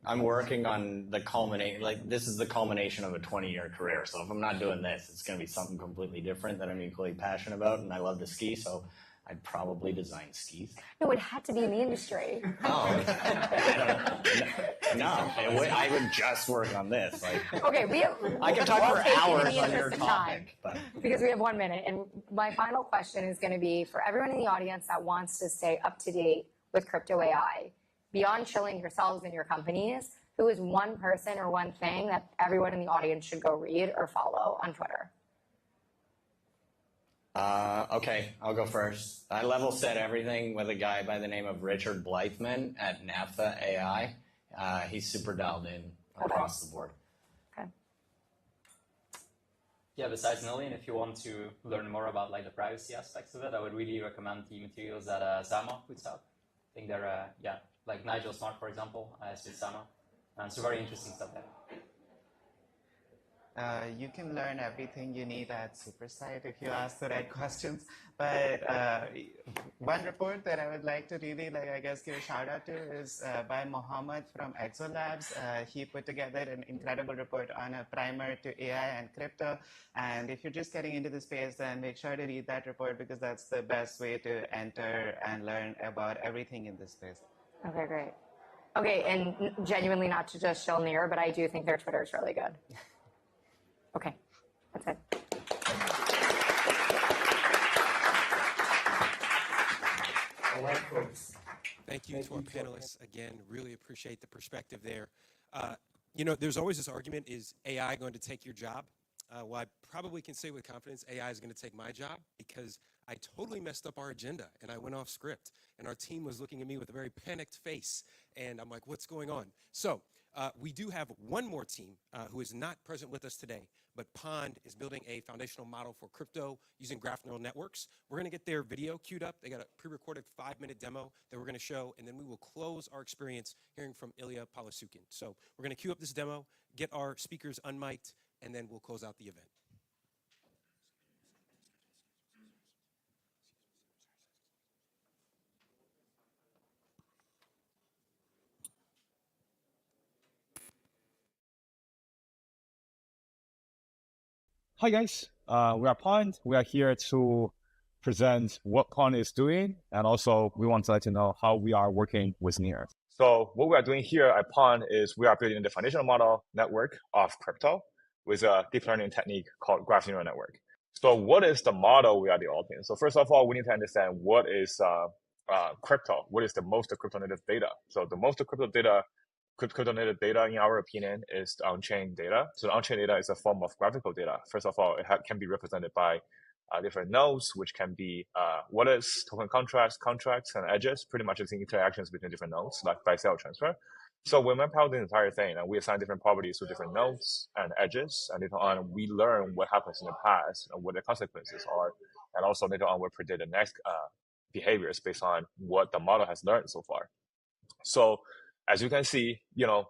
I'm working on the culmination, this is the culmination of a 20-year career. So if I'm not doing this, it's going to be something completely different that I'm equally passionate about, and I love to ski. So I'd probably design skis. No, it had to be in the industry. Oh, no, I would just work on this. Like, okay, I can talk for hours on your topic. Because we have 1 minute. And my final question is going to be for everyone in the audience that wants to stay up to date with crypto AI, beyond chilling yourselves and your companies, who is one person or one thing that everyone in the audience should go read or follow on Twitter? Okay, I'll go first. I level set everything with a guy by the name of Richard Blythman at NEAR AI. He's super dialed in across the board. Okay. Yeah, besides Nillian, if you want to learn more about like the privacy aspects of it, I would really recommend the materials that Sama puts out. I think they're, like Nigel Smart, for example, is with Sama. And so very interesting stuff there. You can learn everything you need at Supersite if you ask the right questions. But one report that I would like to really, give a shout out to is by Mohammed from Exolabs. He put together an incredible report on a primer to AI and crypto. And if you're just getting into the space, then make sure to read that report because that's the best way to enter and learn about everything in this space. Okay, great. Okay, and genuinely not to just shill NEAR, but I do think their Twitter is really good. Okay, that's it. All right, folks. Thank you to our panelists. Again, really appreciate the perspective there. You know, there's always this argument, is AI going to take your job? Well, I probably can say with confidence AI is going to take my job because I totally messed up our agenda and I went off script and our team was looking at me with a very panicked face and I'm like, what's going on? So we do have one more team who is not present with us today, but Pond is building a foundational model for crypto using graph neural networks. We're going to get their video queued up. They got a pre-recorded 5-minute demo that we're going to show, and then we will close our experience hearing from Illia Polosukhin. So we're going to queue up this demo, get our speakers unmiked, and then we'll close out the event. Hi guys, we are Pond. We are here to present what Pond is doing, and also we want to let you know how we are working with NEAR. So what we are doing here at Pond is we are building the foundational model network of crypto with a deep learning technique called graph neural network. So what is the model we are developing? So first of all, we need to understand what is crypto. What is the most crypto native data? So the most crypto native data, in our opinion, is the on-chain data. So the on-chain data is a form of graphical data. First of all, it can be represented by different nodes, which can be wallets, token contracts, and edges. Pretty much it's interactions between different nodes, like buy-sell transfer. So we map out the entire thing, and we assign different properties to different nodes and edges, and later on, we learn what happens in the past and what the consequences are, and also later on, we predict the next behaviors based on what the model has learned so far. So as you can see,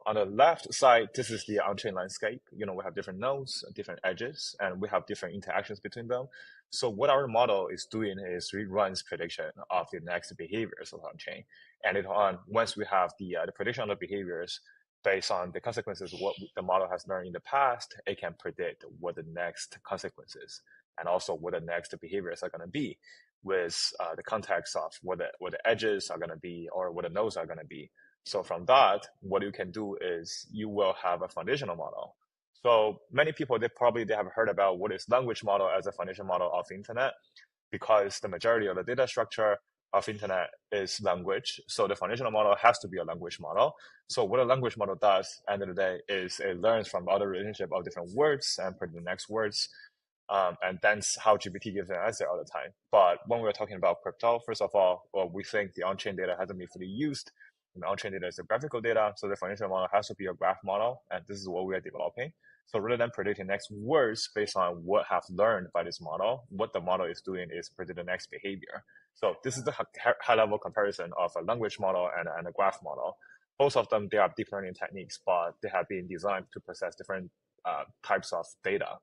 on the left side, this is the on-chain landscape. We have different nodes, different edges, and we have different interactions between them. So what our model is doing is reruns prediction of the next behaviors of on-chain. And later on, once we have the prediction of the behaviors based on the consequences of what the model has learned in the past, it can predict what the next consequences and also what the next behaviors are going to be with the context of what the edges are going to be or what the nodes are going to be. So from that, what you can do is you will have a foundational model. So many people, they have heard about what is language model as a foundation model of internet, because the majority of the data structure of internet is language. So the foundational model has to be a language model. So what a language model does at the end of the day is it learns from other relationship of different words and predict the next words. And that's how GPT gives an answer all the time. But when we're talking about crypto, first of all, we think the on-chain data hasn't been fully used. And the on-chain data is a graphical data, so the foundational model has to be a graph model, and this is what we are developing. So rather than predicting next words based on what have learned by this model, what the model is doing is predict the next behavior. So this is the high-level comparison of a language model and a graph model. Both of them, they are deep learning techniques, but they have been designed to process different types of data.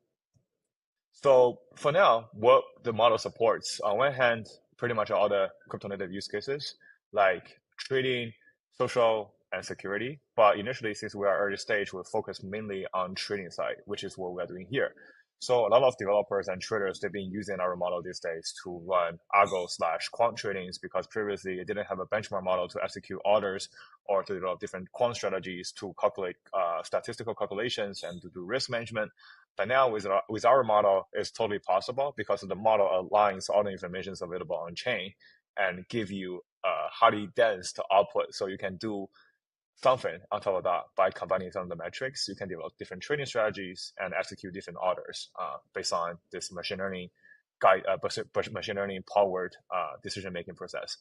So for now, what the model supports, on one hand, pretty much all the crypto-native use cases, like trading, social, and security. But initially, since we are early stage, we'll focus mainly on trading side, which is what we're doing here. So a lot of developers and traders, they've been using our model these days to run algo/quant tradings because previously it didn't have a benchmark model to execute orders or to develop different quant strategies to calculate statistical calculations and to do risk management. But now with our model, it's totally possible because the model aligns all the information available on chain and give you a highly dense output. So you can do something on top of that by combining some of the metrics. You can develop different trading strategies and execute different orders based on this machine learning machine learning powered decision making process.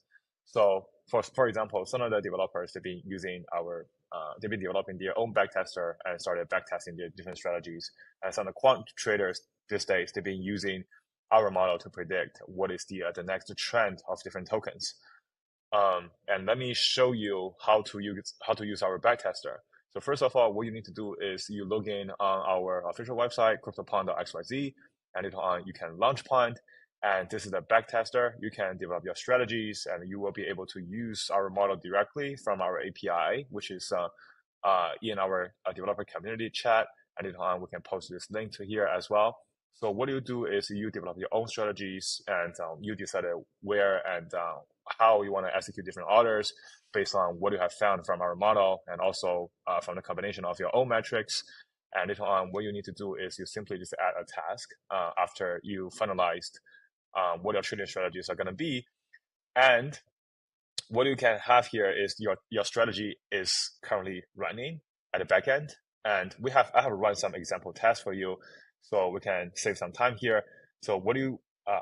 So for example, some of the developers they've been using they've been developing their own backtester and started backtesting their different strategies. And some of the quant traders these days they've been using our model to predict what is the next trend of different tokens. And let me show you how to use our backtester. So first of all, what you need to do is you log in on our official website, cryptopond.xyz, and you can launch Pond. And this is the backtester. You can develop your strategies, and you will be able to use our model directly from our API, which is in our developer community chat. And we can post this link to here as well. So what you do is you develop your own strategies, and you decide where and how you want to execute different orders based on what you have found from our model and also from the combination of your own metrics. And what you need to do is you simply just add a task after you finalized what your trading strategies are going to be. And what you can have here is your strategy is currently running at the back end. And I have run some example tests for you so we can save some time here. So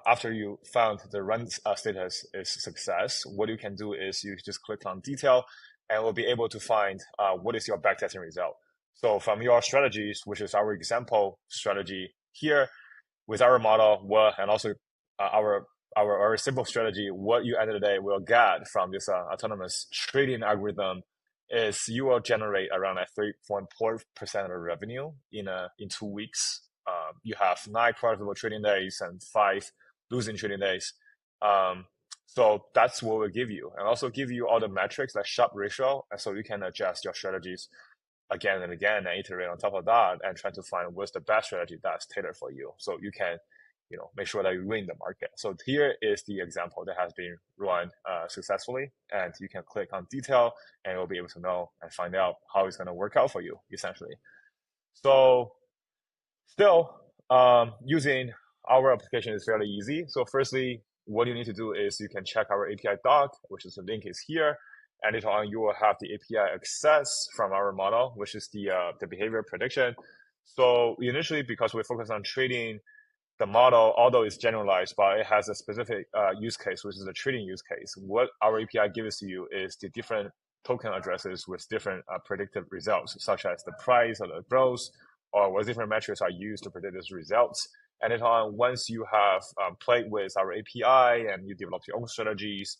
after you found the run status is success, what you can do is you just click on detail and we'll be able to find what is your backtesting result. So from your strategies, which is our example strategy here with our model, and also our simple strategy, what you end of the day will get from this autonomous trading algorithm is you will generate around 3.4% of revenue in 2 weeks. You have 9 profitable trading days and 5 losing trading days. So that's what we'll give you, and also give you all the metrics like Sharpe ratio, and so you can adjust your strategies again and again and iterate on top of that and try to find what's the best strategy that's tailored for you, so you can make sure that you win the market. So here is the example that has been run successfully, and you can click on detail and you'll be able to know and find out how it's going to work out for you essentially. So still, using our application is fairly easy. So firstly, what you need to do is you can check our API doc, which is the link is here, and later on you will have the API access from our model, which is the behavior prediction. So initially, because we focus on trading, the model, although it's generalized, but it has a specific use case, which is the trading use case. What our API gives to you is the different token addresses with different predictive results, such as the price or the growth, or what different metrics are used to predict these results. And then once you have played with our API and you develop your own strategies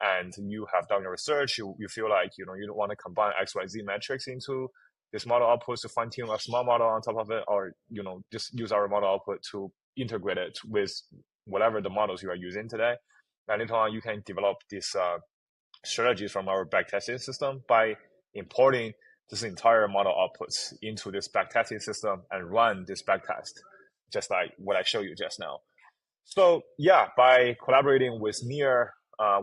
and you have done your research, you feel like you don't want to combine XYZ metrics into this model output to fine tune a small model on top of it, or just use our model output to integrate it with whatever the models you are using today. And later on, you can develop these strategies from our backtesting system by importing this entire model outputs into this backtesting system and run this backtest, just like what I showed you just now. So yeah, by collaborating with NEAR,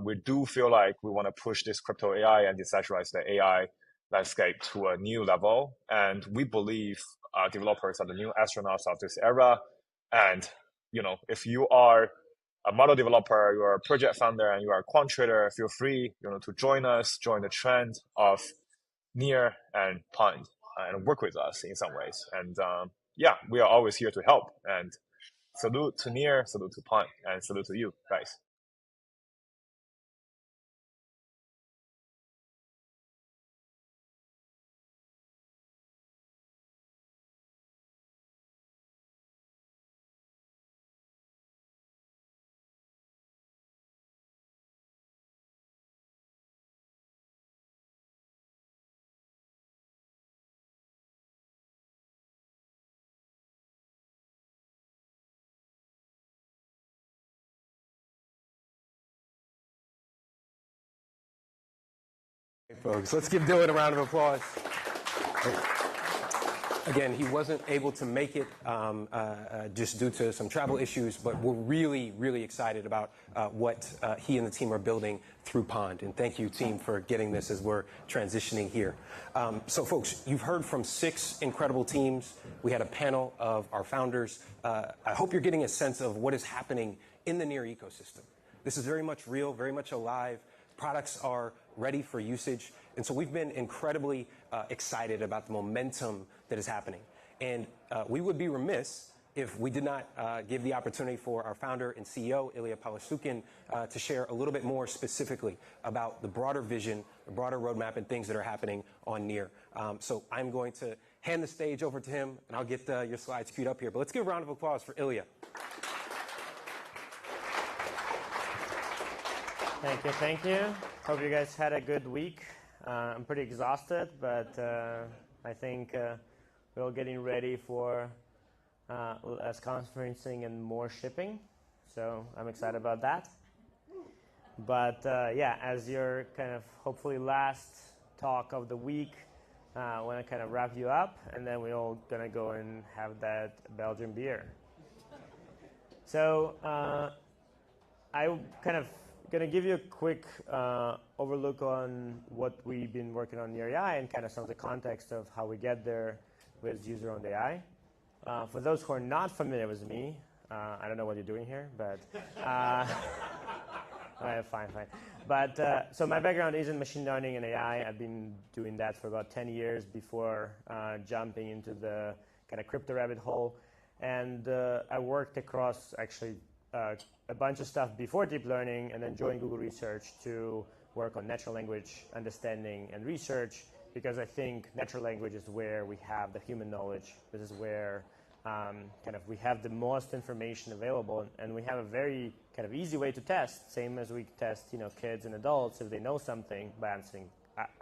we do feel like we want to push this crypto AI and decentralize the AI landscape to a new level. And we believe developers are the new astronauts of this era. And if you are a model developer, you are a project founder, and you are a quant trader, feel free to join us, join the trend of NEAR and Pond, and work with us in some ways. And yeah, we are always here to help. And salute to NEAR, salute to Pond, and salute to you guys. Hey, folks, let's give Dylan a round of applause. Again, he wasn't able to make it just due to some travel issues, but we're really, really excited about what he and the team are building through Pond. And thank you, team, for getting this as we're transitioning here. So, folks, you've heard from 6 incredible teams. We had a panel of our founders. I hope you're getting a sense of what is happening in the NEAR ecosystem. This is very much real, very much alive. Products are ready for usage. And so we've been incredibly excited about the momentum that is happening. And we would be remiss if we did not give the opportunity for our founder and CEO, Illia Polosukhin, to share a little bit more specifically about the broader vision, the broader roadmap, and things that are happening on NEAR. So I'm going to hand the stage over to him, and I'll get your slides queued up here. But let's give a round of applause for Illia. Thank you, thank you. Hope you guys had a good week. I'm pretty exhausted, but I think we're all getting ready for less conferencing and more shipping. So I'm excited about that. But yeah, as your kind of hopefully last talk of the week, I want to kind of wrap you up, and then we're all going to go and have that Belgian beer. So I'm kind of going to give you a quick overlook on what we've been working on NEAR AI and kind of some of the context of how we get there with user-owned AI. For those who are not familiar with me, I don't know what you're doing here, but fine. But so my background is in machine learning and AI. I've been doing that for about 10 years before jumping into the kind of crypto rabbit hole. And I worked across actually a bunch of stuff before deep learning, and then joined Google Research to work on natural language understanding and research, because I think natural language is where we have the human knowledge. This is where kind of we have the most information available, and we have a very kind of easy way to test, same as we test kids and adults if they know something by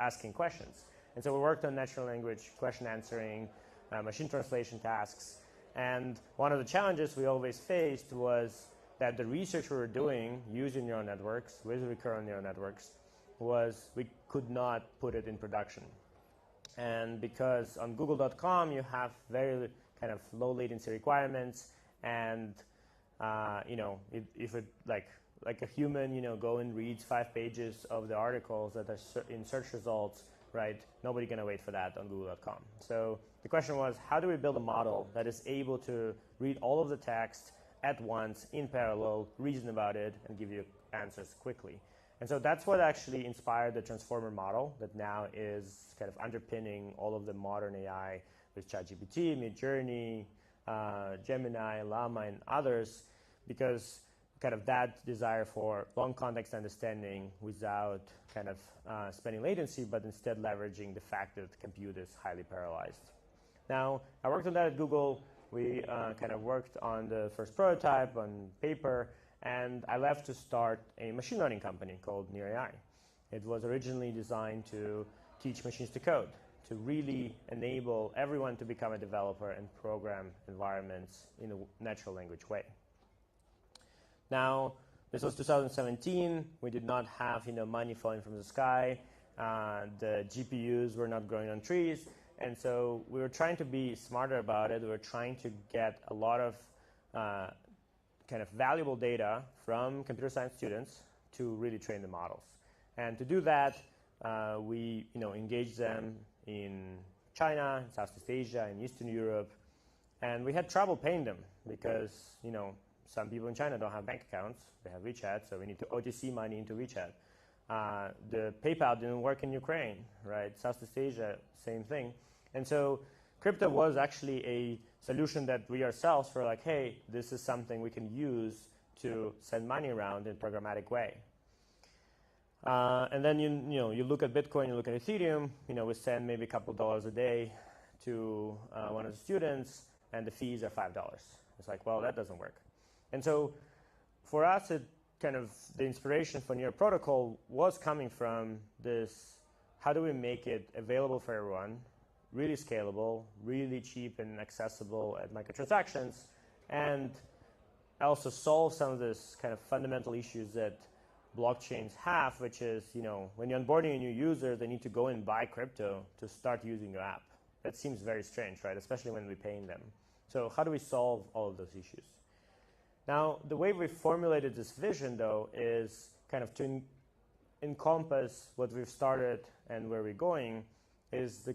asking questions. And so we worked on natural language question answering, machine translation tasks, and one of the challenges we always faced was that the research we were doing using neural networks, with recurrent neural networks, was we could not put it in production. And because on google.com you have very kind of low latency requirements, and if it like a human go and reads 5 pages of the articles that are in search results, right? Nobody's gonna wait for that on google.com. So the question was, how do we build a model that is able to read all of the text at once, in parallel, reason about it, and give you answers quickly? And so that's what actually inspired the transformer model that now is kind of underpinning all of the modern AI with ChatGPT, Midjourney, Gemini, Llama, and others, because kind of that desire for long context understanding without kind of spending latency, but instead leveraging the fact that compute is highly parallelized. Now, I worked on that at Google. We kind of worked on the first prototype on paper, and I left to start a machine learning company called NEAR AI. It was originally designed to teach machines to code, to really enable everyone to become a developer and program environments in a natural language way. Now, this was 2017. We did not have money falling from the sky. The GPUs were not growing on trees. And so we were trying to be smarter about it. We were trying to get a lot of kind of valuable data from computer science students to really train the models. And to do that, we engaged them in China, in Southeast Asia, in Eastern Europe. And we had trouble paying them because some people in China don't have bank accounts. They have WeChat, so we need to OTC money into WeChat. The PayPal didn't work in Ukraine, right? Southeast Asia, same thing. And so crypto was actually a solution that we ourselves were like, hey, this is something we can use to send money around in a programmatic way. And then you look at Bitcoin, you look at Ethereum, we send maybe a couple dollars a day to one of the students, and the fees are $5. It's like, well, that doesn't work. And so for us, it kind of the inspiration for NEAR protocol was coming from this: how do we make it available for everyone, really scalable, really cheap and accessible at microtransactions, and also solve some of this kind of fundamental issues that blockchains have, which is, when you're onboarding a new user, they need to go and buy crypto to start using your app. that seems very strange, right? Especially when we're paying them. So how do we solve all of those issues? Now, the way we formulated this vision, though, is kind of to encompass what we've started and where we're going, is to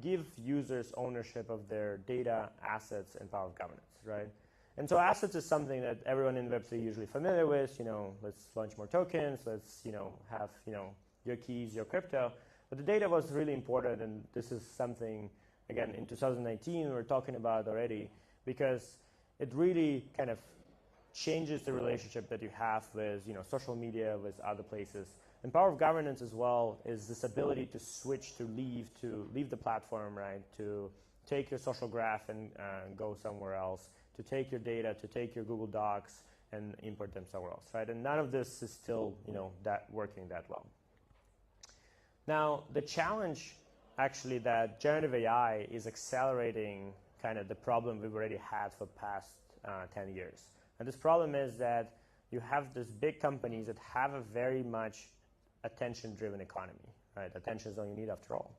give users ownership of their data, assets, and power of governance, right? And so assets is something that everyone in Web3 usually familiar with. Let's launch more tokens. Let's, have, your keys, your crypto. But the data was really important, and this is something, again, in 2019 we're talking about already, because it really kind of changes the relationship that you have with, social media, with other places. And power of governance as well is this ability to switch, to leave the platform, right? To take your social graph and go somewhere else, to take your data, to take your Google Docs and import them somewhere else, right? And none of this is still, that working that well. Now, the challenge actually that generative AI is accelerating kind of the problem we've already had for the past 10 years. And this problem is that you have these big companies that have a very much attention-driven economy, right? Attention is all you need after all.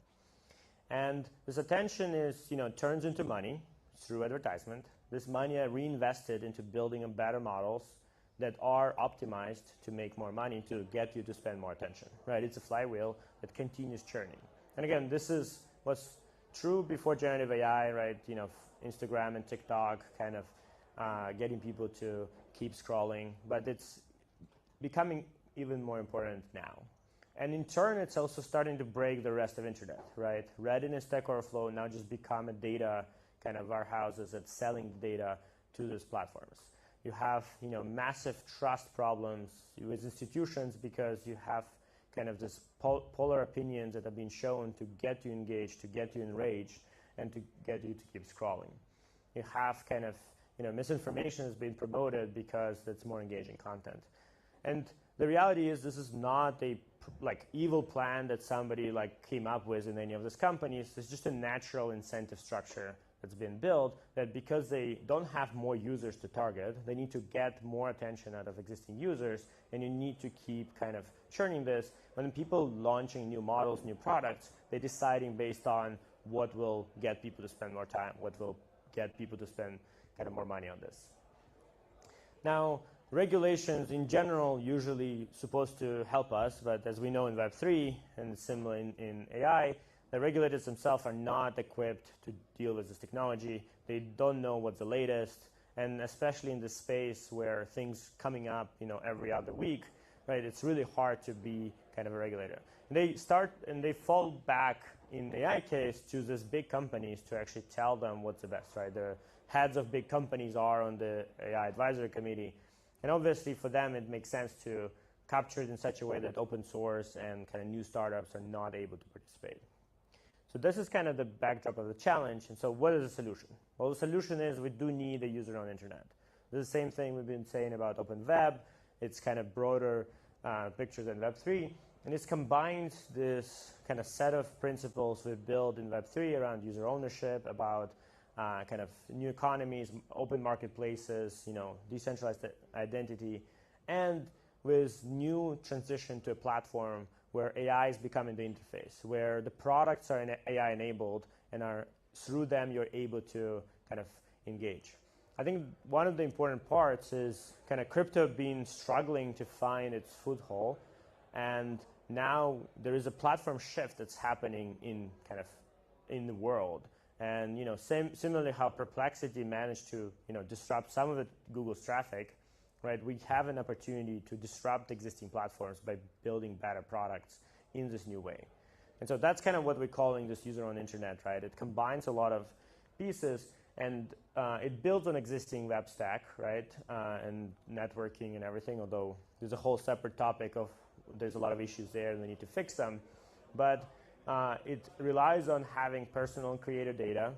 And this attention is, turns into money through advertisement. This money are reinvested into building better models that are optimized to make more money, to get you to spend more attention, right? It's a flywheel that continues churning. And again, this is what's true before generative AI, right? Instagram and TikTok kind of getting people to keep scrolling, but it's becoming even more important now. And in turn, it's also starting to break the rest of internet, right? Reddit and Stack Overflow now just become a data kind of warehouses that's selling data to those platforms. You have, massive trust problems with institutions because you have kind of this polar opinions that have been shown to get you engaged, to get you enraged, and to get you to keep scrolling. You have kind of, misinformation has been promoted because it's more engaging content. And the reality is this is not a evil plan that somebody came up with in any of these companies. It's just a natural incentive structure that's been built, that because they don't have more users to target, they need to get more attention out of existing users, and you need to keep kind of churning this. When people launching new models, new products, they're deciding based on what will get people to spend more time, what will get people to spend kind of more money on this. Now, regulations in general usually supposed to help us, but as we know in Web3 and similar in AI, the regulators themselves are not equipped to deal with this technology. They don't know what's the latest, and especially in this space where things coming up, every other week, right? It's really hard to be kind of a regulator. And they fall back in the AI case to these big companies to actually tell them what's the best, right? The heads of big companies are on the AI advisory committee, and obviously for them it makes sense to capture it in such a way that open source and kind of new startups are not able to participate. So this is kind of the backdrop of the challenge. And so what is the solution? Well, the solution is we do need a user-owned internet. This is the same thing we've been saying about open web. It's kind of broader picture than Web3. And it's combined this kind of set of principles we've built in Web3 around user ownership, about kind of new economies, open marketplaces, decentralized identity, and with new transition to a platform where AI is becoming the interface, where the products are AI enabled and are through them you're able to kind of engage. I think one of the important parts is kind of crypto been struggling to find its foothold, and now there is a platform shift that's happening in the world. And similarly how Perplexity managed to disrupt some of Google's traffic, right? We have an opportunity to disrupt existing platforms by building better products in this new way. And so that's kind of what we're calling this user-owned internet, right? It combines a lot of pieces, and it builds on existing web stack, right? And networking and everything, although there's a whole separate topic of there's a lot of issues there and we need to fix them. But it relies on having personal created data.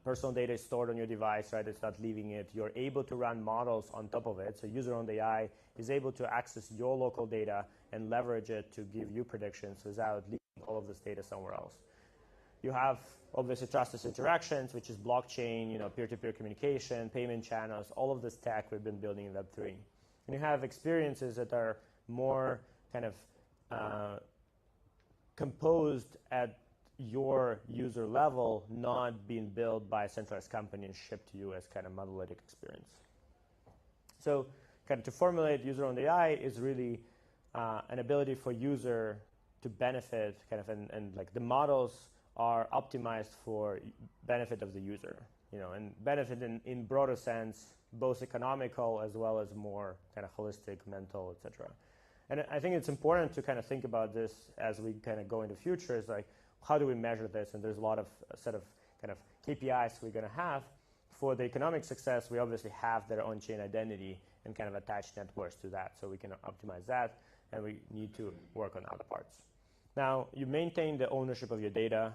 Personal data is stored on your device, right? It's not leaving it. You're able to run models on top of it. So user-owned AI is able to access your local data and leverage it to give you predictions without leaving all of this data somewhere else. You have obviously trustless interactions, which is blockchain, peer-to-peer communication, payment channels, all of this tech we've been building in Web3. And you have experiences that are more kind of composed at your user level, not being built by a centralized company and shipped to you as kind of monolithic experience. So kind of to formulate user-owned AI is really an ability for user to benefit kind of, and like the models are optimized for benefit of the user, you know, and benefit in broader sense, both economical as well as more kind of holistic, mental, etc. And I think it's important to kind of think about this as we kind of go into the future, is like, how do we measure this? And there's a lot of set of kind of KPIs we're going to have. For the economic success, we obviously have their on-chain identity and kind of attach networks to that, so we can optimize that, and we need to work on other parts. Now, you maintain the ownership of your data.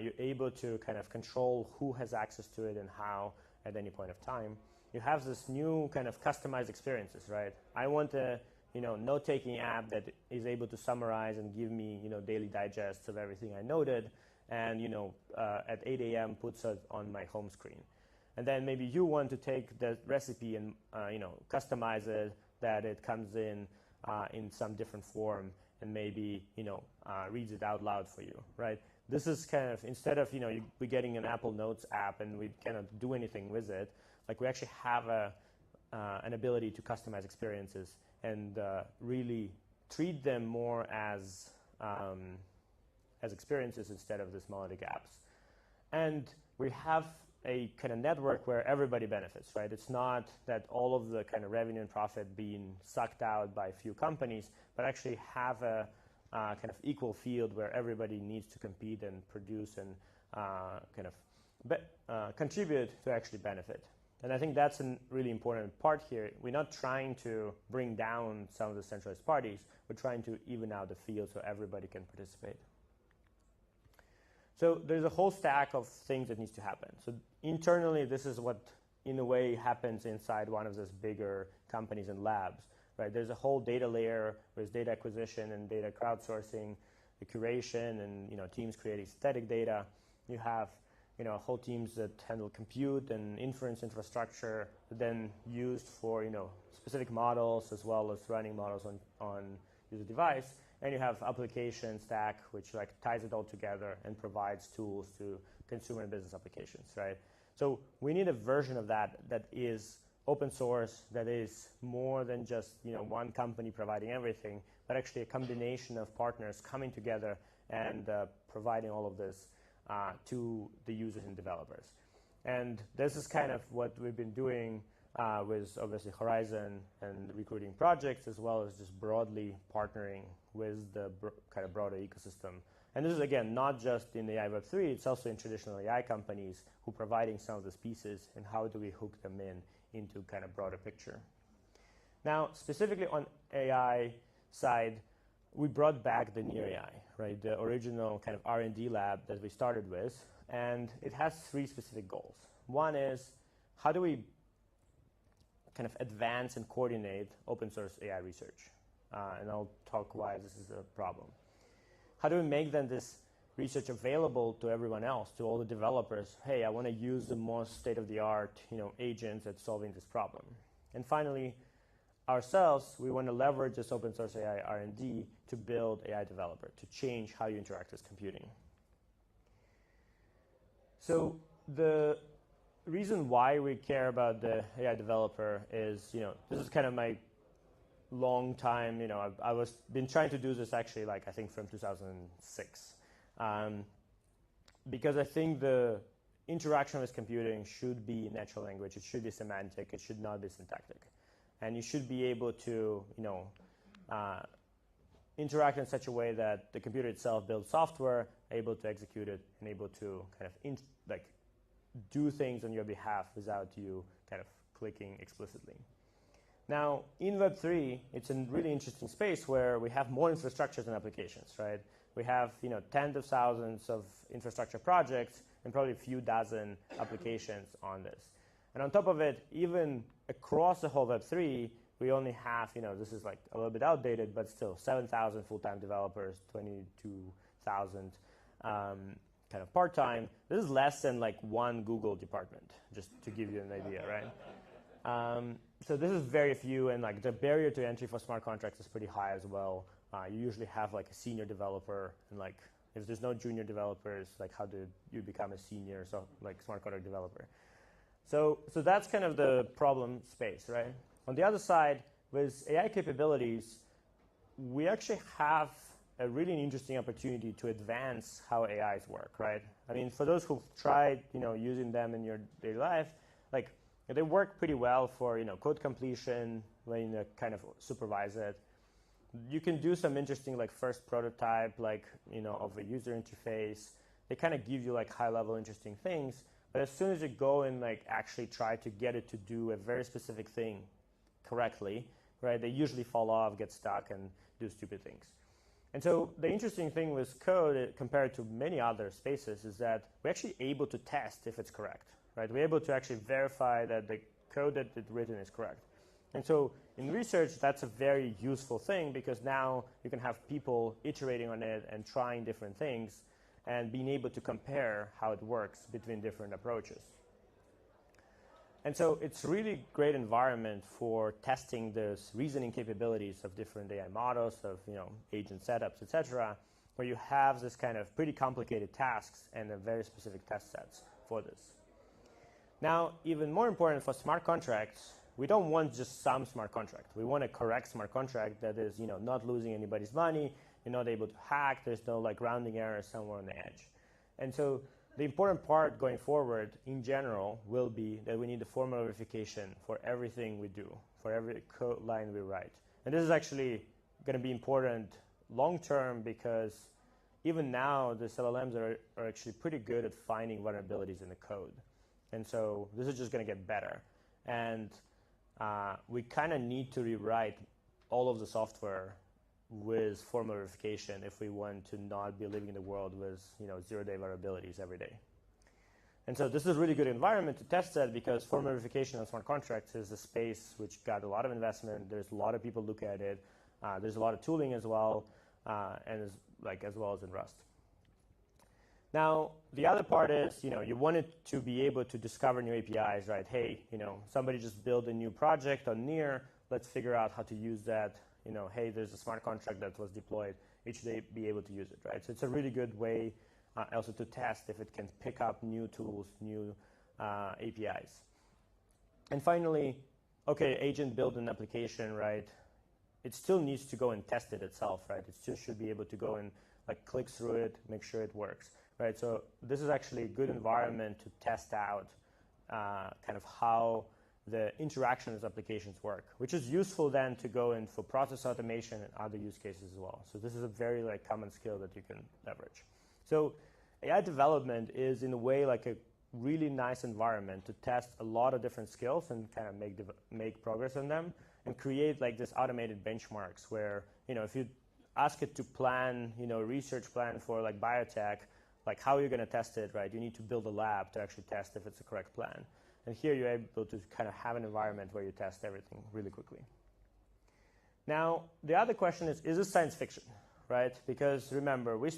You're able to kind of control who has access to it and how at any point of time. You have this new kind of customized experiences, right? I want a note-taking app that is able to summarize and give me daily digests of everything I noted, and at 8 a.m. puts it on my home screen. And then maybe you want to take the recipe and customize it, that it comes in some different form, and maybe reads it out loud for you, right? This is kind of, instead of we getting an Apple Notes app and we cannot do anything with it, like we actually have an ability to customize experiences and really treat them more as experiences instead of these monolithic apps. And we have a kind of network where everybody benefits, right? It's not that all of the kind of revenue and profit being sucked out by a few companies, but actually have a kind of equal field where everybody needs to compete and produce and kind of contribute to actually benefit. And I think that's a really important part here. We're not trying to bring down some of the centralized parties. We're trying to even out the field so everybody can participate. So there's a whole stack of things that needs to happen. So internally, this is what, in a way, happens inside one of those bigger companies and labs, right? There's a whole data layer with data acquisition and data crowdsourcing, the curation, and teams creating synthetic data. You have whole teams that handle compute and inference infrastructure, then used for specific models as well as running models on user device. And you have application stack, which like ties it all together and provides tools to consumer and business applications, right? So we need a version of that that is open source, that is more than just one company providing everything, but actually a combination of partners coming together and providing all of this to the users and developers. And this is kind of what we've been doing with obviously Horizon and recruiting projects, as well as just broadly partnering with the kind of broader ecosystem. And this is, again, not just in AI Web3, it's also in traditional AI companies who are providing some of these pieces, and how do we hook them into kind of broader picture. Now, specifically on AI side, we brought back the NEAR AI, right? The original kind of R&D lab that we started with, and it has 3 specific goals. One is, how do we kind of advance and coordinate open source AI research? And I'll talk why this is a problem. How do we make then this research available to everyone else, to all the developers? Hey, I want to use the most state-of-the-art agents at solving this problem. And finally, ourselves, we want to leverage this open source AI R&D to build AI developer, to change how you interact with computing. So the reason why we care about the AI developer is, this is kind of my long time, I was been trying to do this actually, like, I think from 2006. Because I think the interaction with computing should be natural language, it should be semantic, it should not be syntactic. And you should be able to, interact in such a way that the computer itself builds software, able to execute it, and able to kind of do things on your behalf without you kind of clicking explicitly. Now, in Web3, it's a really interesting space where we have more infrastructures and applications, right? We have, tens of thousands of infrastructure projects and probably a few dozen applications on this. And on top of it, even across the whole Web3, we only have, this is like a little bit outdated, but still 7,000 full-time developers, 22,000 kind of part-time. This is less than like one Google department, just to give you an idea, right? So this is very few, and like the barrier to entry for smart contracts is pretty high as well. You usually have like a senior developer and like If there's no junior developers, like how do you become a senior, so like smart contract developer? So that's kind of the problem space, right? On the other side, with AI capabilities, we actually have a really interesting opportunity to advance how AIs work, right? I mean, for those who've tried, using them in your daily life, like they work pretty well for, code completion when you kind of supervise it. You can do some interesting like first prototype, like, of a user interface. They kind of give you like high level interesting things, but as soon as you go and like actually try to get it to do a very specific thing correctly, right, they usually fall off, get stuck, and do stupid things. And so the interesting thing with code compared to many other spaces is that we're actually able to test if it's correct, right? We're able to actually verify that the code that it's written is correct. And so in research, that's a very useful thing because now you can have people iterating on it and trying different things and being able to compare how it works between different approaches. And so it's really great environment for testing those reasoning capabilities of different AI models, of agent setups, etc., where you have this kind of pretty complicated tasks and a very specific test sets for this. Now, even more important for smart contracts, we don't want just some smart contract. We want a correct smart contract that is, not losing anybody's money, you're not able to hack, there's no like rounding error somewhere on the edge. And so the important part going forward in general will be that we need a formal verification for everything we do, for every code line we write. And this is actually going to be important long term because even now the LLMs are actually pretty good at finding vulnerabilities in the code. And so this is just going to get better. And we kind of need to rewrite all of the software with formal verification if we want to not be living in the world with zero-day vulnerabilities every day. And so this is a really good environment to test that because formal verification on smart contracts is a space which got a lot of investment. There's a lot of people look at it. There's a lot of tooling as well, and as well as in Rust. Now, the other part is, you wanted to be able to discover new APIs, right? Hey, somebody just built a new project on NEAR. Let's figure out how to use that. Hey, there's a smart contract that was deployed. It should be able to use it, right? So it's a really good way also to test if it can pick up new tools, new APIs. And finally, okay, agent build an application, right? It still needs to go and test it itself, right? It still should be able to go and click through it, make sure it works. Right, so this is actually a good environment to test out kind of how the interaction with applications work, which is useful then to go in for process automation and other use cases as well. So this is a very common skill that you can leverage. So AI development is in a way like a really nice environment to test a lot of different skills and kind of make progress on them and create this automated benchmarks where if you ask it to plan a research plan for biotech, how are you going to test it, right? You need to build a lab to actually test if it's a correct plan. And here you're able to kind of have an environment where you test everything really quickly. Now, the other question is this science fiction, right? Because remember, we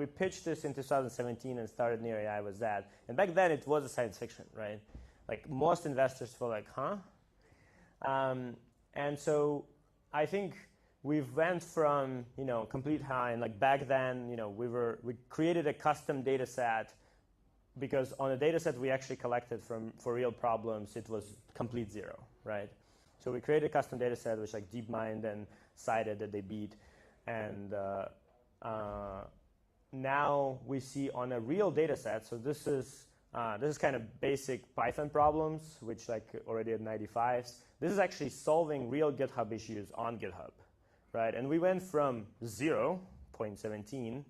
pitched this in 2017 and started NEAR AI with that. And back then it was a science fiction, right? Most investors were like, huh? And so I think we've went from complete high, and back then we created a custom data set because on a data set we actually collected for real problems it was complete zero, right? So we created a custom data set which DeepMind and cited that they beat, and now we see on a real data set. So this is kind of basic Python problems which already at 95s. This is actually solving real GitHub issues on GitHub. Right, and we went from 0.17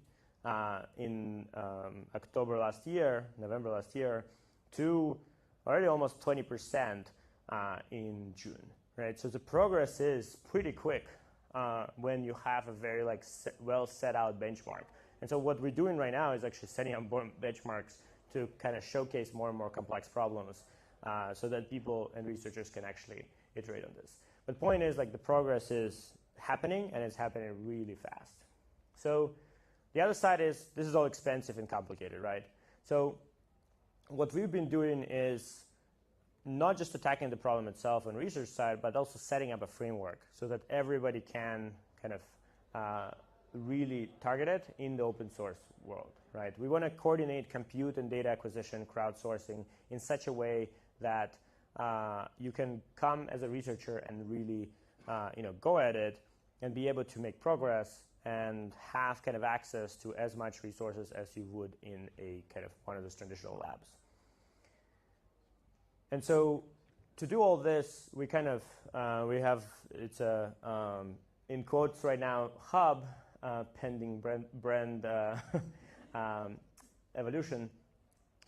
in November last year, to already almost 20% in June. Right, so the progress is pretty quick when you have a very well set out benchmark. And so what we're doing right now is actually setting up benchmarks to kind of showcase more and more complex problems, so that people and researchers can actually iterate on this. But the point is, the progress is happening, and it's happening really fast. So the other side is this is all expensive and complicated, right? So what we've been doing is not just attacking the problem itself on the research side, but also setting up a framework so that everybody can kind of really targeted in the open source world, right? We want to coordinate compute and data acquisition, crowdsourcing in such a way that you can come as a researcher and really go at it and be able to make progress and have kind of access to as much resources as you would in a kind of one of those traditional labs. And so to do all this, we kind of, we have, it's a, in quotes right now, hub, pending brand evolution.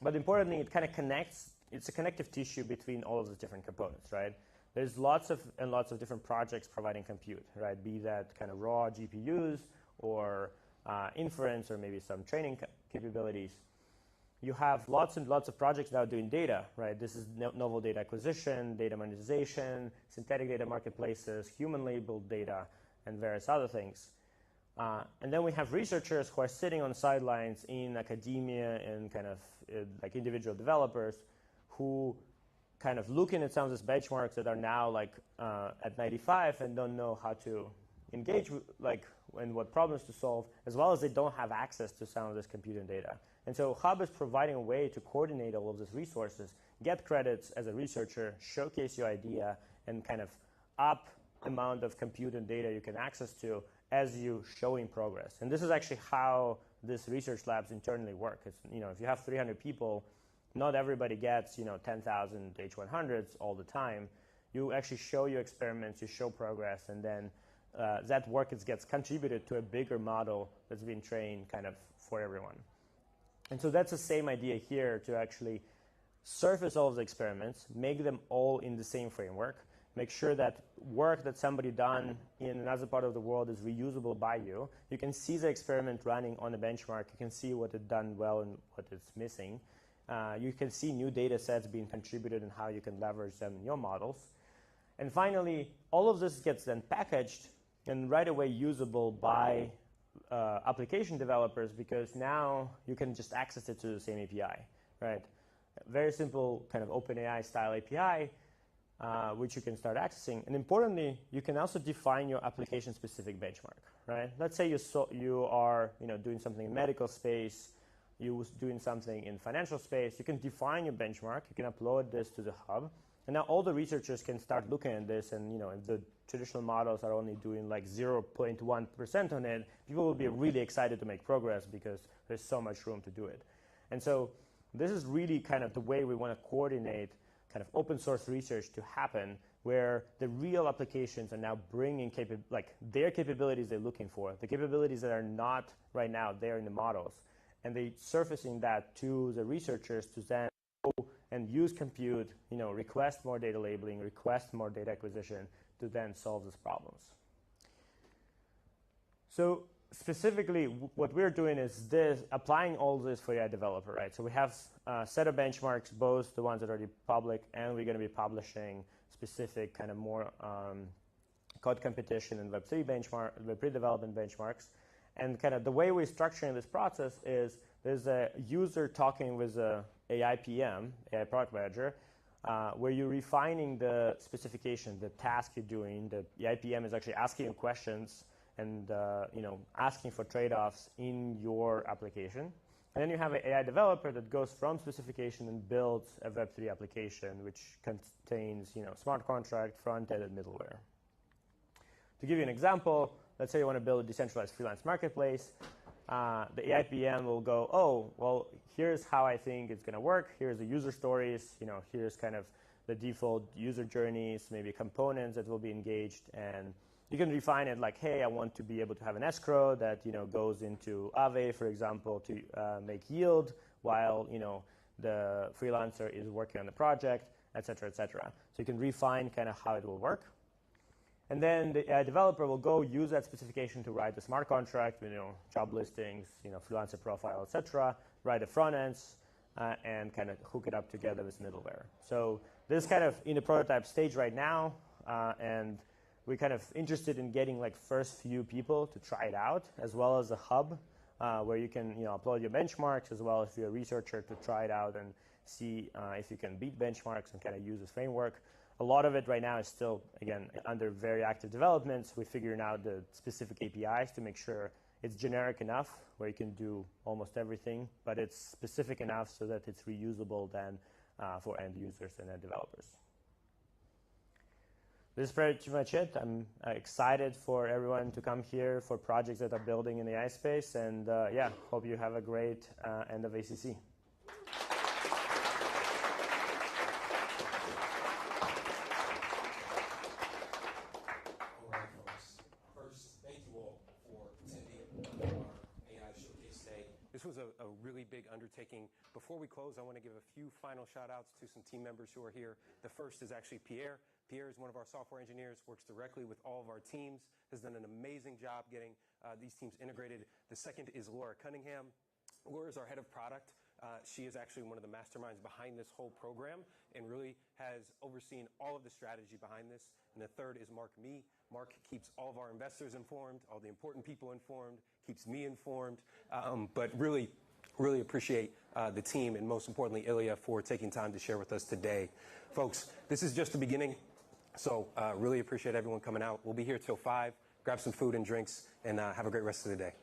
But importantly, it kind of connects, it's a connective tissue between all of the different components, right? There's lots of different projects providing compute, right? Be that kind of raw GPUs or inference or maybe some training capabilities. You have lots and lots of projects now doing data, right? This is novel data acquisition, data monetization, synthetic data marketplaces, human-labeled data, and various other things. And then we have researchers who are sitting on the sidelines in academia and kind of like individual developers who kind of looking at some of these benchmarks that are now like at 95 and don't know how to engage with, like, and what problems to solve, as well as they don't have access to some of this computing data. And so Hub is providing a way to coordinate all of these resources, get credits as a researcher, showcase your idea, and kind of up amount of compute and data you can access to as you showing progress. And this is actually how this research labs internally work. It's, if you have 300 people, not everybody gets 10,000 H100s all the time. You actually show your experiments, you show progress, and then that work gets contributed to a bigger model that's been trained kind of for everyone. And so that's the same idea here, to actually surface all of the experiments, make them all in the same framework, make sure that work that somebody done in another part of the world is reusable by you. You can see the experiment running on a benchmark. You can see what it done well and what it's missing. You can see new data sets being contributed and how you can leverage them in your models. And finally, all of this gets then packaged and right away usable by application developers, because now you can just access it to the same API, right? Very simple kind of OpenAI style API, which you can start accessing. And importantly, you can also define your application-specific benchmark, right? Let's say you are doing something in medical space, you doing something in financial space. You can define your benchmark. You can upload this to the hub. And now all the researchers can start looking at this, and if the traditional models are only doing like 0.1% on it, people will be really excited to make progress because there's so much room to do it. And so this is really kind of the way we want to coordinate kind of open source research to happen, where the real applications are now bringing their capabilities they're looking for, the capabilities that are not right now there in the models, and they surfacing that to the researchers to then go and use compute, request more data labeling, request more data acquisition to then solve these problems. So specifically, what we're doing is applying all this for AI developer, right? So we have a set of benchmarks, both the ones that are already public, and we're going to be publishing specific kind of more code competition and Web3 development benchmarks. And kind of the way we're structuring this process is there's a user talking with a AI PM, AI product manager, where you're refining the specification, the task you're doing. The AI PM is actually asking you questions and asking for trade-offs in your application. And then you have an AI developer that goes from specification and builds a Web3 application, which contains smart contract, front-end, and middleware. To give you an example, let's say you want to build a decentralized freelance marketplace. The AI PM will go, oh, well, here's how I think it's going to work. Here's the user stories. Here's kind of the default user journeys, maybe components that will be engaged. And you can refine it like, hey, I want to be able to have an escrow that goes into Aave, for example, to make yield while the freelancer is working on the project, et cetera, et cetera. So you can refine kind of how it will work. And then the developer will go use that specification to write the smart contract, job listings, freelancer profile, et cetera, write the front ends, and kind of hook it up together with middleware. So this is kind of in the prototype stage right now, and we're kind of interested in getting like first few people to try it out, as well as a hub where you can upload your benchmarks, as well as if you're a researcher to try it out and see if you can beat benchmarks and kind of use this framework. A lot of it right now is still, again, under very active developments. We're figuring out the specific APIs to make sure It's generic enough where you can do almost everything, but it's specific enough so that it's reusable then for end users and end developers. This is pretty much it. I'm excited for everyone to come here for projects that are building in the AI space, and yeah, hope you have a great end of ACC. This was a really big undertaking. Before we close, I want to give a few final shout outs to some team members who are here. The first is actually Pierre. Pierre is one of our software engineers, works directly with all of our teams, has done an amazing job getting these teams integrated. The second is Laura Cunningham. Laura is our head of product. She is actually one of the masterminds behind this whole program and really has overseen all of the strategy behind this. And the third is Mark Mee. Mark keeps all of our investors informed, all the important people informed, keeps me informed, but really appreciate the team and most importantly, Illia, for taking time to share with us today. Folks, this is just the beginning, so really appreciate everyone coming out. We'll be here till 5. Grab some food and drinks, and have a great rest of the day.